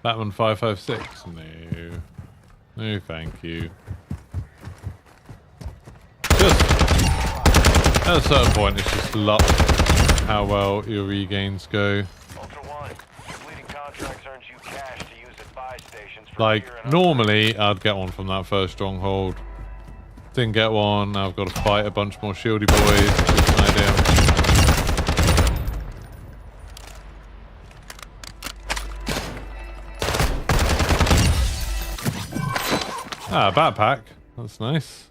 Batman 556? No. No, thank you. Just at a certain point, it's just luck how well your regains go. Ultra One, completing contracts earns you cash to use at buy stations for Like, gear and normally I'd get one from that first stronghold. Didn't get one, now I've got to fight a bunch more shieldy boys. Just an idea. Ah, backpack. That's nice.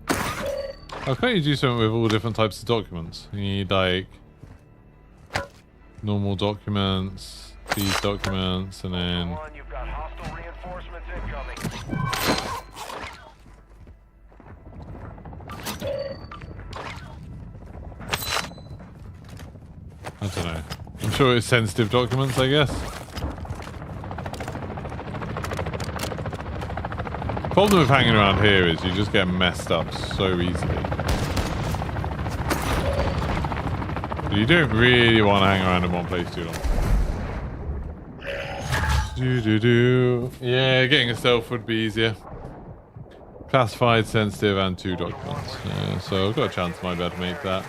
How can't you do something with all different types of documents? You need, like, normal documents, these documents, and then... Ultra One, you've got hostile reinforcements incoming. I don't know. I'm sure it's sensitive documents, I guess. Problem with hanging around here is you just get messed up so easily. You don't really want to hang around in one place too long. Yeah, getting a stealth would be easier. Classified, sensitive, and 2 documents. So I've got a chance I might be able to make that.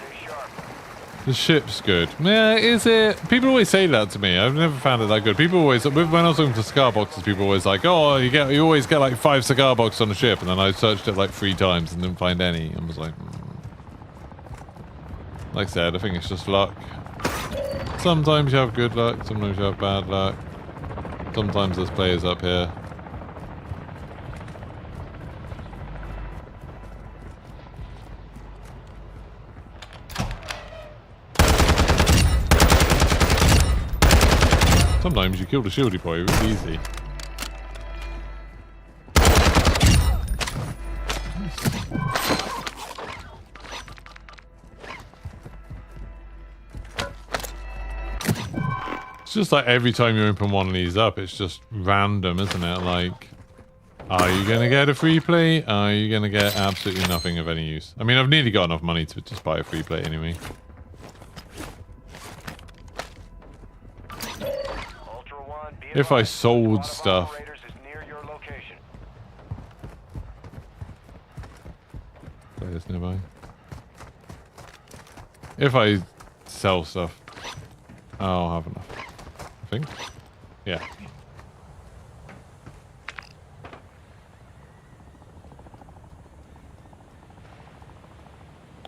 The ship's good. Yeah, is it? People always say that to me. I've never found it that good. People always, when I was looking for cigar boxes, people always like, oh, you always get like 5 cigar boxes on a ship, and then I searched it like 3 times and didn't find any, and was like, Like I said, I think it's just luck. Sometimes you have good luck, sometimes you have bad luck. Sometimes there's players up here. Sometimes you kill the shieldy boy really easy. It's just like every time you open one of these up, it's just random, isn't it? Like, are you going to get a free plate? Are you going to get absolutely nothing of any use? I mean, I've nearly got enough money to just buy a free plate anyway. If I sold stuff. Players nearby. If I sell stuff, I'll have enough. I think. Yeah.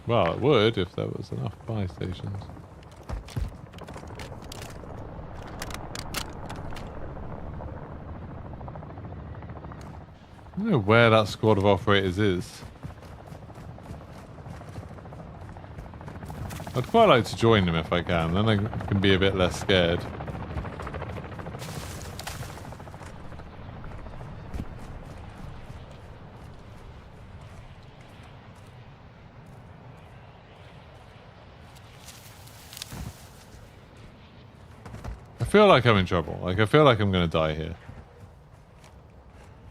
Well, it would if there was enough buy stations. I don't know where that squad of operators is. I'd quite like to join them if I can, then I can be a bit less scared. I feel like I'm in trouble. Like, I feel like I'm going to die here.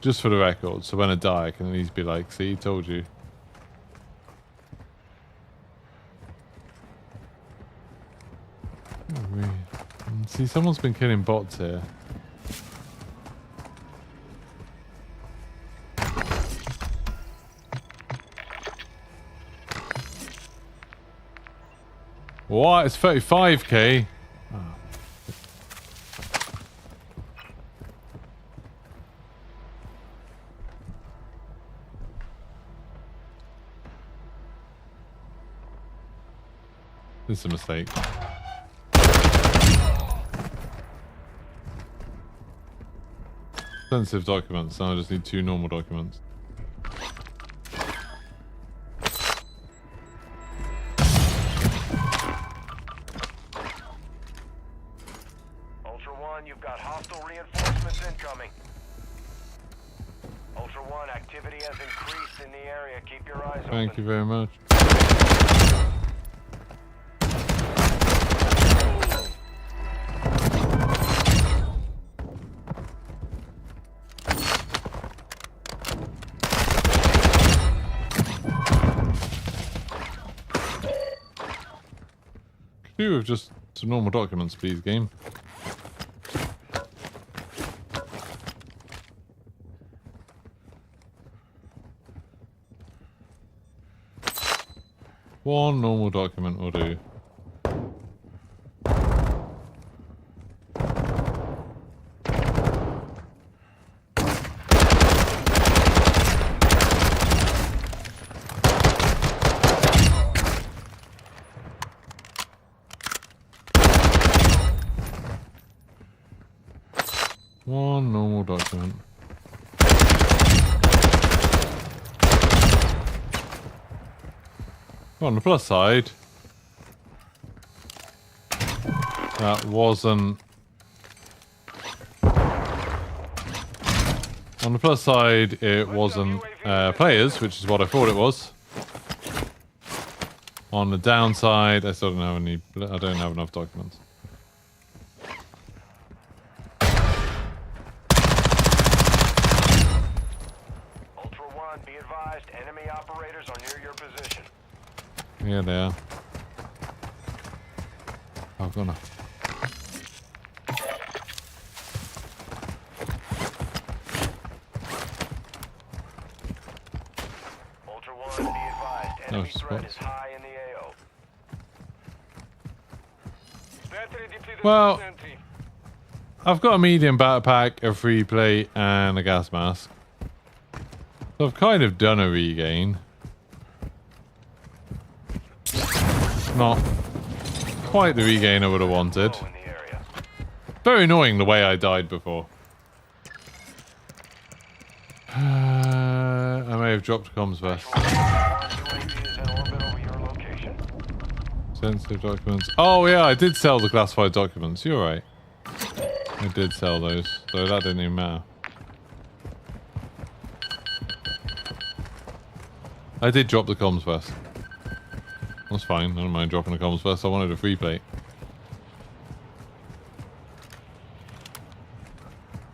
Just for the record, so when I die, I can at least be like, see, told you. Oh, weird. See, someone's been killing bots here. What? It's 35k? Oh. This is a mistake. Sensitive documents, so I just need 2 normal documents. Ultra One, you've got hostile reinforcements incoming. Ultra One, activity has increased in the area. Keep your eyes open. Thank you very much. Could do with just some normal documents, please, game. One normal document will do. One normal document. On the plus side, that wasn't... On the plus side, it wasn't players, which is what I thought it was. On the downside, I still don't have any... I don't have enough documents. Ultra One, be advised, enemy operators are near your position. Yeah, they are. Oh, gonna. Ultra One, be advised, enemy threat is high in the AO. Battery depleted. Well, I've got a medium backpack, a free plate, and a gas mask. So I've kind of done a regain. Not quite the regain I would have wanted. Very annoying the way I died before. I may have dropped comms vest. Sensitive documents. Oh yeah, I did sell the classified documents. You're right. I did sell those, so that didn't even matter. I did drop the comms vest. That's fine. I don't mind dropping the comms vest. I wanted a free plate.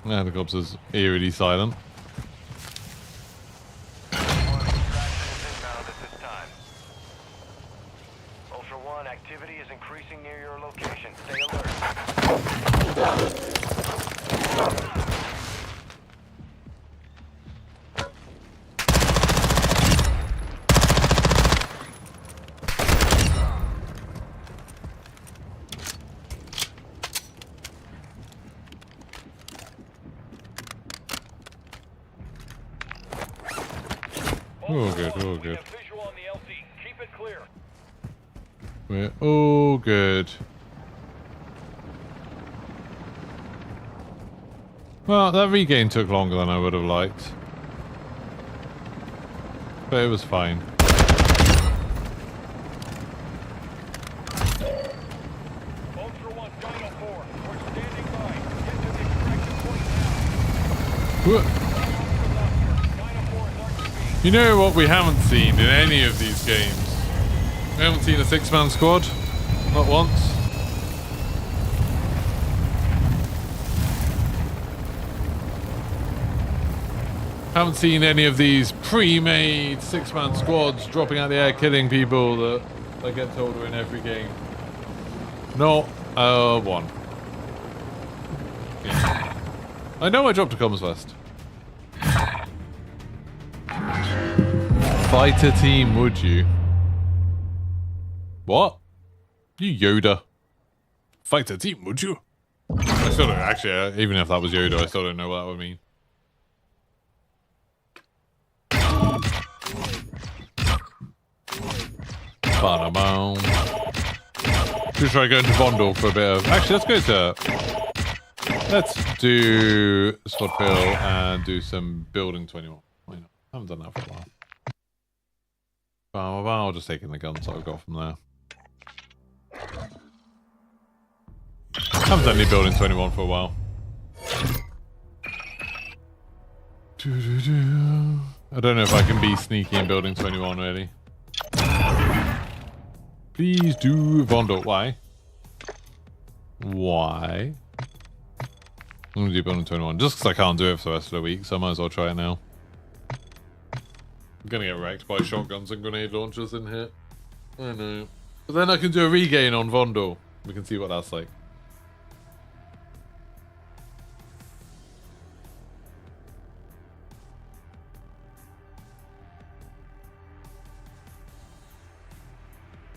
The helicopter's eerily silent. Ultra One, activity is increasing near your location. Stay alert. We're all good, we're all good. Visual on the LZ. Keep it clear. We're all good. Well, that regain took longer than I would have liked. But it was fine. Ultra One, Dino 4. We're standing by. Get to the extraction point Whoa. now. Dino 4 is RTB. You know what we haven't seen in any of these games? We haven't seen a six-man squad. Not once. Haven't seen any of these pre-made six-man squads dropping out the air, killing people that I get told are in every game. Not one. Yeah. I know I dropped a comms vest. Fighter team, would you? What? You Yoda. Fighter team, would you? I still don't, actually, even if that was Yoda, I still don't know what that would mean. Ba-da-boom. Should try going to Vondel for a bit of... Actually, let's go to... Let's do squad fill and do some building 21. Why not? I haven't done that for a while. I'll just take in the guns that I've got from there. I haven't done any building 21 for a while. I don't know if I can be sneaky in building 21 really. Please do Vondel. Why? Why? I'm gonna do building 21 just because I can't do it for the rest of the week, so I might as well try it now. I'm gonna get wrecked by shotguns and grenade launchers in here. I know. But then I can do a regain on Vondel. We can see what that's like.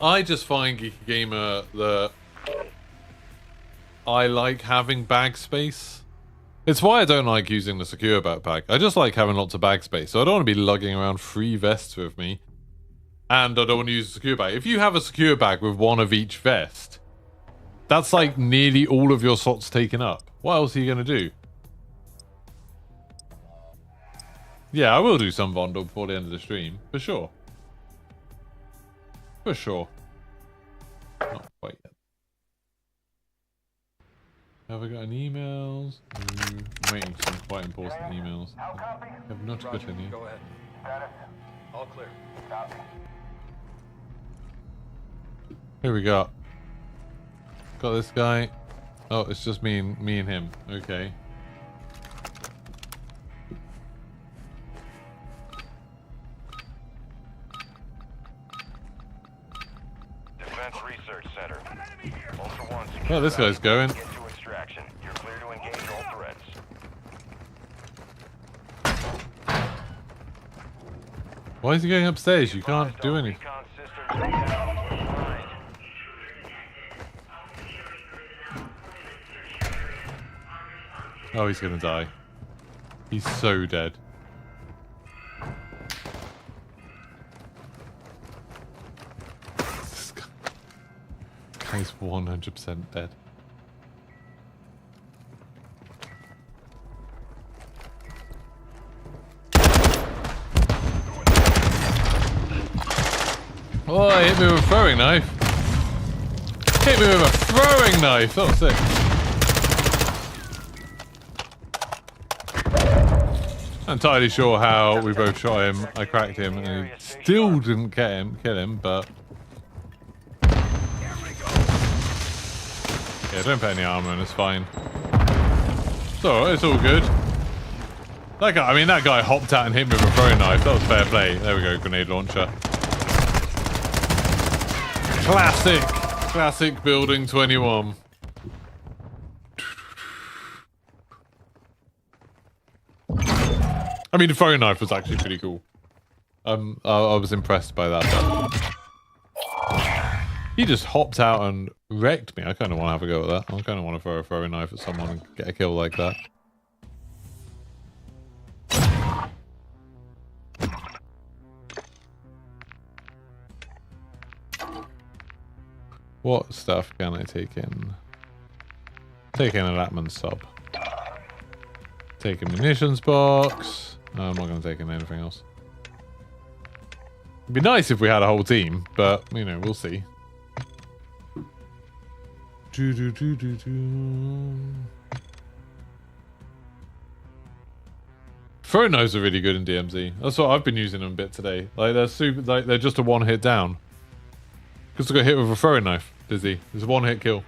I just find Geeky Gamer that I like having bag space. It's why I don't like using the secure backpack. I just like having lots of bag space. So I don't want to be lugging around 3 vests with me. And I don't want to use a secure bag. If you have a secure bag with 1 of each vest, that's like nearly all of your slots taken up. What else are you going to do? Yeah, I will do some Vondel before the end of the stream. For sure. For sure. Not quite yet. Have I got any emails? No. I'm waiting for some quite important emails. I have not got any. Go ahead. All clear. Here we go. Got this guy. Oh, it's just me and him. Okay. Defense Research Center. Ultra One. Oh, this guy's going. Get to extraction. You're clear to engage all threats. Why is he going upstairs? You can't do anything. Recon systems down. Behind. Oh, he's gonna die. He's so dead. This guy's 100% dead. Oh, he hit me with a throwing knife. Hit me with a throwing knife. That was sick. Not entirely sure how we both shot him. I cracked him and he still didn't kill him, but yeah, don't put any armor on, it's fine. It's all good. That guy, I mean, that guy hopped out and hit me with a throwing knife. That was fair play. There we go, grenade launcher. Classic building 21. I mean, the throwing knife was actually pretty cool. I was impressed by that. But he just hopped out and wrecked me. I kind of want to have a go at that. I kind of want to throw a throwing knife at someone and get a kill like that. What stuff can I take in? Take in a Latman sub. Take a munitions box. No, I'm not going to take in anything else. It'd be nice if we had a whole team, but, you know, we'll see. Throwing knives are really good in DMZ. That's what I've been using them a bit today. Like, they're super, like, they're just a one-hit down. Because I got hit with a throwing knife, Dizzy. It's a one-hit kill.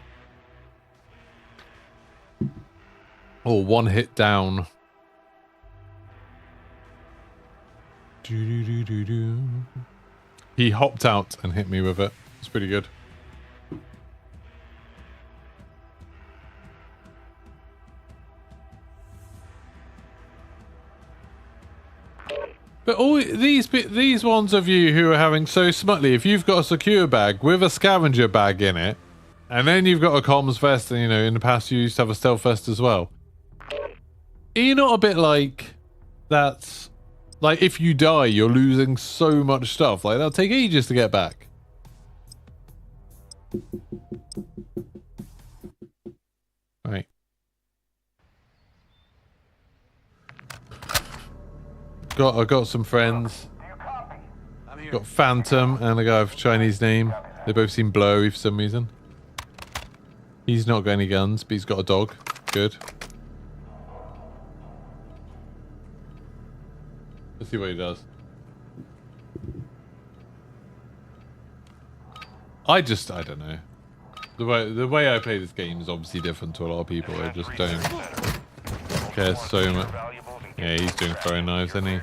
Or one hit down. He hopped out and hit me with it. It's pretty good. But all these ones of you who are having so smutly, if you've got a secure bag with a scavenger bag in it, and then you've got a comms vest, and you know, in the past you used to have a stealth vest as well. Are you not a bit like, that's, like, if you die, you're losing so much stuff. Like, that'll take ages to get back. Right. I got some friends. Got Phantom and a guy with a Chinese name. They both seem blowy for some reason. He's not got any guns, but he's got a dog. Good. Let's see what he does. I don't know. The way I play this game is obviously different to a lot of people. I just don't care so much. Yeah, he's doing throwing knives, isn't he?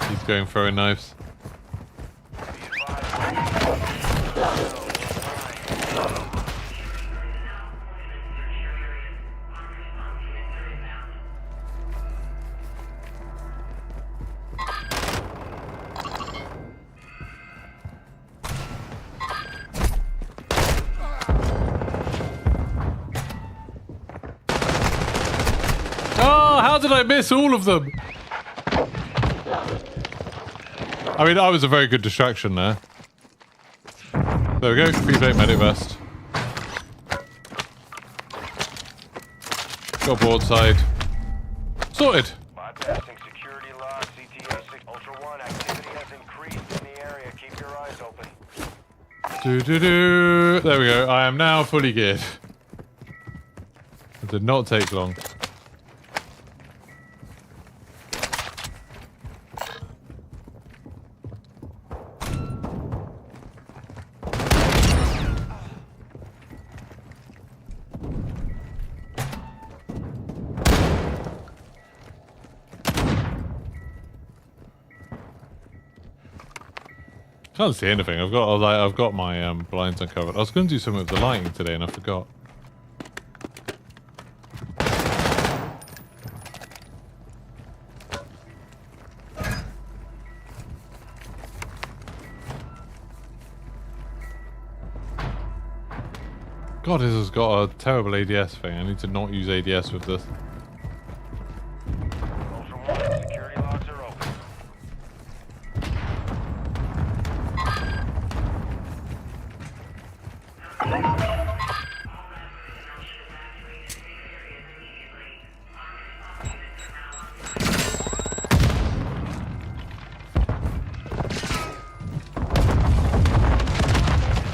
He's going throwing knives. How did I miss all of them? I mean, I was a very good distraction there. There we go, free plate medic vest. Got broadside. Sorted. Bypassing security lock, CTA 6 Ultra One activity has increased in the area. Keep your eyes open. There we go. I am now fully geared. It did not take long. Can't see anything. I've got my blinds uncovered. I was going to do something with the lighting today, and I forgot. God, this has got a terrible ADS thing. I need to not use ADS with this. Ultra One, security locks are open.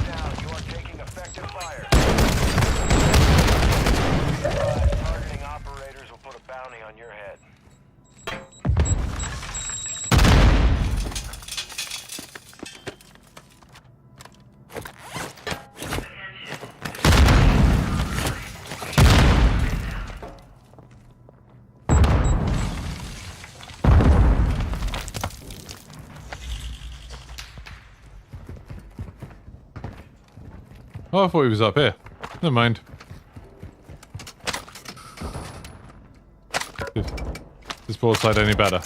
Down, you are taking effective fire. Targeting operators will put a bounty on your head. Oh, I thought he was up here. Never mind. Is this port side any better?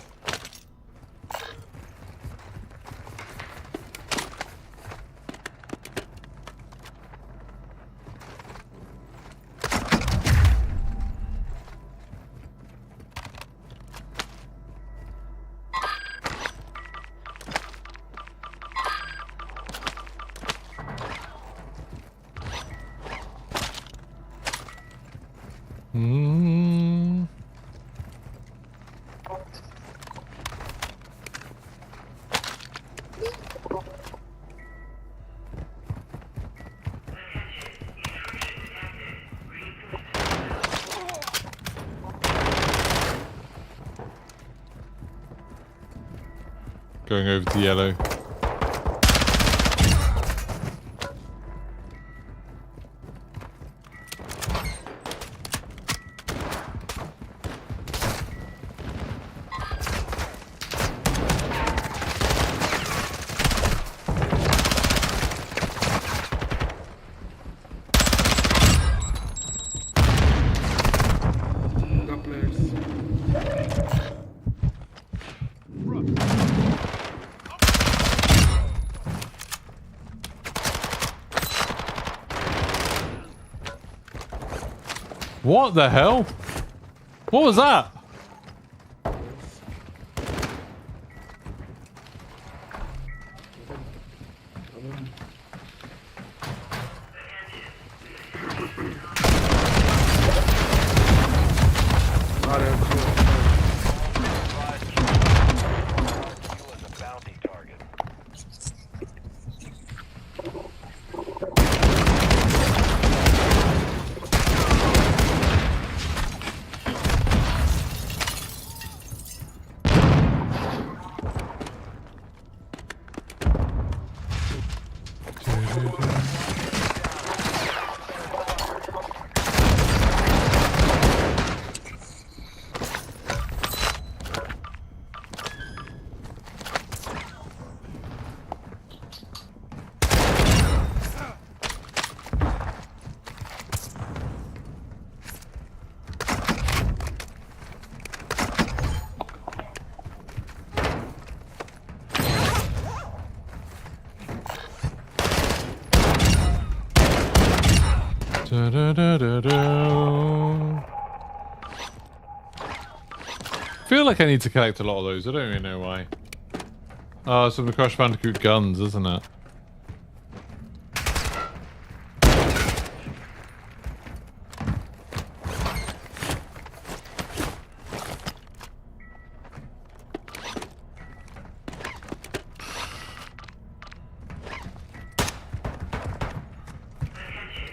Hmm. Going over to yellow. What the hell? What was that? Feel like I need to collect a lot of those. I don't really know why. Oh, some of the Crash Bandicoot guns, isn't it?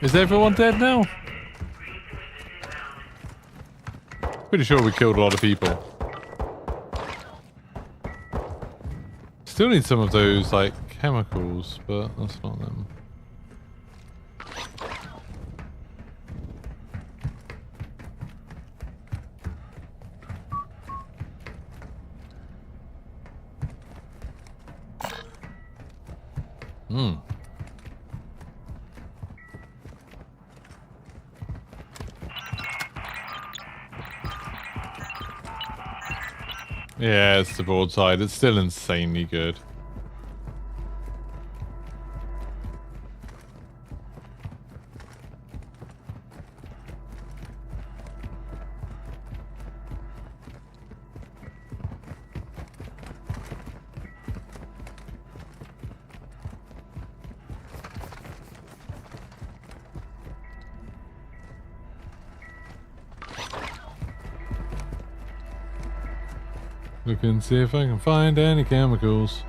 Is everyone dead now? Pretty sure we killed a lot of people. Still need some of those, like, chemicals, but that's not them. Hmm. Yeah, it's the broadside. It's still insanely good. Look and see if I can find any chemicals.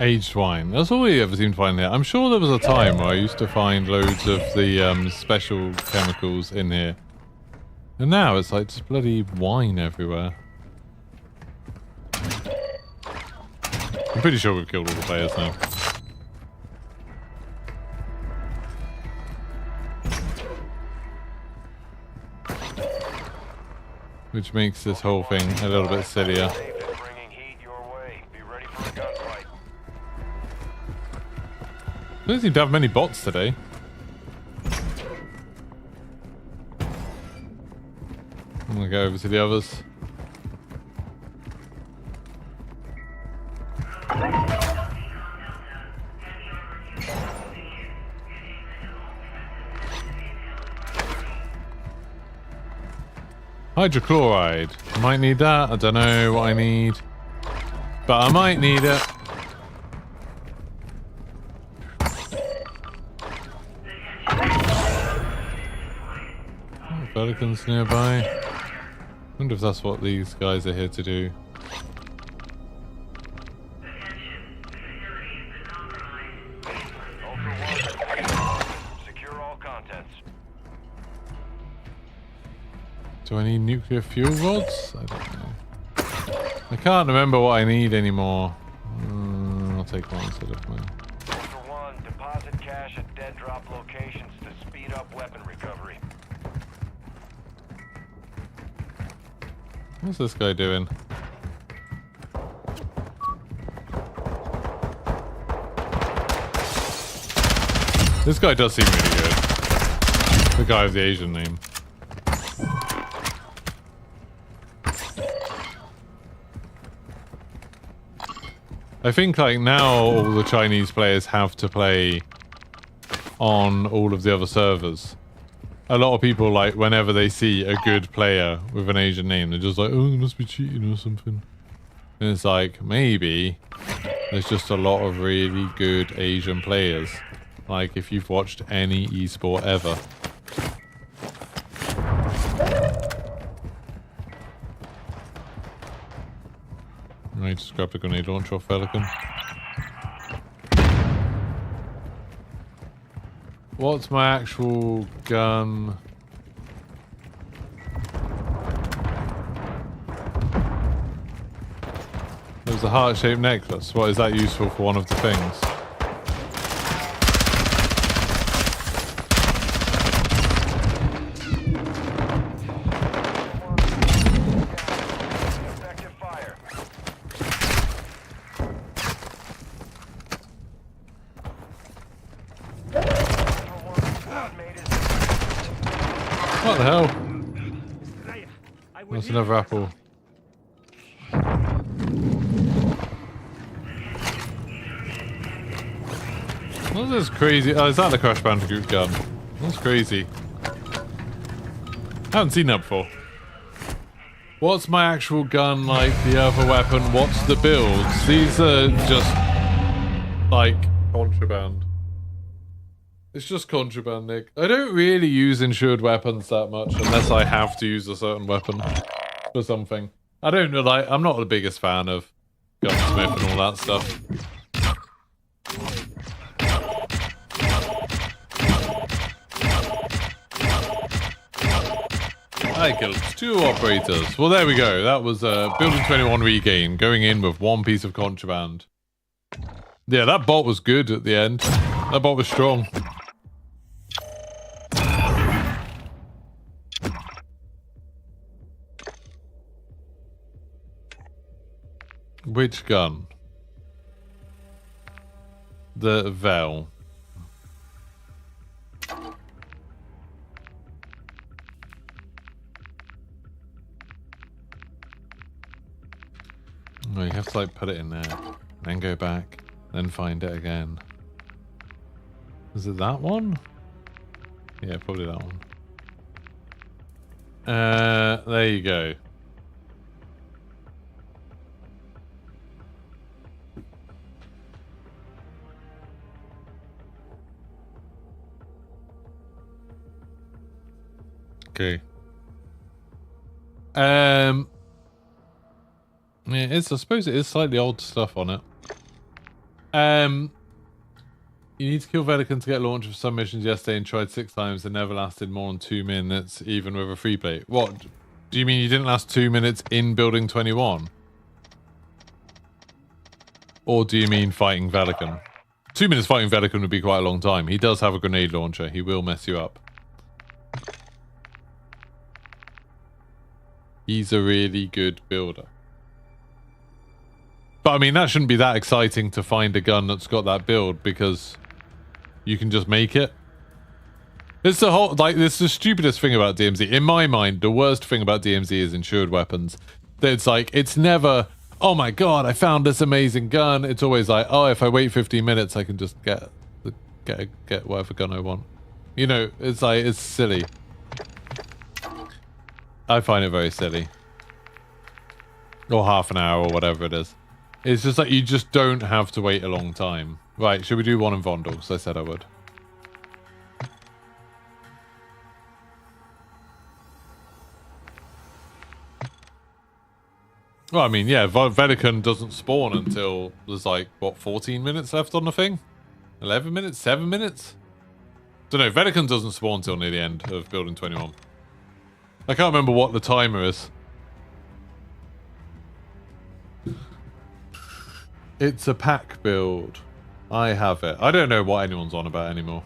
Aged wine. That's all we ever seem to find here. I'm sure there was a time where I used to find loads of the special chemicals in here. And now it's like just bloody wine everywhere. I'm pretty sure we've killed all the players now. Which makes this whole thing a little bit sillier. Don't seem to have many bots today. I'm gonna go over to the others. Hydrochloride. I might need that. I don't know what I need. But I might need it. Oh, pelicans nearby. Wonder if that's what these guys are here to do. Do I need nuclear fuel rods? I don't know. I can't remember what I need anymore. I'll take one instead of mine. Ultra One, deposit cash at dead drop locations to speed up weapon recovery. What's this guy doing? This guy does seem really good. The guy with the Asian name. I think like now all the Chinese players have to play on all of the other servers. A lot of people, like, whenever they see a good player with an Asian name, they're just like, oh, they must be cheating or something. And it's like, maybe there's just a lot of really good Asian players. Like, if you've watched any esport ever. Right, just grab the grenade launcher off Pelican. What's my actual gun? There's a heart-shaped necklace. What is that useful for one of the things? What the hell? That's another apple. What's this crazy? Oh, is that the Crash Bandicoot gun? That's crazy. Haven't seen that before. What's my actual gun like? The other weapon? What's the builds? These are just like contraband. It's just contraband, Nick. I don't really use insured weapons that much unless I have to use a certain weapon for something. I don't know, like, I'm not the biggest fan of gunsmith and all that stuff. I killed 2 operators. Well, there we go. That was building 21 regain, going in with 1 piece of contraband. Yeah, that bot was good at the end. That bot was strong. Which gun? The Vel. No, you have to like put it in there, then go back, then find it again. Is it that one? Yeah, probably that one. There you go. Okay. Yeah, I suppose it is slightly old stuff on it. You need to kill Velikan to get launched for some missions yesterday and tried 6 times and never lasted more than 2 minutes, even with a free play. What? Do you mean you didn't last 2 minutes in building 21? Or do you mean fighting Velikan? 2 minutes fighting Velikan would be quite a long time. He does have a grenade launcher. He will mess you up. He's a really good builder. But I mean, that shouldn't be that exciting to find a gun that's got that build because you can just make it. It's the whole, like, this is the stupidest thing about DMZ. In my mind, the worst thing about DMZ is insured weapons. It's like, it's never, oh my god, I found this amazing gun. It's always like, oh, if I wait 15 minutes, I can just get whatever gun I want. You know, it's like, it's silly. I find it very silly. Or half an hour or whatever it is. It's just like you just don't have to wait a long time. Right, should we do one in Vondel? Because I said I would. Well, I mean, yeah, Velikan doesn't spawn until there's like, what, 14 minutes left on the thing? 11 minutes? 7 minutes? Don't know, Velikan doesn't spawn till near the end of building 21. I can't remember what the timer is. It's a pack build. I have it. I don't know what anyone's on about anymore.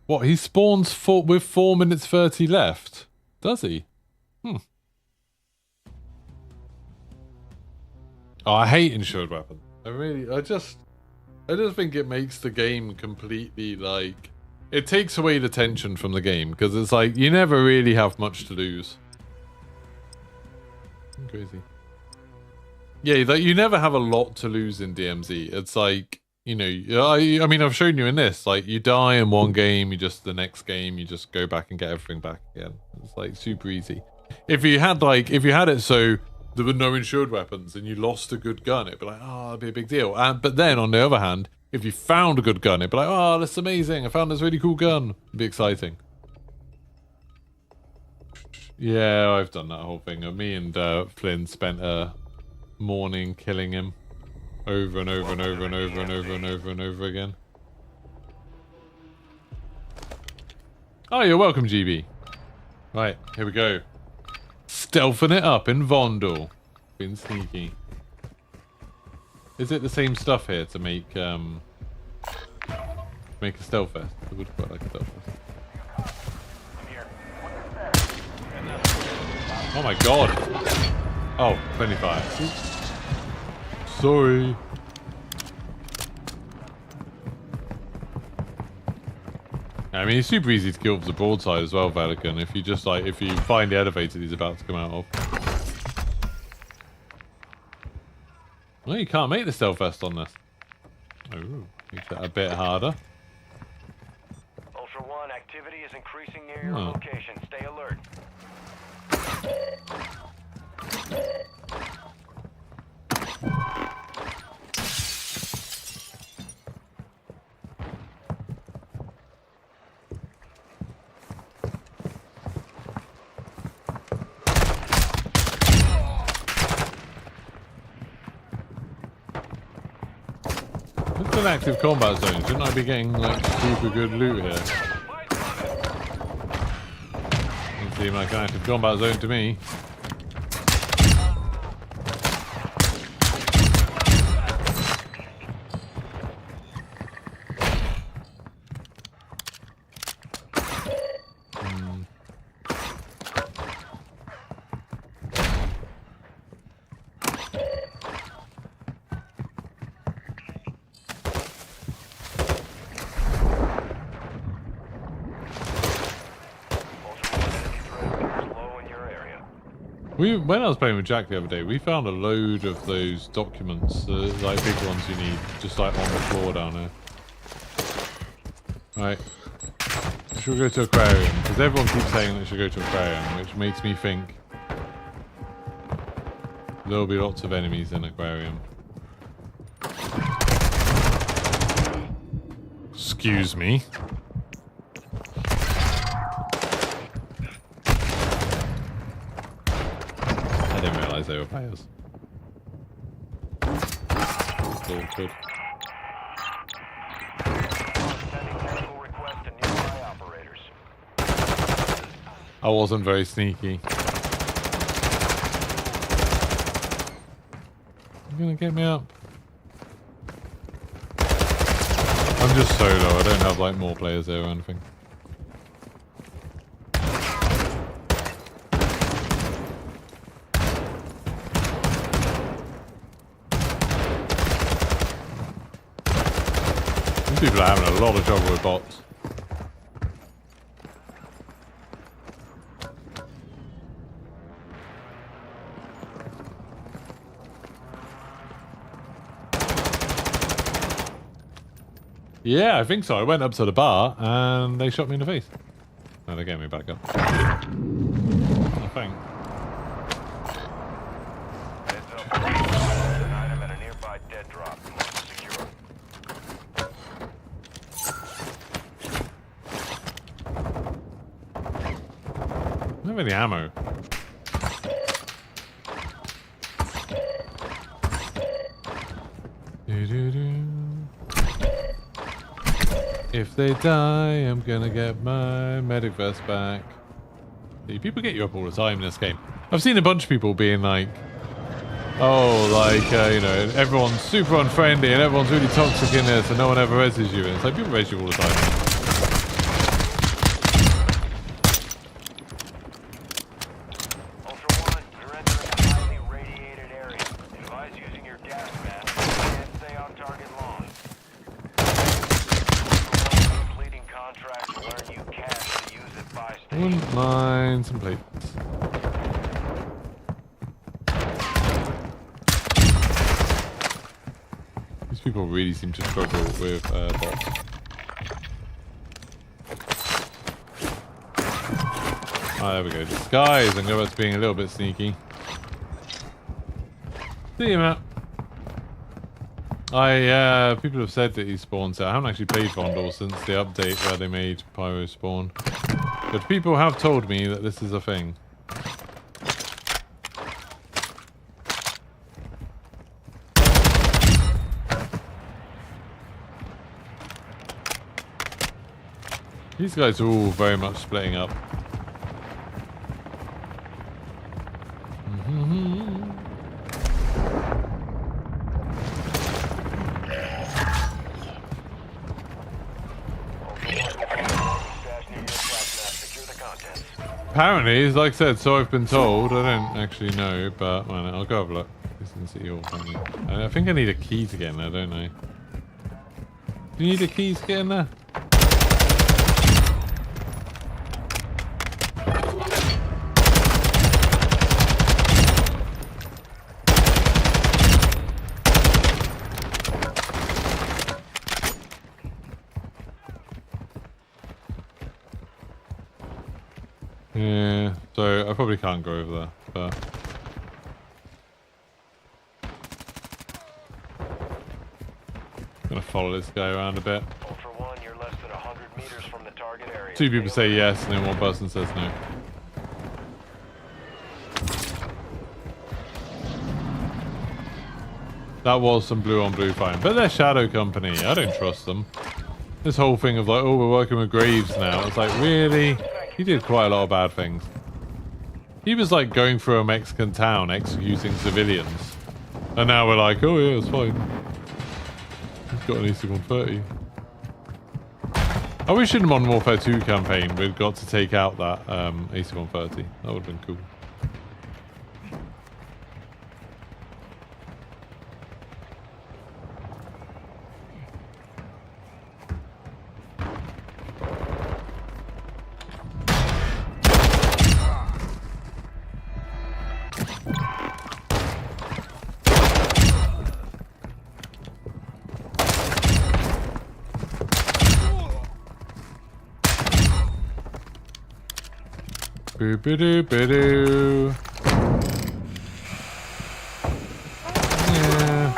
What, he spawns with 4 minutes 30 left? Does he? Oh, I hate insured weapons. I just think it makes the game completely, like, it takes away the tension from the game because it's like you never really have much to lose. Crazy. Yeah, like you never have a lot to lose in DMZ. It's like, you know, I mean, I've shown you in this, like you die in one game, the next game, you just go back and get everything back again. It's like super easy. If you had it so there were no insured weapons and you lost a good gun, it'd be like, oh, that'd be a big deal. But then on the other hand, if you found a good gun, it'd be like, oh, that's amazing. I found this really cool gun. It'd be exciting. Yeah, I've done that whole thing. Me and Flynn spent a morning killing him over and over and over and over and over and over and over again. Oh, you're welcome, GB. Right, here we go. Stealthing it up in Vondel. Being sneaky. Is it the same stuff here to make a stealth vest? I would quite like a stealth vest. Oh my god. Oh, 25. Oops. Sorry. I mean, it's super easy to kill with the broadside as well, Velikan. If you find the elevator he's about to come out of. Well, you can't make the stealth vest on this. Oh, make that a bit harder. Ultra One, activity is increasing near your location. Stay alert. an active combat zone. Shouldn't I be getting like super good loot here? Doesn't seem like an active combat zone to me. When I was playing with Jack the other day, we found a load of those documents, like big ones you need, just like on the floor down there. Right. Should we go to aquarium? Because everyone keeps saying that we should go to aquarium, which makes me think there'll be lots of enemies in aquarium. Excuse me. I didn't realise they were players. It's awkward. I wasn't very sneaky. You're gonna get me up? I'm just solo, I don't have like more players there or anything. People are having a lot of trouble with bots. Yeah, I think so. I went up to the bar and they shot me in the face. No, they gave me back up. I think. An item at a nearby dead drop. Secure. I don't have any ammo. If they die, I'm gonna get my medic vest back. See, people get you up all the time in this game. I've seen a bunch of people being like, oh, like, you know, everyone's super unfriendly and everyone's really toxic in this and no one ever reses you. And it's like, people res you all the time. Wouldn't mind some plates. These people really seem to struggle with bots. Oh, there we go. Disguise and go back to being a little bit sneaky. See you, Matt. People have said that he spawns out. I haven't actually played Vondel since the update where they made Pyro spawn. But people have told me that this is a thing. These guys are all very much splitting up. Apparently, as like I said, so I've been told. I don't actually know, but well, I'll go have a look. See your family. I think I need a key to get in there, don't I? Do you need a key to get in there? Yeah, so I probably can't go over there, but I'm gonna follow this guy around a bit. Ultra One, you're less than 100 meters from the target area. Two people say yes, and then one person says no. That was some blue on blue fighting. But they're Shadow Company. I don't trust them. This whole thing of like, oh, we're working with Graves now. It's like, really? He did quite a lot of bad things. He was like going through a Mexican town executing civilians. And now we're like, oh yeah, it's fine. He's got an AC-130. I wish in Modern Warfare 2 campaign we'd got to take out that AC-130. That would have been cool. Boo-boo-doo-boo-doo. Yeah.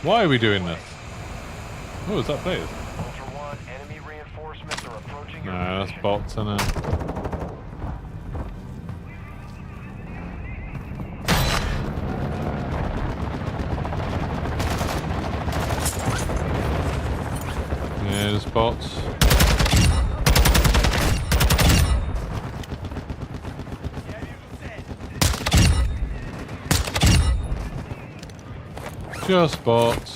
Why are we doing this? Oh, is that players? Nah, that's bots, isn't it? Yeah, there's bots. Just bots.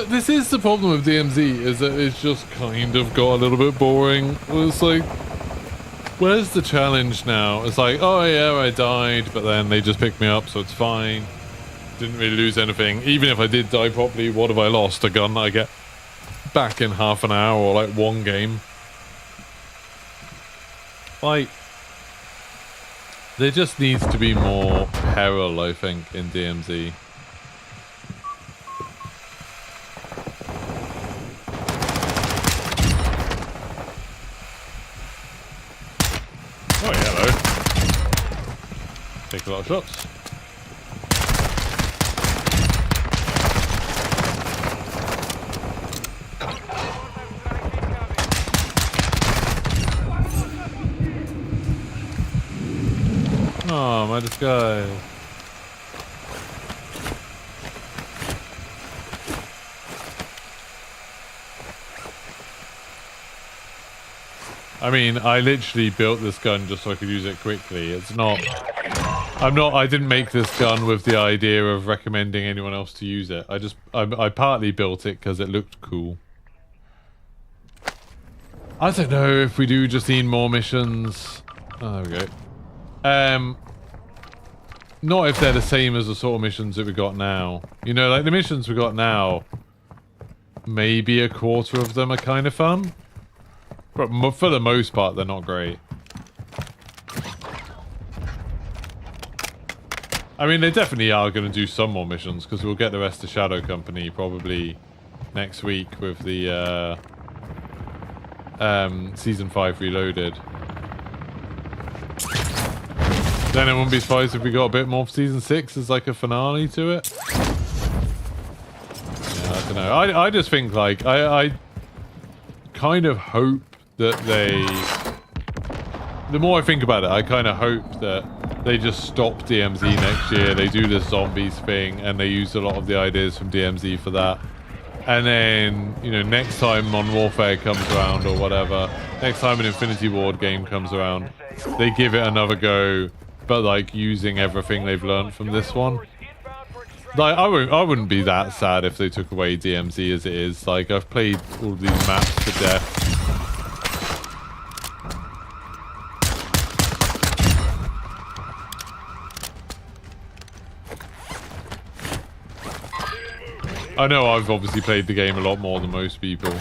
This is the problem with DMZ, is that it's just kind of got a little bit boring. It's like, where's the challenge now? It's like, oh yeah, I died, but then they just picked me up, so it's fine. Didn't really lose anything. Even if I did die properly, what have I lost? A gun that I get back in half an hour or like one game. Like, there just needs to be more peril, I think, in DMZ. Oh, yeah, hello. Take a lot of shots. Oh, my disguise. I mean, I literally built this gun just so I could use it quickly. It's not... I didn't make this gun with the idea of recommending anyone else to use it. I partly built it because it looked cool. I don't know if we do just need more missions. Oh, there we go. Not if they're the same as the sort of missions that we got now. You know, like the missions we got now, maybe a quarter of them are kind of fun. But for the most part, they're not great. I mean, they definitely are going to do some more missions, because we'll get the rest of Shadow Company probably next week with the Season 5 Reloaded. Then I wouldn't be surprised if we got a bit more for Season 6 as like a finale to it. Yeah, I don't know. I just think, like, I kind of hope that they... The more I think about it, I kind of hope that they just stop DMZ next year, they do this zombies thing, and they use a lot of the ideas from DMZ for that. And then, you know, next time Modern Warfare comes around or whatever, next time an Infinity Ward game comes around, they give it another go, but like using everything they've learned from this one. Like, I wouldn't be that sad if they took away DMZ as it is. Like, I've played all of these maps to death. I know I've obviously played the game a lot more than most people,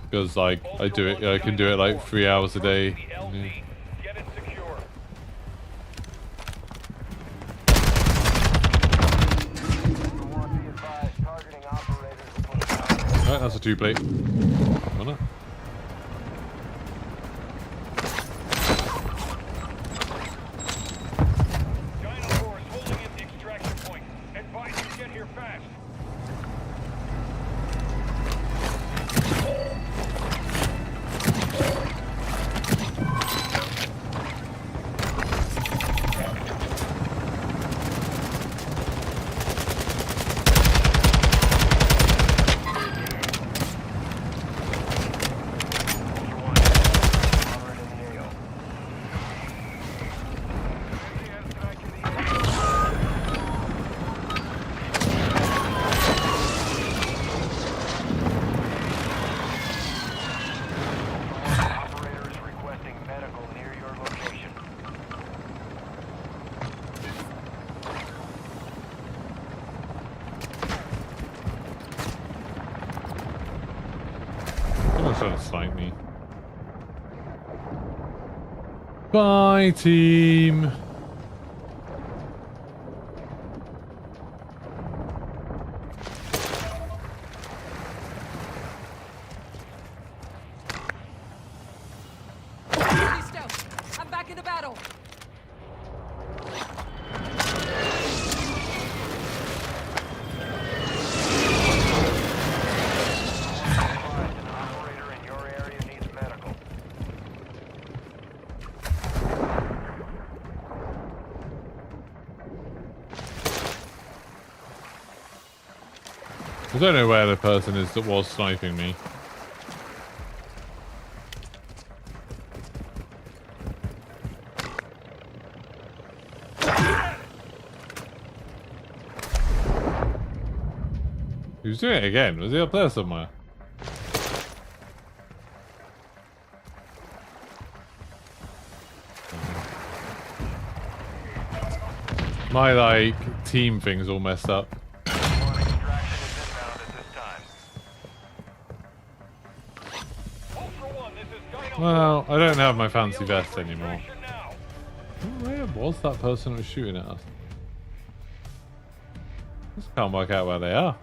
because like I can do it like 3 hours a day. Yeah. Alright, that's a 2-plate. Why not? trying to snipe me. Bye, team. I'm back in the battle. An operator in your area needs medical. I don't know where the person is that was sniping me. He was doing it again. Was he up there somewhere? My, like, team thing's all messed up. One extraction is inbound at this time. Ultra One, this is Dino. Well, I don't have my fancy vest For anymore. extraction now. Where was that person that was shooting at us? Just can't work out where they are.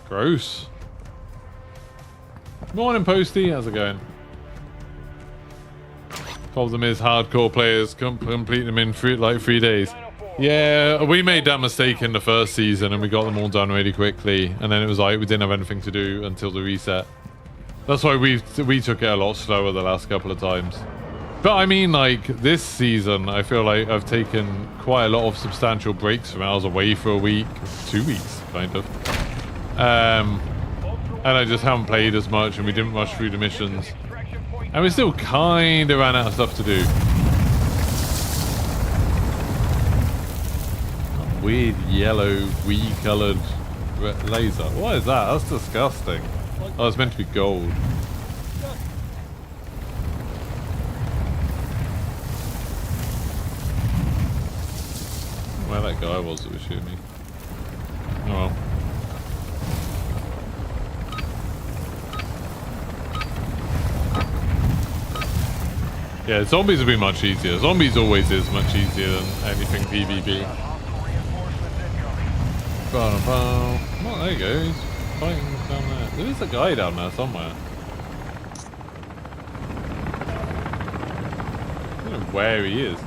Gross. Morning, Posty. How's it going? Problem is, hardcore players complete them in 3 days. Yeah, we made that mistake in the first season, and we got them all done really quickly. And then it was like we didn't have anything to do until the reset. That's why we took it a lot slower the last couple of times. But I mean, like, this season, I feel like I've taken quite a lot of substantial breaks from it. I was away for a week, 2 weeks, kind of. And I just haven't played as much, and we didn't rush through the missions. And we still kind of ran out of stuff to do. Weird yellow, wee-coloured laser. What is that? That's disgusting. Oh, it's meant to be gold. Where that guy was that was shooting me. Oh well. Yeah, zombies have been much easier. Zombies always is much easier than anything PvP. Oh, there you go. He's fighting down there. There is a guy down there somewhere. I don't know where he is.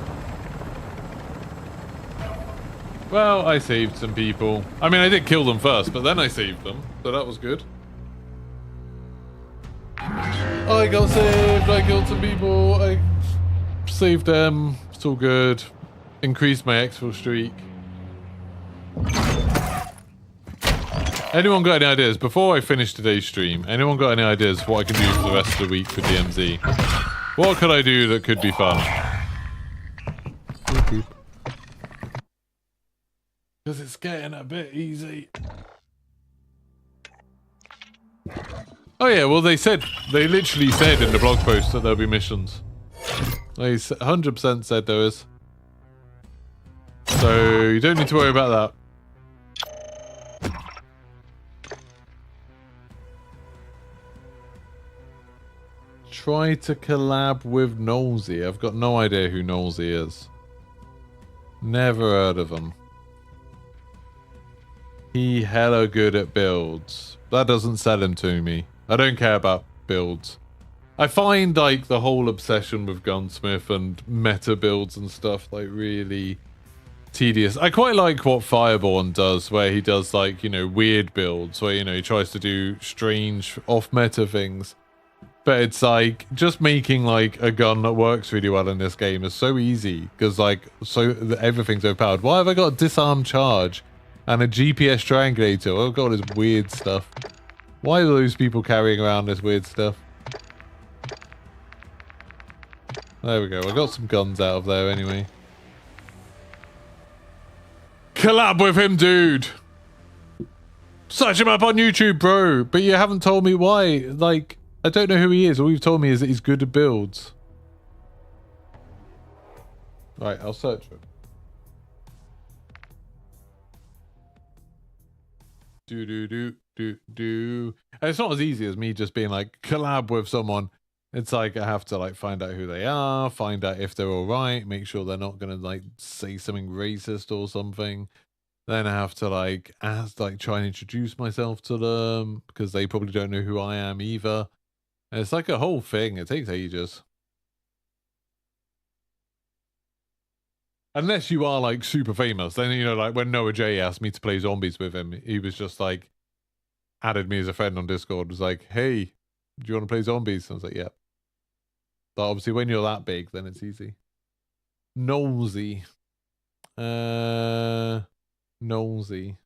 Well, I saved some people. I mean, I did kill them first, but then I saved them. So that was good. I got saved. I killed some people. I saved them. It's all good. Increased my exfil streak. Anyone got any ideas? Before I finish today's stream, anyone got any ideas for what I can do for the rest of the week for DMZ? What could I do that could be fun? Because it's getting a bit easy. Oh yeah, well they literally said in the blog post that there'll be missions. They 100% said there is. So you don't need to worry about that. Try to collab with Nosy. I've got no idea who Nosy is. Never heard of him. He hella good at builds. That doesn't sell him to me. I don't care about builds. I find like the whole obsession with Gunsmith and meta builds and stuff like really tedious. I quite like what Fireborn does, where he does like, you know, weird builds where, you know, he tries to do strange off meta things. But it's like just making like a gun that works really well in this game is so easy because like everything's overpowered. Why have I got a disarm charge and a GPS triangulator? Oh god, this weird stuff. Why are those people carrying around this weird stuff? There we go. I got some guns out of there anyway. Collab with him, dude. Search him up on YouTube, bro. But you haven't told me why. Like, I don't know who he is. All you've told me is that he's good at builds. Right, I'll search for him. And it's not as easy as me just being like collab with someone. It's like I have to like find out who they are, find out if they're all right, make sure they're not gonna like say something racist or something. Then I have to like try and introduce myself to them because they probably don't know who I am either. And it's like a whole thing. It takes ages. Unless you are like super famous, then you know, like when Noah J asked me to play zombies with him, he was just like added me as a friend on Discord. Was like, "Hey, do you want to play zombies?" I was like, "Yeah." But obviously, when you're that big, then it's easy. Nosy. Nosy.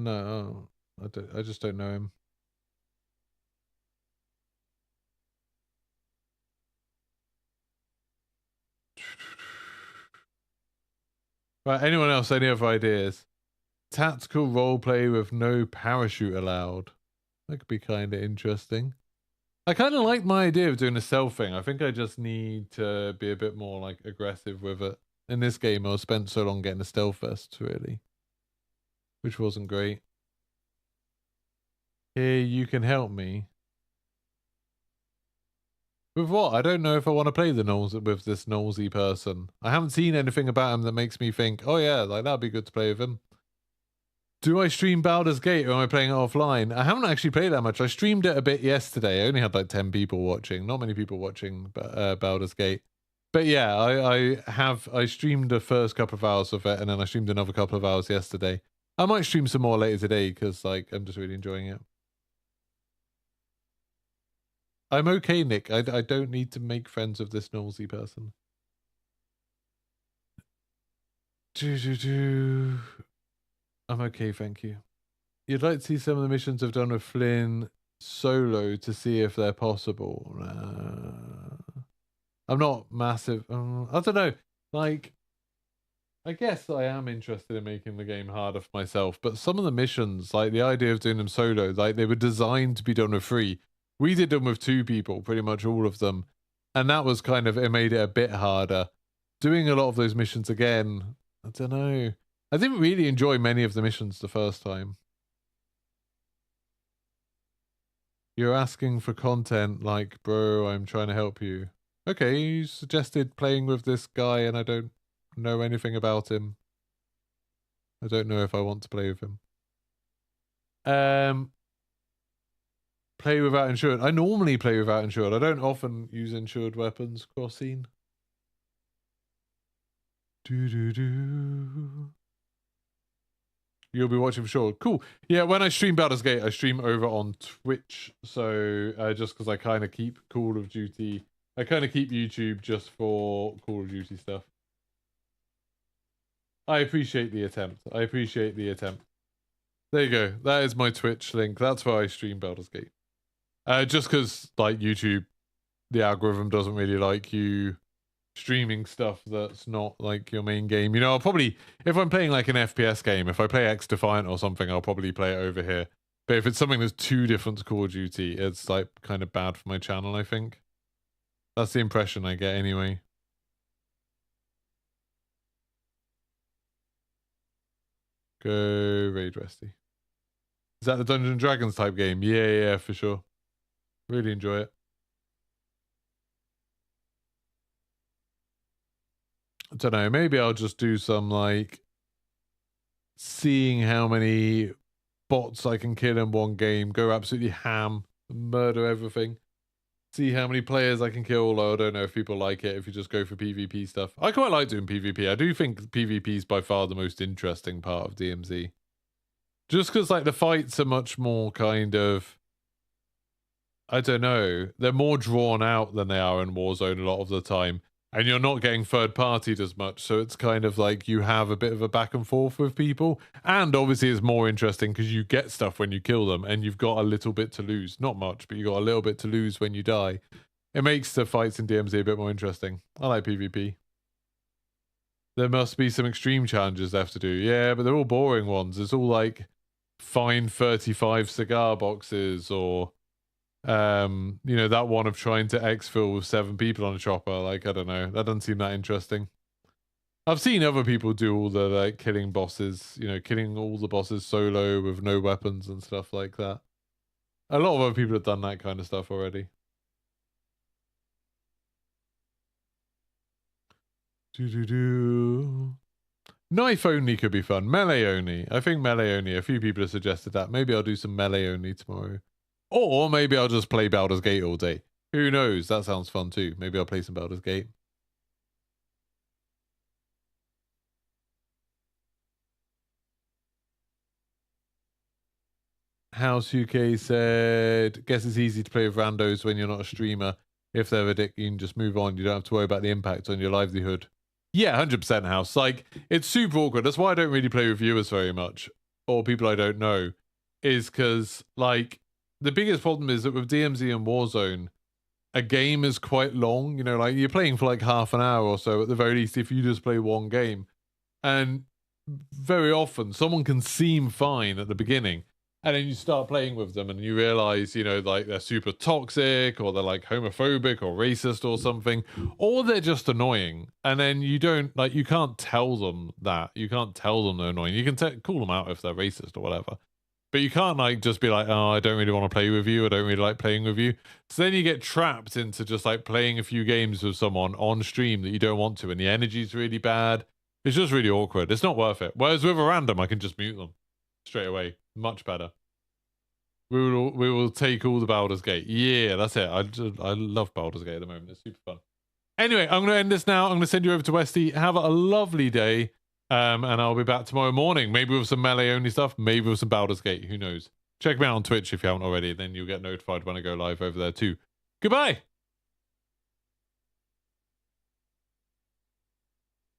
No, I just don't know him. Right, anyone else, any other ideas? Tactical roleplay with no parachute allowed. That could be kind of interesting. I kind of like my idea of doing a stealth thing. I think I just need to be a bit more like aggressive with it. In this game, I spent so long getting a stealth vest, really. Which wasn't great. Here, you can help me. With what? I don't know if I want to play with this nosy person. I haven't seen anything about him that makes me think, oh yeah, like that'd be good to play with him. Do I stream Baldur's Gate or am I playing it offline? I haven't actually played that much. I streamed it a bit yesterday. I only had like 10 people watching. Not many people watching Baldur's Gate. But yeah, I streamed the first couple of hours of it and then I streamed another couple of hours yesterday. I might stream some more later today because like I'm just really enjoying it. I'm okay, Nick. I don't need to make friends with this nosy person. I'm okay, thank you. You'd like to see some of the missions I've done with Flynn solo to see if they're possible. I'm not massive. I don't know. Like, I guess I am interested in making the game harder for myself, but some of the missions, like the idea of doing them solo, like they were designed to be done with 3. We did them with 2 people, pretty much all of them. And that was kind of, it made it a bit harder. Doing a lot of those missions again, I don't know. I didn't really enjoy many of the missions the first time. You're asking for content like, bro, I'm trying to help you. Okay, you suggested playing with this guy and I don't know anything about him. I don't know if I want to play with him. Play without insured. I normally play without insured. I don't often use insured weapons cross scene. You'll be watching for sure. Cool. Yeah, when I stream Baldur's Gate, I stream over on Twitch. So just because I kind of keep Call of Duty, I kind of keep YouTube just for Call of Duty stuff. I appreciate the attempt. I appreciate the attempt. There you go. That is my Twitch link. That's where I stream Baldur's Gate. Just because, like, YouTube, the algorithm doesn't really like you streaming stuff that's not, like, your main game. You know, I'll probably, if I'm playing, like, an FPS game, if I play X-Defiant or something, I'll probably play it over here. But if it's something that's too different to Call of Duty, it's, like, kind of bad for my channel, I think. That's the impression I get anyway. Go Raid Resty. Is that the Dungeons & Dragons type game? Yeah, for sure. Really enjoy it. I don't know, maybe I'll just do some, like, seeing how many bots I can kill in one game, go absolutely ham, murder everything. See how many players I can kill, although I don't know if people like it if you just go for PvP stuff. I quite like doing PvP. I do think PvP is by far the most interesting part of DMZ. Just because, like, the fights are much more kind of, I don't know, they're more drawn out than they are in Warzone a lot of the time. And you're not getting third-partied as much, so it's kind of like you have a bit of a back and forth with people. And obviously it's more interesting because you get stuff when you kill them, and you've got a little bit to lose. Not much, but you've got a little bit to lose when you die. It makes the fights in DMZ a bit more interesting. I like PvP. There must be some extreme challenges left to do. Yeah, but they're all boring ones. It's all like, find 35 cigar boxes, or You know, that one of trying to exfil with 7 people on a chopper. Like, I don't know. That doesn't seem that interesting. I've seen other people do all the, like, killing bosses, you know, killing all the bosses solo with no weapons and stuff like that. A lot of other people have done that kind of stuff already. Knife only could be fun. Melee only. I think melee only. A few people have suggested that. Maybe I'll do some melee only tomorrow. Or maybe I'll just play Baldur's Gate all day. Who knows? That sounds fun too. Maybe I'll play some Baldur's Gate. House UK said, guess it's easy to play with randos when you're not a streamer. If they're a dick, you can just move on. You don't have to worry about the impact on your livelihood. Yeah, 100% House. Like, it's super awkward. That's why I don't really play with viewers very much, or people I don't know, is because, like, the biggest problem is that with DMZ and Warzone, a game is quite long. You know, like, you're playing for like half an hour or so, at the very least, if you just play one game. And very often, someone can seem fine at the beginning, and then you start playing with them and you realize, you know, like, they're super toxic, or they're like homophobic or racist or something, or they're just annoying. And then you don't, like, you can't tell them that. You can't tell them they're annoying. You can call them out if they're racist or whatever. But you can't, like, just be like, oh, I don't really want to play with you. I don't really like playing with you. So then you get trapped into just, like, playing a few games with someone on stream that you don't want to, and the energy's really bad. It's just really awkward. It's not worth it. Whereas with a random, I can just mute them straight away. Much better. We will take all the Baldur's Gate. Yeah, that's it. I love Baldur's Gate at the moment. It's super fun. Anyway, I'm going to end this now. I'm going to send you over to Westy. Have a lovely day. And I'll be back tomorrow morning. Maybe with some melee-only stuff. Maybe with some Baldur's Gate. Who knows? Check me out on Twitch if you haven't already. Then you'll get notified when I go live over there too. Goodbye.